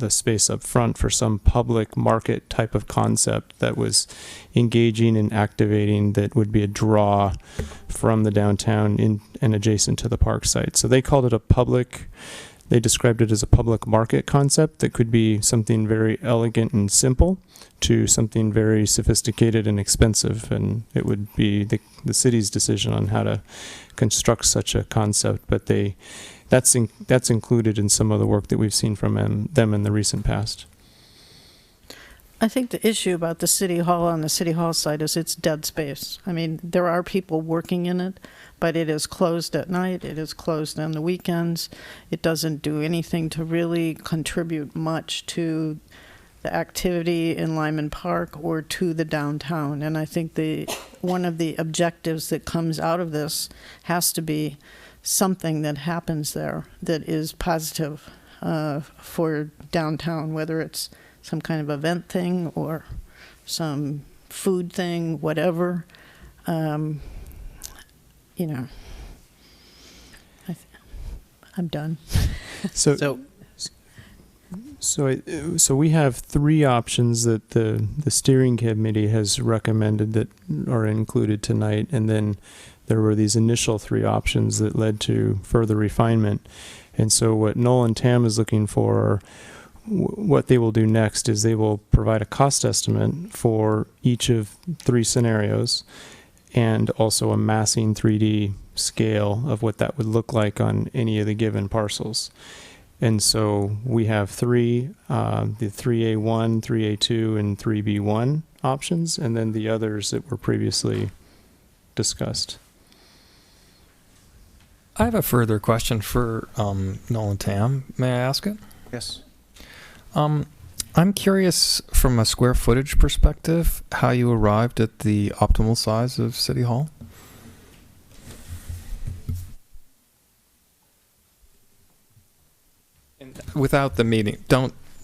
space up front for some public market type of concept that was engaging and activating, that would be a draw from the downtown and adjacent to the park site. So they called it they described it as a public market concept that could be something very elegant and simple to something very sophisticated and expensive. And it would be the city's decision on how to construct such a concept. But that's included in some of the work that we've seen from them in the recent past. I think the issue about the City Hall on the City Hall site is it's dead space. I mean, there are people working in it, but it is closed at night. It is closed on the weekends. It doesn't do anything to really contribute much to the activity in Lyman Park or to the downtown. And I think one of the objectives that comes out of this has to be something that happens there that is positive for downtown, whether it's some kind of event thing or some food thing, whatever. I'm So So we have three options that the steering committee has recommended that are included tonight, and then there were these initial three options that led to further refinement. And so what Noel and Tam is looking for, what they will do next is they will provide a cost estimate for each of three scenarios, and also a massing 3D scale of what that would look like on any of the given parcels. And so we have three, the 3A1, 3A2, and 3B1 options, and then the others that were previously discussed. I have a further question for Noel and Tam. May I ask it? Yes. I'm curious from a square footage perspective how you arrived at the optimal size of City Hall. Without the meeting,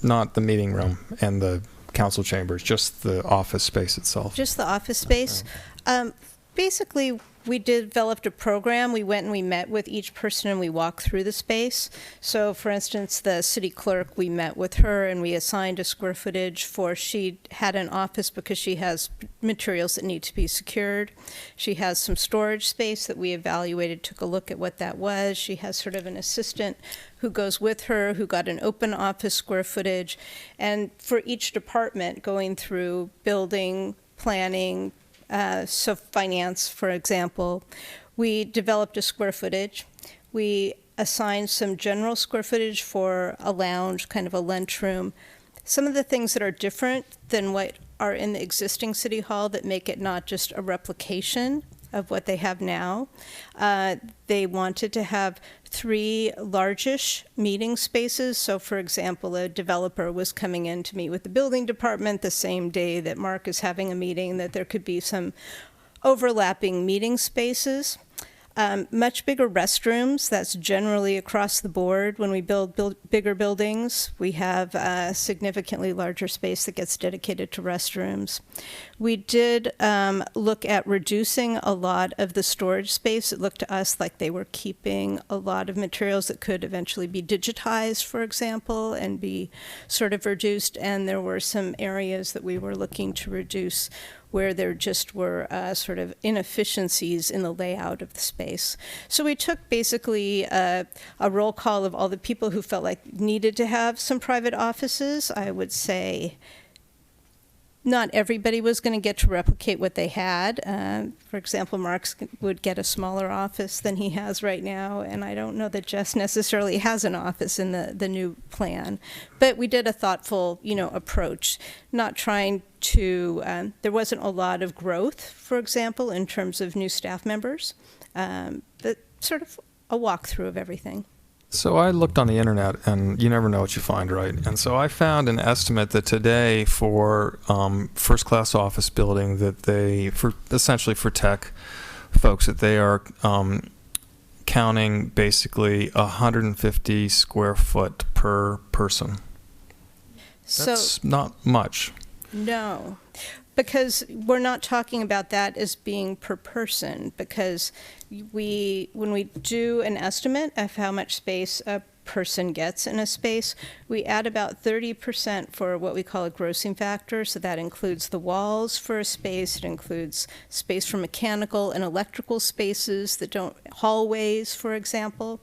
not the meeting room and the council chambers, just the office space itself. Just the office space. Basically, we developed a program. We went and we met with each person and we walked through the space. So, for instance, the city clerk, we met with her and we assigned a square footage for, she had an office because she has materials that need to be secured. She has some storage space that we evaluated, took a look at what that was. She has sort of an assistant who goes with her, who got an open office square footage. And for each department, going through building, planning, so finance, for example, we developed a square footage. We assigned some general square footage for a lounge, kind of a lunchroom. Some of the things that are different than what are in the existing City Hall that make it not just a replication of what they have now. They wanted to have 3 largish meeting spaces. So, for example, a developer was coming in to meet with the building department the same day that Mark is having a meeting, that there could be some overlapping meeting spaces. Much bigger restrooms. That's generally across the board. When we build bigger buildings, we have a significantly larger space that gets dedicated to restrooms. We did look at reducing a lot of the storage space. It looked to us like they were keeping a lot of materials that could eventually be digitized, for example, and be sort of reduced. And there were some areas that we were looking to reduce where there just were sort of inefficiencies in the layout of the space. So we took basically a roll call of all the people who felt like needed to have some private offices. I would say not everybody was going to get to replicate what they had. For example, Mark would get a smaller office than he has right now, and I don't know that Jess necessarily has an office in the new plan. But we did a thoughtful, approach, not trying to, there wasn't a lot of growth, for example, in terms of new staff members, but sort of a walkthrough of everything. So I looked on the internet, and you never know what you find, right? And so I found an estimate that today for first-class office building that essentially for tech folks, that they are counting basically 150 square foot per person. That's not much. No, because we're not talking about that as being per person, because when we do an estimate of how much space a person gets in a space, we add about 30% for what we call a grossing factor. So that includes the walls for a space, it includes space for mechanical and electrical spaces that don't, hallways, for example.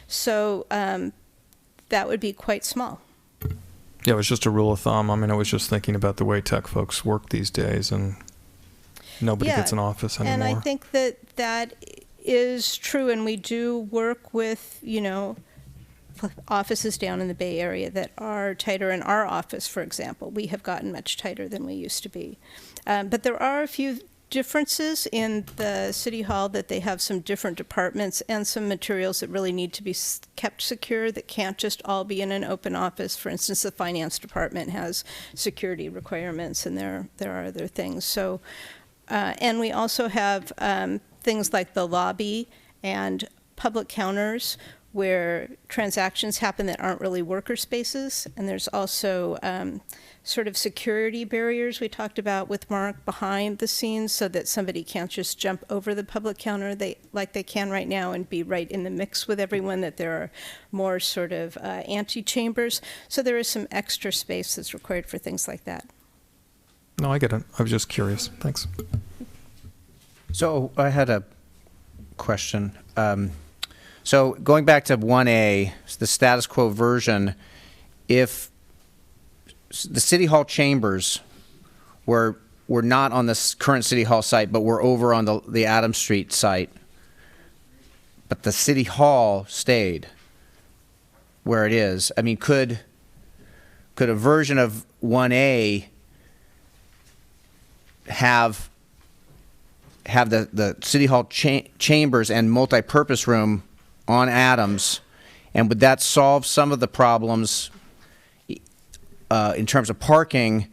So that would be quite small. Yeah, it was just a rule of thumb. I mean, I was just thinking about the way tech folks work these days, and nobody gets an office anymore. And I think that is true, and we do work with, offices down in the Bay Area that are tighter. In our office, for example, we have gotten much tighter than we used to be. But there are a few differences in the City Hall, that they have some different departments and some materials that really need to be kept secure, that can't just all be in an open office. For instance, the finance department has security requirements, and there are other things. So, and we also have things like the lobby and public counters, where transactions happen that aren't really worker spaces. And there's also sort of security barriers we talked about with Mark behind the scenes, so that somebody can't just jump over the public counter like they can right now and be right in the mix with everyone, that there are more sort of antechambers. So there is some extra space that's required for things like that. No, I get it. I was just curious. Thanks. So I had a question. So going back to 1A, the status quo version, if the City Hall chambers were not on the current City Hall site, but were over on the Adams Street site, but the City Hall stayed where it is, I mean, could a version of 1A have the City Hall chambers and multi-purpose room on Adams, and would that solve some of the problems in terms of parking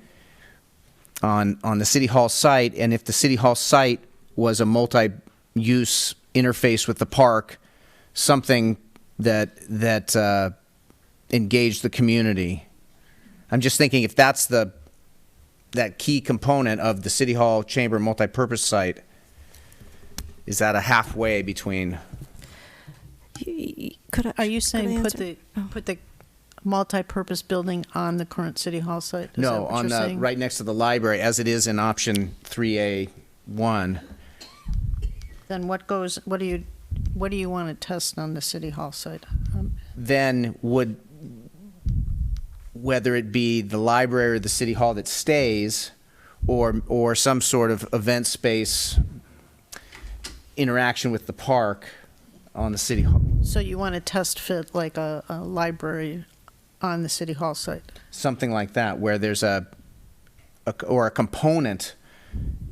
on the City Hall site? And if the City Hall site was a multi-use interface with the park, something that engaged the community? I'm just thinking, if that's that key component of the City Hall chamber multi-purpose site, is that a halfway between? Are you saying put the multi-purpose building on the current City Hall site? Is that No, what on you're the saying? right next to the library, as it is in option 3A1. Then what do you want to test on the City Hall site? Then whether it be the library or the City Hall that stays, or some sort of event space interaction with the park on the City Hall. So you want to test fit like a library on the City Hall site? Something like that, where there's a component,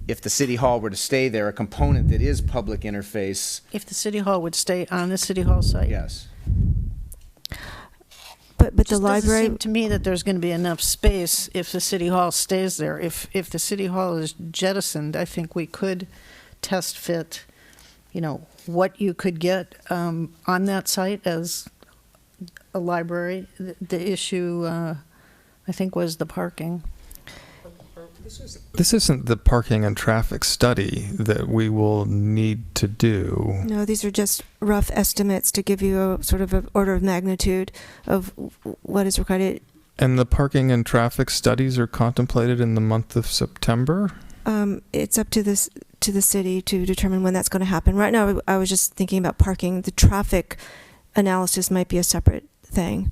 if the City Hall were to stay there, a component that is public interface. If the City Hall would stay on the City Hall site? Yes. But the Just library. doesn't seem to me that there's going to be enough space if the City Hall stays there. If the City Hall is jettisoned, I think we could test fit, what you could get on that site as a library. The issue, I think, was the parking. This isn't the parking and traffic study that we will need to do. No, these are just rough estimates to give you a sort of an order of magnitude of what is required. And the parking and traffic studies are contemplated in the month of September? It's up to the city to determine when that's going to happen. Right now, I was just thinking about parking. The traffic analysis might be a separate thing.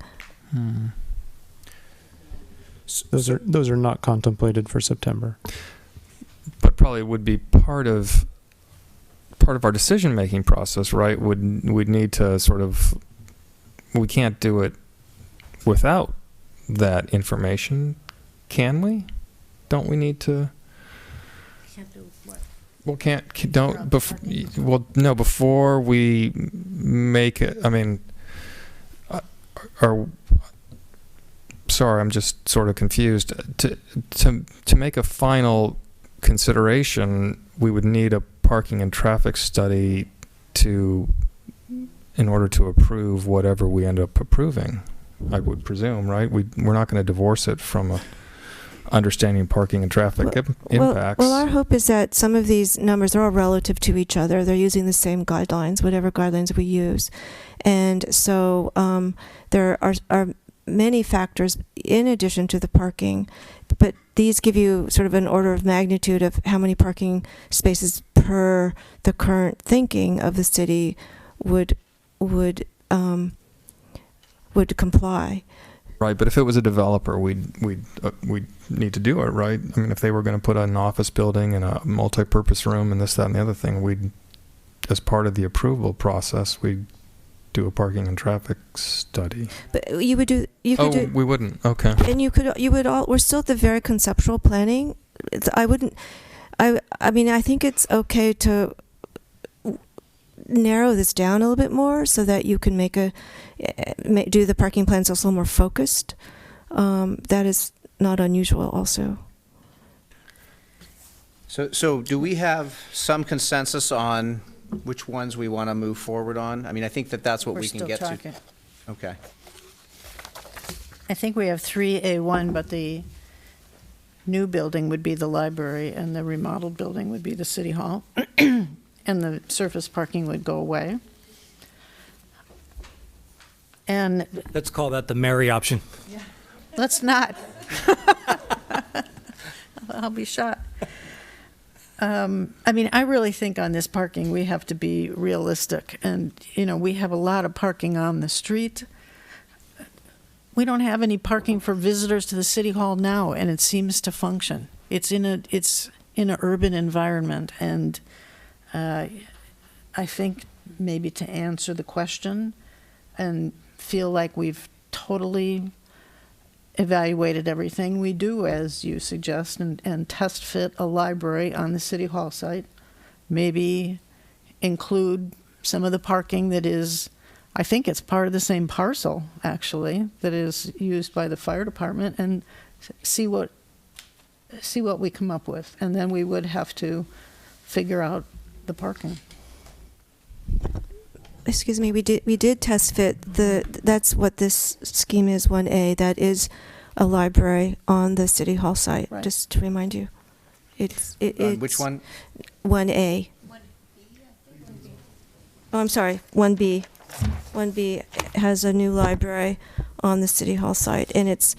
Those are not contemplated for September. But probably would be part of our decision-making process, right? We'd need to we can't do it without that information, can we? Don't we need to? Can't do what? Well, no, before we make it, I mean, sorry, I'm just sort of confused. To make a final consideration, we would need a parking and traffic study in order to approve whatever we end up approving, I would presume, right? We're not going to divorce it from understanding parking and traffic impacts. Well, our hope is that some of these numbers are all relative to each other. They're using the same guidelines, whatever guidelines we use. And so there are many factors in addition to the parking, but these give you sort of an order of magnitude of how many parking spaces per the current thinking of the city would comply. Right, but if it was a developer, we'd need to do it, right? I mean, if they were going to put an office building and a multi-purpose room and this, that, and the other thing, we'd, as part of the approval process, we'd do a parking and traffic study. But we wouldn't. Okay. And we're still at the very conceptual planning. I mean, I think it's okay to narrow this down a little bit more so that you can do the parking plans also more focused. That is not unusual also. So do we have some consensus on which ones we want to move forward on? I mean, I think that that's what We're we can still get talking. to. Okay. I think we have 3A1, but the new building would be the library, and the remodeled building would be the city hall, and the surface parking would go away. And Let's call that the Mary option. let's not. I'll be shot. I mean, I really think on this parking, we have to be realistic. And, you know, we have a lot of parking on the street. We don't have any parking for visitors to the city hall now, and it seems to function. It's in an urban environment, and I think maybe to answer the question and feel like we've totally evaluated everything, we do, as you suggest, and test fit a library on the city hall site. Maybe include some of the parking that is, I think it's part of the same parcel, actually, that is used by the fire department, and see what we come up with. And then we would have to figure out the parking. Excuse me, we did test fit that's what this scheme is, 1A. That is a library on the city hall site. Right. Just to remind you, it's Which one? 1A. Oh, I'm sorry, 1B. 1B has a new library on the city hall site, and it's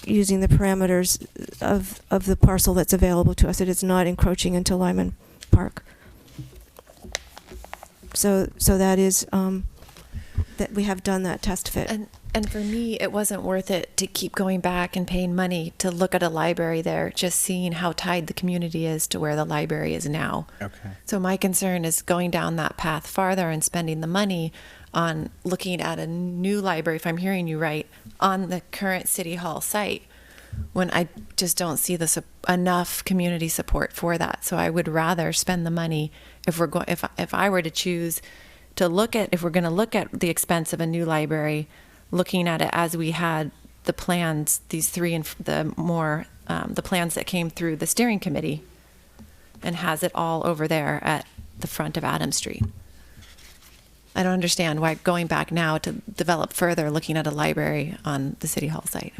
using the parameters of the parcel that's available to us. It is not encroaching into Lyman Park. So that is that we have done that test fit. And for me, it wasn't worth it to keep going back and paying money to look at a library there, just seeing how tied the community is to where the library is now. Okay. So my concern is going down that path farther and spending the money on looking at a new library, if I'm hearing you right, on the current city hall site, when I just don't see enough community support for that. So I would rather spend the money if I were to choose to look at, if we're going to look at the expense of a new library, looking at it as we had the plans, these three and the plans that came through the steering committee, and has it all over there at the front of Adams Street. I don't understand why going back now to develop further, looking at a library on the city hall site.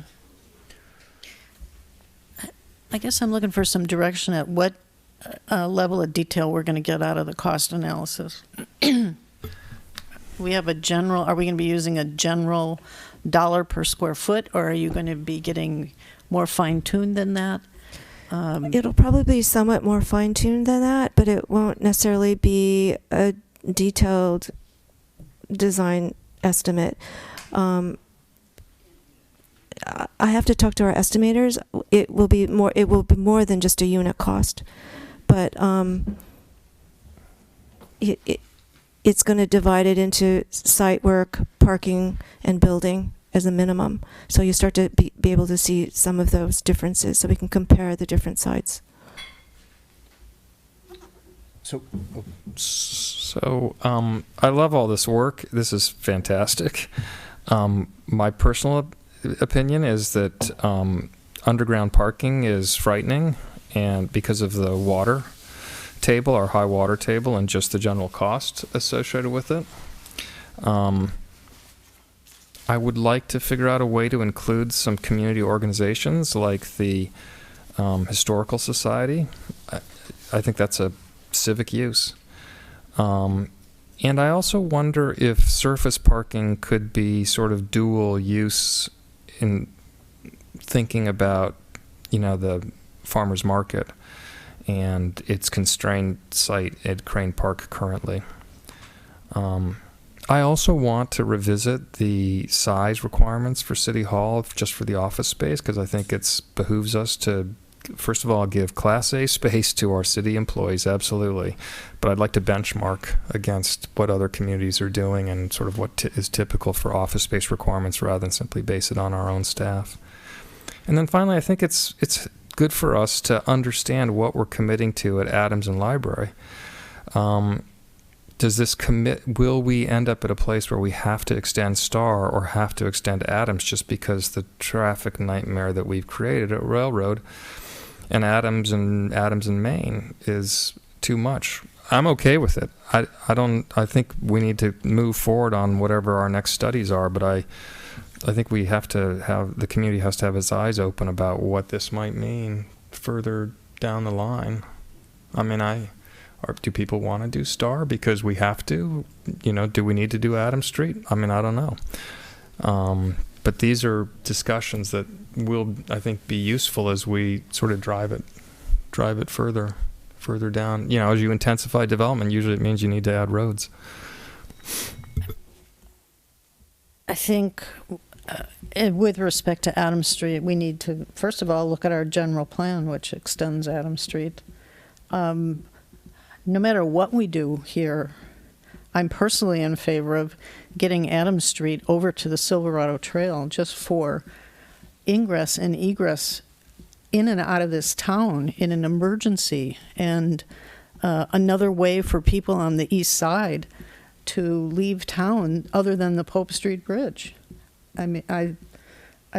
I guess I'm looking for some direction at what level of detail we're going to get out of the cost analysis. We have a general, are we going to be using a general dollar per square foot, or are you going to be getting more fine-tuned than that? It'll probably be somewhat more fine-tuned than that, but it won't necessarily be a detailed design estimate. I have to talk to our estimators. It will be more than just a unit cost, but it's going to divide it into site work, parking, and building as a minimum. So you start to be able to see some of those differences, so we can compare the different sites. So I love all this work. This is fantastic. My personal opinion is that underground parking is frightening, and because of the water table, our high water table, and just the general cost associated with it. I would like to figure out a way to include some community organizations like the Historical Society. I think that's a civic use. And I also wonder if surface parking could be sort of dual use in thinking about, the farmer's market and its constrained site at Crane Park currently. I also want to revisit the size requirements for City Hall just for the office space, because I think it behooves us to, first of all, give Class A space to our city employees, absolutely. But I'd like to benchmark against what other communities are doing and sort of what is typical for office space requirements rather than simply base it on our own staff. And then finally, I think it's good for us to understand what we're committing to at Adams and Library. Will we end up at a place where we have to extend Star or have to extend Adams just because the traffic nightmare that we've created at Railroad and Adams and Main is too much? I'm okay with it. I think we need to move forward on whatever our next studies are, but I think we have to have, the community has to have its eyes open about what this might mean further down the line. I mean, do people want to do Star because we have to? You know, do we need to do Adams Street? I mean, I don't know. But these are discussions that will, I think, be useful as we sort of drive it further down. You know, as you intensify development, usually it means you need to add roads. I think with respect to Adams Street, we need to, first of all, look at our general plan, which extends Adams Street. No matter what we do here, I'm personally in favor of getting Adams Street over to the Silverado Trail just for ingress and egress in and out of this town in an emergency, and another way for people on the east side to leave town other than the Pope Street Bridge. I mean, I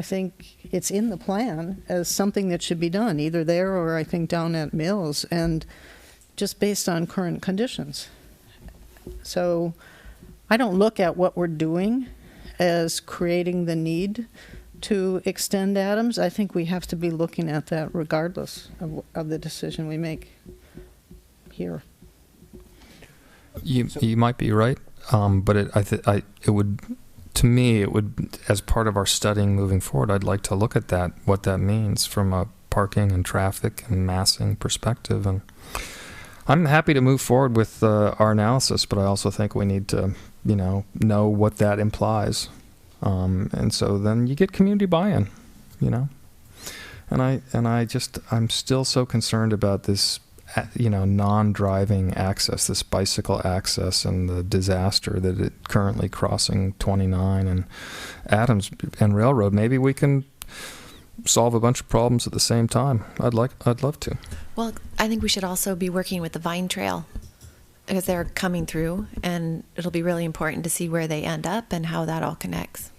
think it's in the plan as something that should be done, either there or I think down at Mills, and just based on current conditions. So I don't look at what we're doing as creating the need to extend Adams. I think we have to be looking at that regardless of the decision we make here. You might be right, but it would, to me, it would, as part of our studying moving forward, I'd like to look at that, what that means from a parking and traffic and massing perspective. And I'm happy to move forward with our analysis, but I also think we need to, know what that implies. And so then you get community buy-in, And I'm still so concerned about this, non-driving access, this bicycle access, and the disaster that it currently crossing 29 and Adams and Railroad. Maybe we can solve a bunch of problems at the same time. I'd love to. Well, I think we should also be working with the Vine Trail because they're coming through, and it'll be really important to see where they end up and how that all connects.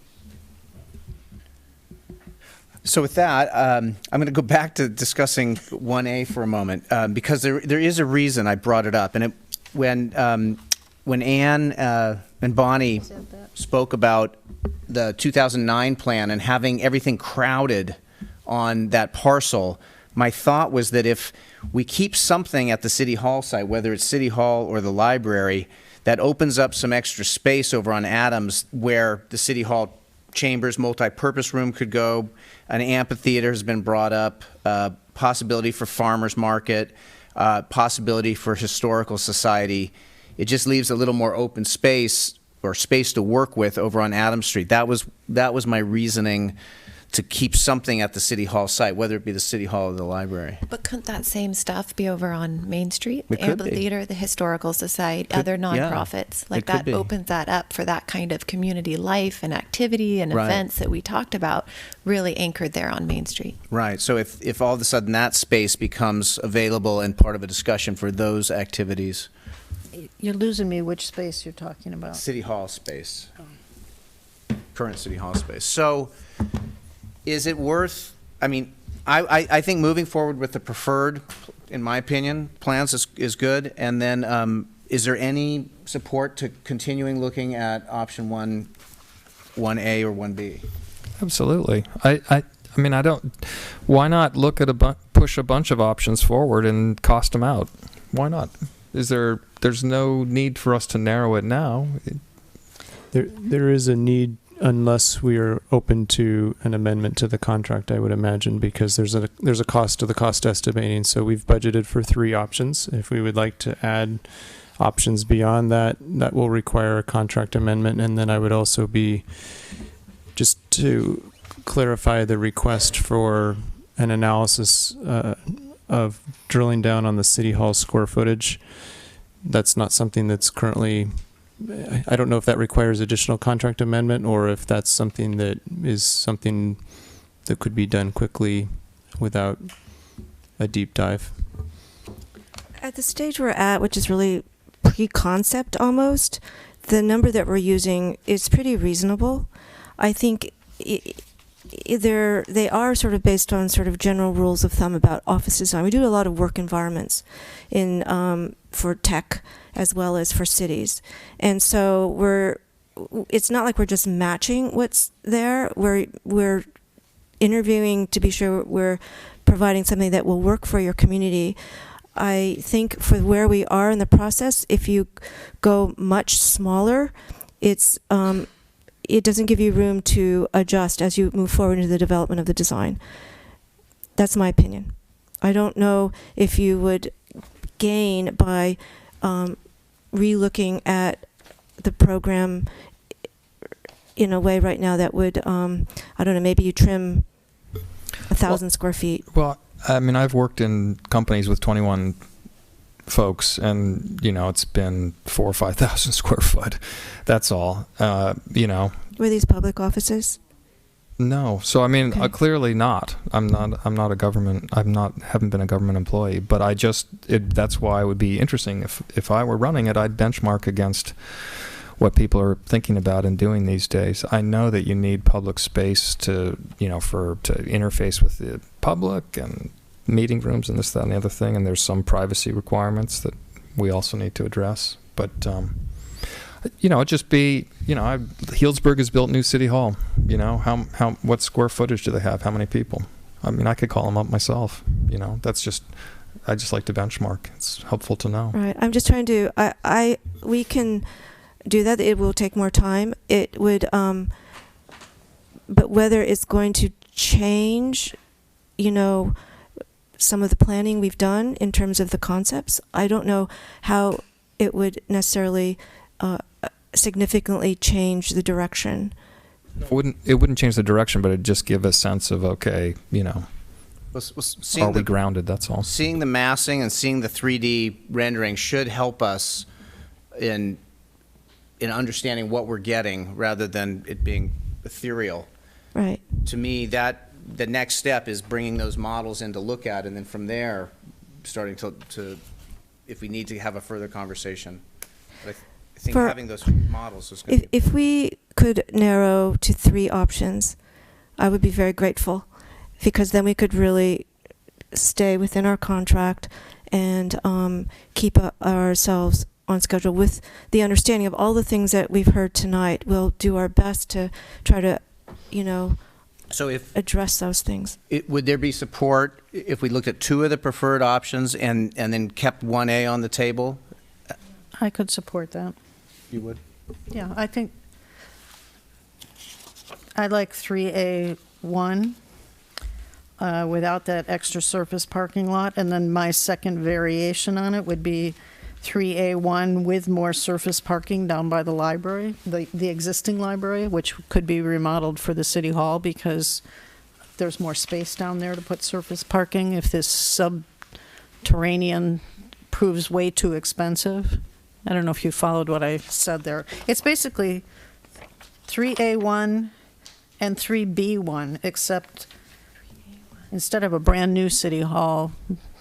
So with that, I'm going to go back to discussing 1A for a moment, because there is a reason I brought it up. And when Ann and Bonnie spoke about the 2009 plan and having everything crowded on that parcel, my thought was that if we keep something at the City Hall site, whether it's City Hall or the library, that opens up some extra space over on Adams where the City Hall chambers multi-purpose room could go. An amphitheater has been brought up, possibility for farmers market, possibility for historical society. It just leaves a little more open space or space to work with over on Adams Street. That was my reasoning to keep something at the City Hall site, whether it be the City Hall or the library. But couldn't that same stuff be over on Main Street? The It could be. amphitheater, the historical society, other nonprofits. Yeah, like it could that be. opens that up for that kind of community life and activity and Right. events that we talked about, really anchored there on Main Street. Right. So if all of a sudden that space becomes available and part of a discussion for those activities. You're losing me which space you're talking about. City Hall space. Current City Hall space. So is it worth, I think moving forward with the preferred, in my opinion, plans is good. And then is there any support to continuing looking at option 1A or 1B? Absolutely. I don't. Why not look at push a bunch of options forward and cost them out? Why not? There's no need for us to narrow it now. There is a need, unless we are open to an amendment to the contract, I would imagine, because there's a cost to the cost estimating. So we've budgeted for 3 options. If we would like to add options beyond that, that will require a contract amendment. And then I would also be, just to clarify the request for an analysis of drilling down on the City Hall square footage. That's not something that's currently, I don't know if that requires additional contract amendment or if that's something that could be done quickly without a deep dive. At the stage we're at, which is really pre-concept almost, the number that we're using is pretty reasonable. I think they are sort of based on sort of general rules of thumb about office design. We do a lot of work environments for tech as well as for cities, and so it's not like we're just matching what's there. We're interviewing to be sure we're providing something that will work for your community. I think for where we are in the process, if you go much smaller, it doesn't give you room to adjust as you move forward into the development of the design. That's my opinion. I don't know if you would gain by re-looking at the program in a way right now that would, I don't know, maybe you trim 1,000 square feet. Well, I mean, I've worked in companies with 21 folks, and it's been 4,000 or 5,000 square foot. That's all. Were these public offices? No. So I mean, Okay. clearly not. I'm not a government. Haven't been a government employee. But that's why it would be interesting if I were running it. I'd benchmark against what people are thinking about and doing these days. I know that you need public space to interface with the public and meeting rooms and this, that, and the other thing. And there's some privacy requirements that we also need to address. But it'd just be, Healdsburg has built new city hall. What square footage do they have? How many people? I mean, I could call them up myself. I just like to benchmark. It's helpful to know. Right. I'm just trying to. We can do that. It will take more time. It would. But whether it's going to change, some of the planning we've done in terms of the concepts, I don't know how it would necessarily significantly change the direction. It wouldn't change the direction, but it'd just give a sense of, okay, are we grounded? That's all. Seeing the massing and seeing the 3D rendering should help us in understanding what we're getting rather than it being ethereal. Right. To me, that the next step is bringing those models in to look at, and then from there, starting to if we need to have a further conversation. But I think having those models is going to be. If we could narrow to 3 options, I would be very grateful, because then we could really stay within our contract and keep ourselves on schedule with the understanding of all the things that we've heard tonight. We'll do our best to try to, address those things. Would there be support if we looked at 2 of the preferred options and then kept 1A on the table? I could support that. You would? Yeah, I think I like 3A1 without that extra surface parking lot. And then my second variation on it would be 3A1 with more surface parking down by the library, the existing library, which could be remodeled for the city hall because there's more space down there to put surface parking if this subterranean proves way too expensive. I don't know if you followed what I said there. It's basically 3A1 and 3B1, except instead of a brand new city hall,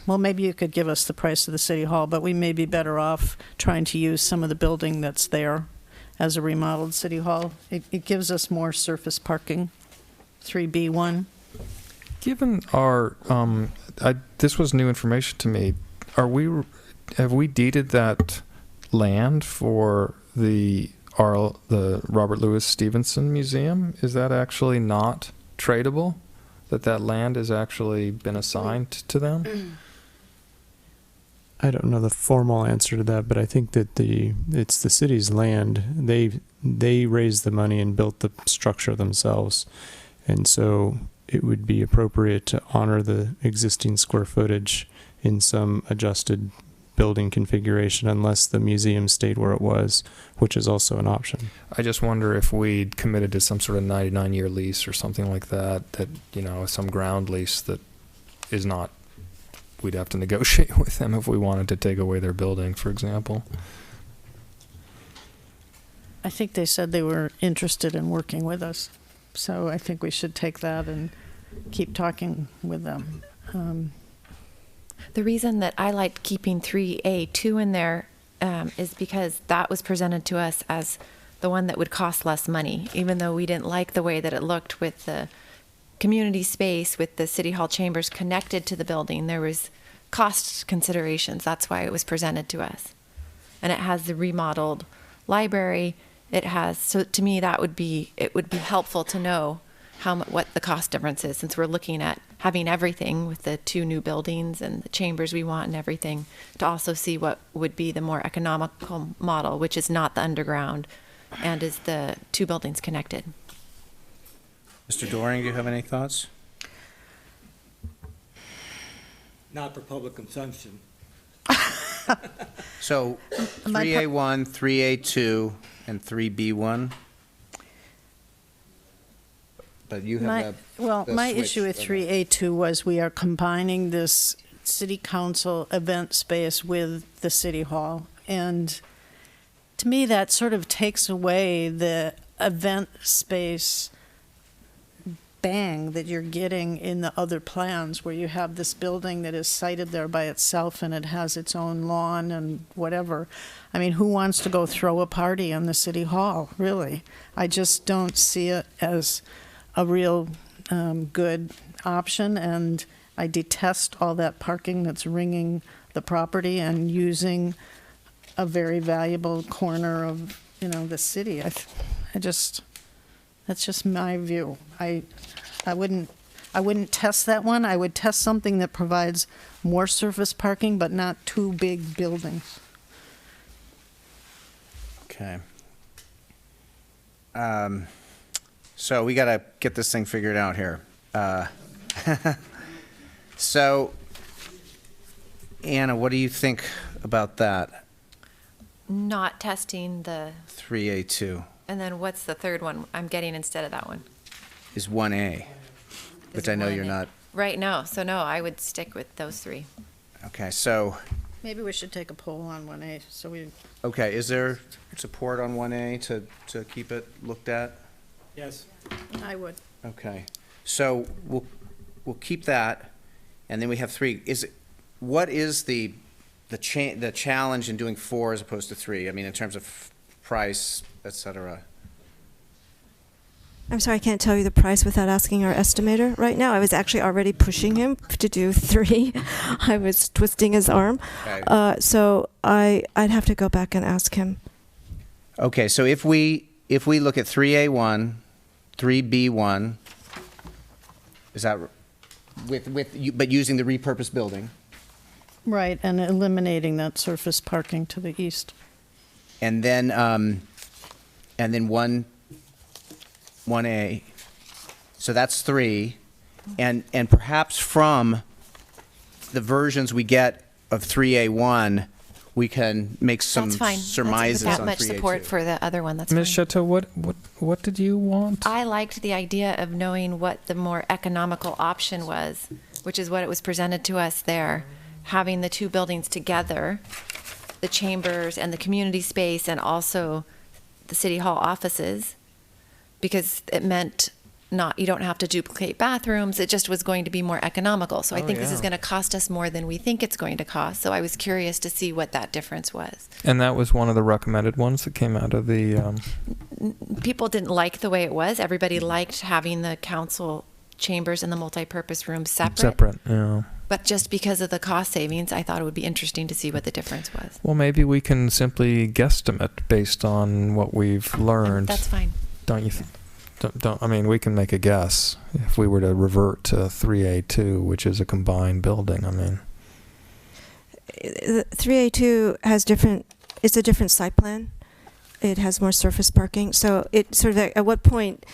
well, maybe you could give us the price of the city hall, but we may be better off trying to use some of the building that's there as a remodeled city hall. It gives us more surface parking, 3B1. Given our, this was new information to me. Have we deeded that land for the Robert Louis Stevenson Museum? Is that actually not tradable? That land has actually been assigned to them? I don't know the formal answer to that, but I think that it's the city's land. They raised the money and built the structure themselves, and so it would be appropriate to honor the existing square footage in some adjusted building configuration, unless the museum stayed where it was, which is also an option. I just wonder if we'd committed to some sort of 99-year lease or something like that, some ground lease that is not. We'd have to negotiate with them if we wanted to take away their building, for example. I think they said they were interested in working with us, so I think we should take that and keep talking with them. The reason that I liked keeping 3A2 in there is because that was presented to us as the one that would cost less money, even though we didn't like the way that it looked with the community space with the City Hall chambers connected to the building, there was cost considerations. That's why it was presented to us. And it has the remodeled library. It has, so to me, it would be helpful to know what the cost difference is, since we're looking at having everything with the 2 new buildings and the chambers we want and everything, to also see what would be the more economical model, which is not the underground and is the 2 buildings connected. Mr. Doring, do you have any thoughts? Not for public consumption. So 3A1, 3A2, and 3B1. But you have my switch issue with of 3A2 was we are combining this city council event space with the city hall. And to me, that sort of takes away the event space bang that you're getting in the other plans, where you have this building that is sited there by itself and it has its own lawn and whatever. I mean, who wants to go throw a party in the city hall, really? I just don't see it as a real good option, and I detest all that parking that's ringing the property and using a very valuable corner of, the city. That's just my view. I wouldn't test that one. I would test something that provides more surface parking, but not 2 big buildings. Okay. So we got to get this thing figured out here. So, Anna, what do you think about that? Not testing the 3A2 and then what's the third one I'm getting instead of that one? is 1A, which I know you're not. Right, no. So no, I would stick with those 3. Okay, so, Maybe we should take a poll on 1A, so we... okay, is there support on 1A to keep it looked at? Yes. I would. Okay, so we'll keep that, and then we have 3. What is the challenge in doing 4 as opposed to 3? I mean, in terms of price, et cetera. I'm sorry, I can't tell you the price without asking our estimator right now. I was actually already pushing him to do 3. I was twisting his arm. Okay. So I'd have to go back and ask him. Okay, so if we look at 3A1, 3B1, is that but using the repurposed building? Right, and eliminating that surface parking to the east. And then 1A, so that's 3, and perhaps from the versions we get of 3A1, we can make some That's fine. surmises That's on that much 3A2. support for the other one. That's Ms. fine. Chateau, what did you want? I liked the idea of knowing what the more economical option was, which is what it was presented to us there, having the 2 buildings together, the chambers and the community space, and also the city hall offices, because it meant you don't have to duplicate bathrooms. It just was going to be more economical. So I think this is going to cost us more than we think it's going to cost. So I was curious to see what that difference was. And that was one of the recommended ones that came out of the... People didn't like the way it was. Everybody liked having the council chambers and the multi-purpose rooms separate. Yeah. But just because of the cost savings, I thought it would be interesting to see what the difference was. Well, maybe we can simply guesstimate based on what we've learned. That's fine. Don't you think? I mean, we can make a guess if we were to revert to 3A2, which is a combined building. I mean, 3A2 has it's a different site plan. It has more surface parking. So it sort of, at what point,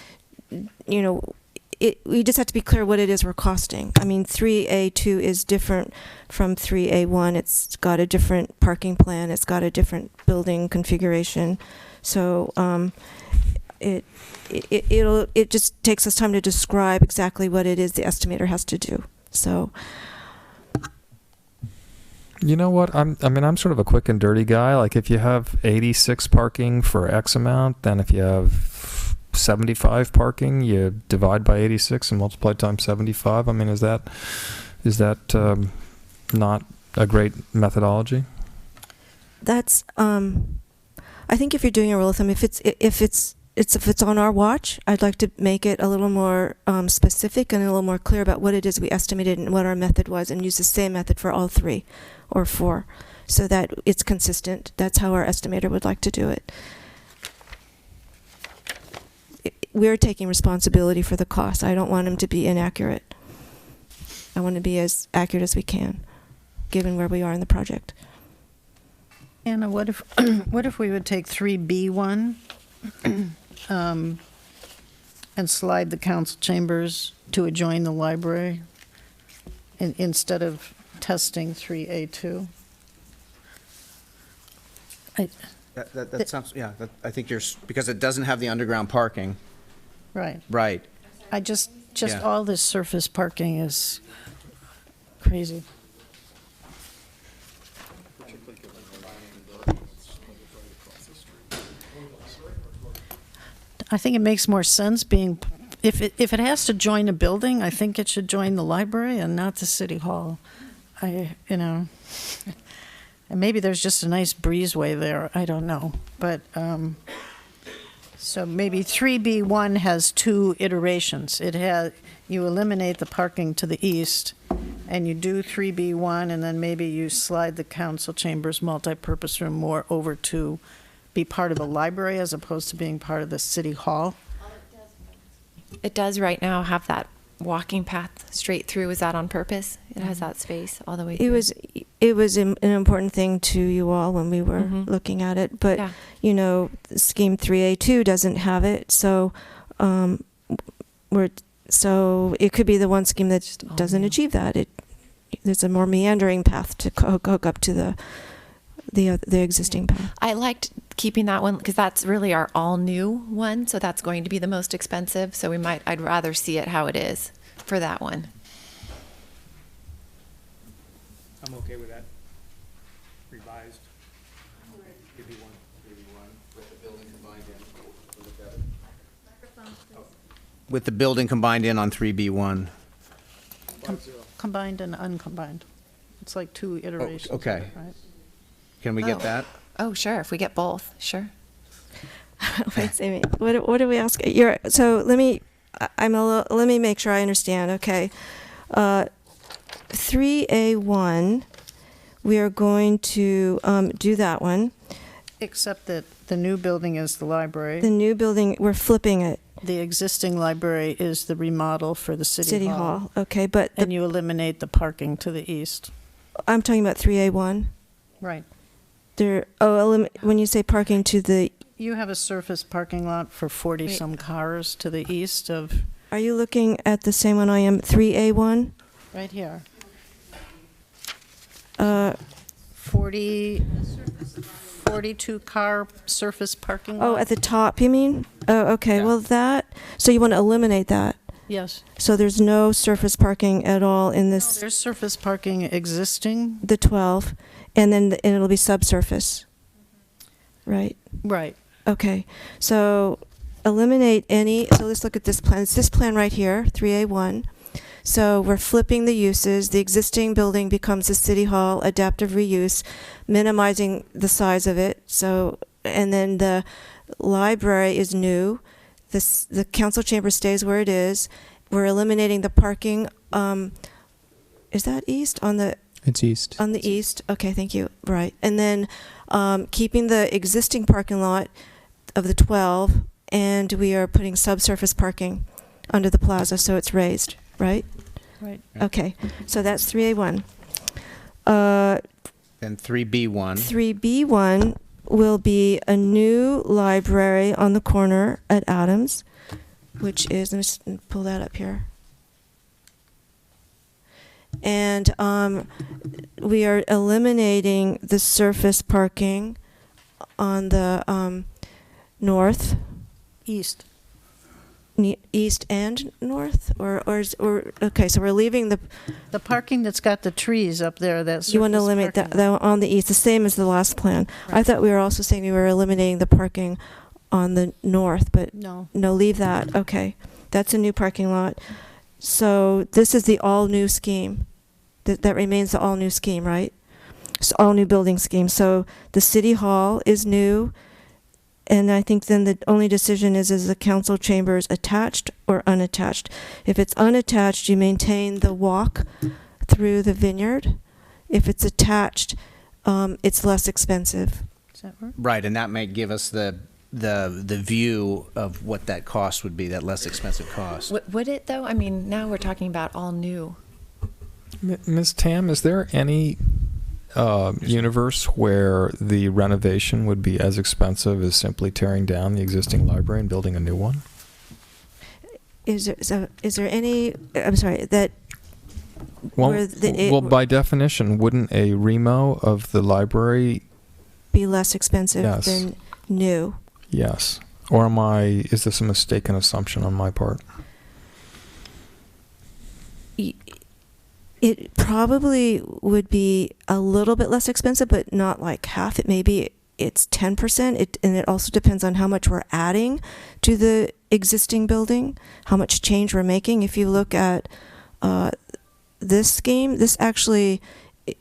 we just have to be clear what it is we're costing. I mean, 3A2 is different from 3A1. It's got a different parking plan. It's got a different building configuration. So it just takes us time to describe exactly what it is the estimator has to do. So, you know what? I'm sort of a quick and dirty guy. Like, if you have 86 parking for X amount, then if you have 75 parking, you divide by 86 and multiply times 75. I mean, is that not a great methodology? That's I think if you're doing a rule of thumb, if it's if it's on our watch, I'd like to make it a little more specific and a little more clear about what it is we estimated and what our method was, and use the same method for all 3 or 4, so that it's consistent. That's how our estimator would like to do it. We're taking responsibility for the cost. I don't want them to be inaccurate. I want to be as accurate as we can, given where we are in the project. Anna, what if what if we would take 3B1 and slide the council chambers to adjoin the library instead of testing 3A2? That sounds, yeah, I think because it doesn't have the underground parking. Right. Right. I just Yeah. all this surface parking is crazy. I think it makes more sense being, if it has to join a building, I think it should join the library and not the city hall. And maybe there's just a nice breezeway there, I don't know. But, so maybe 3B1 has 2 iterations. You eliminate the parking to the east, and you do 3B1, and then maybe you slide the council chambers multipurpose room more over to be part of the library as opposed to being part of the city hall. It does right now have that walking path straight through. Is that on purpose? It has that space all the way through. It was an important thing to you all when we were looking at it, but Yeah. scheme 3A2 doesn't have it, so so it could be the one scheme that doesn't achieve that. There's a more meandering path to hook up to the existing path. I liked keeping that one because that's really our all new one, so that's going to be the most expensive. So I'd rather see it how it is for that one. I'm okay with that. Revised. Give me one. With the building combined in on 3B1. Combined and uncombined. It's like 2 iterations. Okay. Right? Can we get that? Oh, sure. If we get both, sure. Wait, Amy. What do we ask? So let me make sure I understand. Okay, 3A1, we are going to do that one. Except that the new building is the library. The new building, we're flipping it. The existing library is the remodel for the city hall. Okay, but and you eliminate the parking to the east. I'm talking about 3A1. Right. When you say parking to the... You have a surface parking lot for 40-some cars to the east of... Are you looking at the same one I am, 3A1? Right here. 42-car surface parking lot. Oh, at the top, you mean? Oh, okay. Yeah. Well, so you want to eliminate that? Yes. So there's no surface parking at all in this... No, there's surface parking existing. The 12, and then it'll be subsurface, right? Right. Okay. So eliminate any... So let's look at this plan. It's this plan right here, 3A1. So we're flipping the uses. The existing building becomes a city hall, adaptive reuse, minimizing the size of it. So, and then the library is new. The council chamber stays where it is. We're eliminating the parking. Is that east on the? It's east. On the east. Okay, thank you. Right, and then keeping the existing parking lot of the 12, and we are putting subsurface parking under the plaza, so it's raised. Right? Right. Okay, so that's 3A1. Then 3B1. 3B1 will be a new library on the corner at Adams, which is, let me just pull that up here. And we are eliminating the surface parking on the north. East. East and north, or okay, so we're leaving the parking that's got the trees up there. That's you want to eliminate that on the east, the same as the last plan. Right. I thought we were also saying we were eliminating the parking on the north, but no, leave that. Okay, that's a new parking lot. So this is the all new scheme. That remains the all new scheme, right? So all new building scheme. So the city hall is new, And I think then the only decision is the council chambers attached or unattached? If it's unattached, you maintain the walk through the vineyard. If it's attached, it's less expensive. Does that work? Right, and that might give us the view of what that cost would be, that less expensive cost. Would it though? I mean, now we're talking about all new. Ms. Tam, is there any universe where the renovation would be as expensive as simply tearing down the existing library and building a new one? Is there any? I'm sorry that. Well, by definition, wouldn't a remo of the library be less expensive Yes. than new? Yes. Or is this a mistaken assumption on my part? It probably would be a little bit less expensive, but not like half. It maybe it's 10%. And it also depends on how much we're adding to the existing building, how much change we're making. If you look at this scheme, this actually,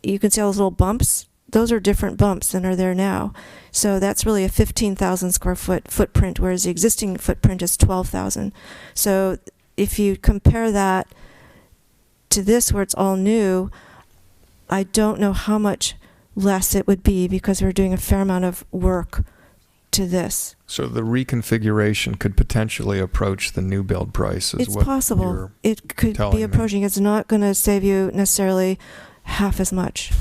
you can see all those little bumps. Those are different bumps than are there now. So that's really a 15,000 square foot footprint, whereas the existing footprint is 12,000. So if you compare that to this where it's all new, I don't know how much less it would be because we're doing a fair amount of work to this. So the reconfiguration could potentially approach the new build price. It's possible. It could telling be me. approaching. It's not going to save you necessarily half as much.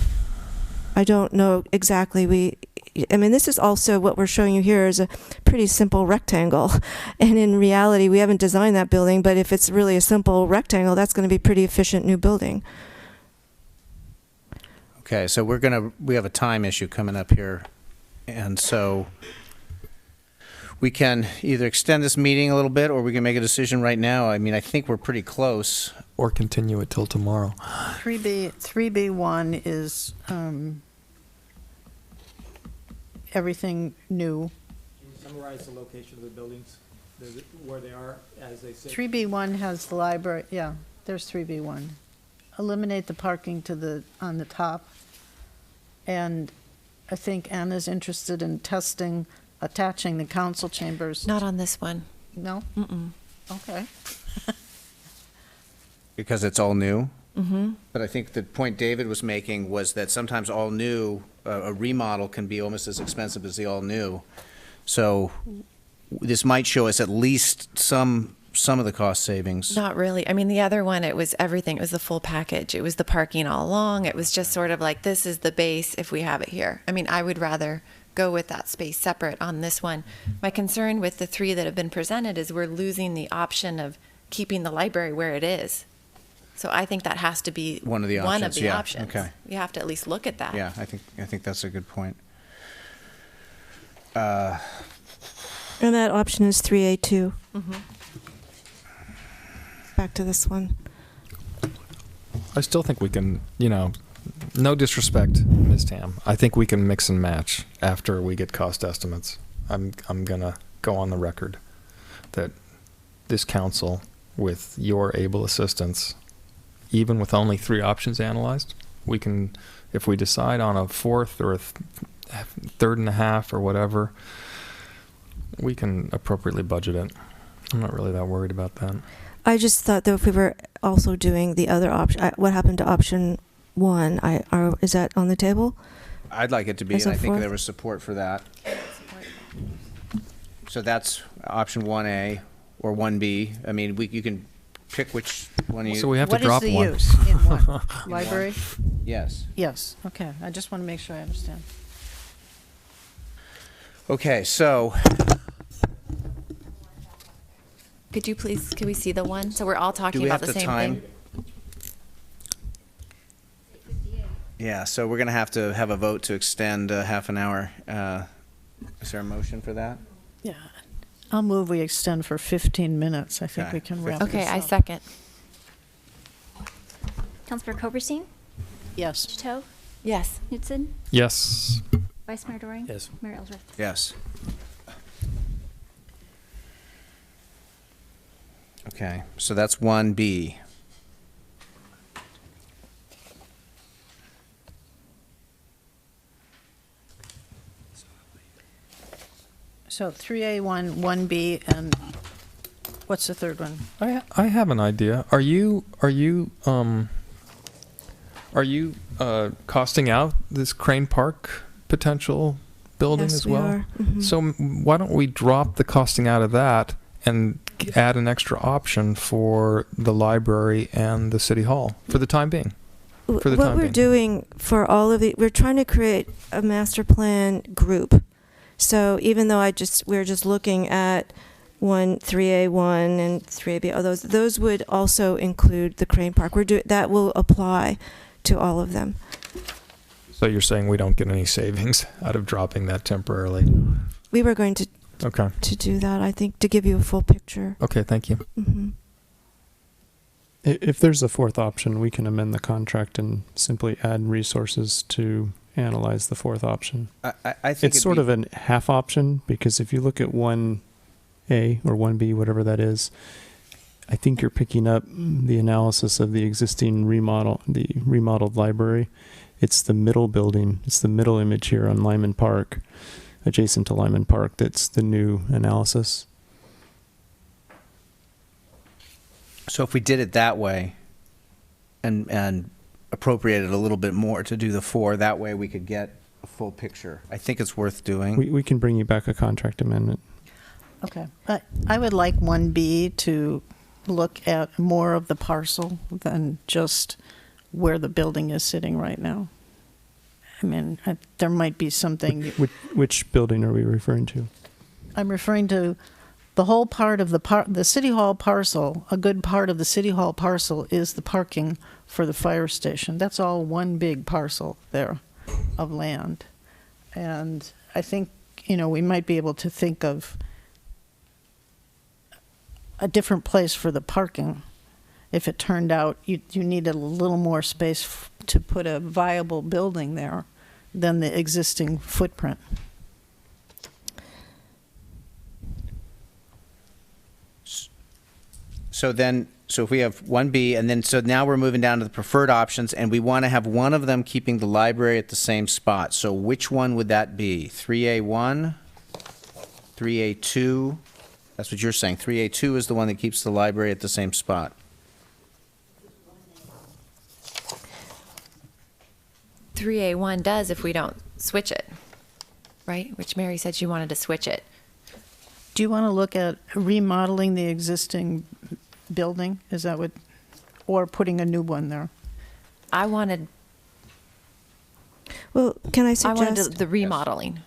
I don't know exactly. I mean, this is also what we're showing you here is a pretty simple rectangle. And in reality, we haven't designed that building, but if it's really a simple rectangle, that's going to be a pretty efficient new building. Okay, so we have a time issue coming up here. And so we can either extend this meeting a little bit or we can make a decision right now. I mean, I think we're pretty close. Or continue it till tomorrow. 3B1 is everything new. Can you summarize the location of the buildings, where they are as they sit? 3B1 has the library, yeah, there's 3B1. Eliminate the parking on the top. And I think Anna's interested in attaching the council chambers. Not on this one. No? Mm-mm. Okay. Because it's all new. Mm-hmm. But I think the point David was making was that sometimes all new, a remodel can be almost as expensive as the all new. So this might show us at least some of the cost savings. Not really. I mean, the other one, it was everything. It was the full package. It was the parking all along. It was just sort of like, this is the base if we have it here. I mean, I would rather go with that space separate on this one. My concern with the three that have been presented is we're losing the option of keeping the library where it is. So I think that has to be One of the options. Okay. We have to at least look at that. Yeah, I think that's a good point. And that option is 3A2. Mm-hmm. Back to this one. I still think we can, no disrespect, Ms. Tam. I think we can mix and match after we get cost estimates. I'm going to go on the record that this council, with your able assistance, even with only 3 options analyzed, we can, if we decide on a fourth or a third and a half or whatever, we can appropriately budget it. I'm not really that worried about that. I just thought, though, if we were also doing the other option, what happened to option 1? Is that on the table? I'd like it to be, As and a I think fourth? there was support for that. So that's option 1A or 1B. I mean, you can pick which one you... So we have to What drop is the one. use in one? Library? Yes. Yes, okay. I just want to make sure I understand. Okay, so... Could we see the one? So we're all talking Do we about have the to same time? thing. Yeah, so we're going to have a vote to extend half an hour. Is there a motion for that? Yeah. I'll move we extend for 15 minutes. I think Okay. we can wrap Okay, this I up. second. Councilmember Koberstein? Yes. Chateau? Yes. Knutson? Yes. Vice Mayor Doring? Yes. Mayor Ellsworth? Yes. Okay, so that's 1B. So 3A1, 1B, and what's the third one? I have an idea. Are you costing out this Crane Park potential building Yes, as we well? are. Mhm. So why don't we drop the costing out of that and add an extra option for the library and the city hall for the time being? For the What time we're being. doing for all of we're trying to create a master plan group. So even though we're just looking at 3A1 and 3AB, those would also include the Crane Park. That will apply to all of them. So you're saying we don't get any savings out of dropping that temporarily? We were going to do that, I think, to give you a full picture. Okay, thank you. Mm-hmm. If there's a fourth option, we can amend the contract and simply add resources to analyze the fourth option. I think it's sort of a half option, because if you look at 1A or 1B, whatever that is, I think you're picking up the analysis of the existing remodeled library. It's the middle building. It's the middle image here on Lyman Park, adjacent to Lyman Park. That's the new analysis. So if we did it that way and appropriated a little bit more to do the 4, that way we could get a full picture. I think it's worth doing. We can bring you back a contract amendment. Okay. I would like 1B to look at more of the parcel than just where the building is sitting right now. I mean, there might be something. Which building are we referring to? I'm referring to the whole part of the City Hall parcel. A good part of the City Hall parcel is the parking for the fire station. That's all one big parcel there of land. And I think, we might be able to think of a different place for the parking if it turned out you needed a little more space to put a viable building there than the existing footprint. So if we have 1B, and then so now we're moving down to the preferred options, and we want to have one of them keeping the library at the same spot. So which one would that be? 3A1, 3A2? That's what you're saying. 3A2 is the one that keeps the library at the same spot. 3A1 does if we don't switch it, right? Which Mary said she wanted to switch it. Do you want to look at remodeling the existing building? Is that what, or putting a new one there? I wanted. Well, can I suggest? I wanted the remodeling.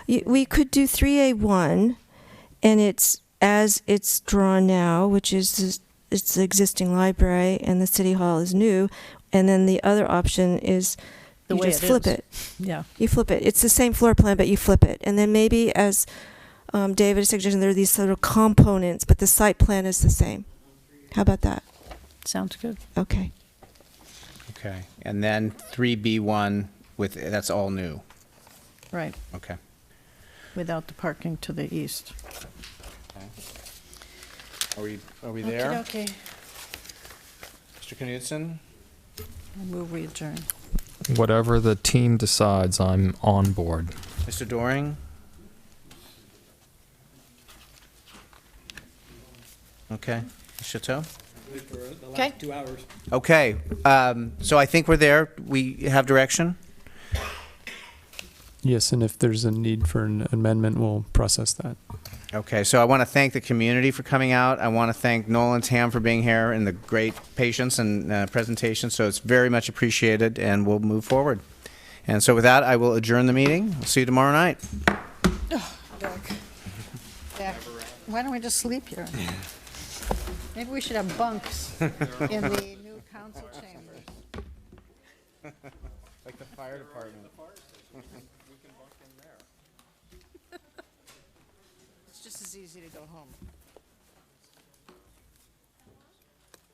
We could do 3A1, and it's as it's drawn now, which is it's the existing library, and the City Hall is new, and then the other option is The you way just it flip is. it. Yeah. You flip it. It's the same floor plan, but you flip it. And then maybe, as David is suggesting, there are these sort of components, but the site plan is the same. How about that? Sounds good. Okay. Okay. And then 3B1 that's all new. Right. Okay. Without the parking to the east. Are we there? Okay. Mr. Knudsen? I move we adjourn. Whatever the team decides, I'm on board. Mr. Doring? Okay. Ms. Chateau? Okay. 2 hours. Okay. So I think we're there. We have direction? Yes, and if there's a need for an amendment, we'll process that. Okay, so I want to thank the community for coming out. I want to thank Nolan Tam for being here and the great patience and presentation. So it's very much appreciated, and we'll move forward. And so with that, I will adjourn the meeting. We'll see you tomorrow night. Why don't we just sleep here? Maybe we should have bunks in the new council chambers. Like the fire department. It's just as easy to go home.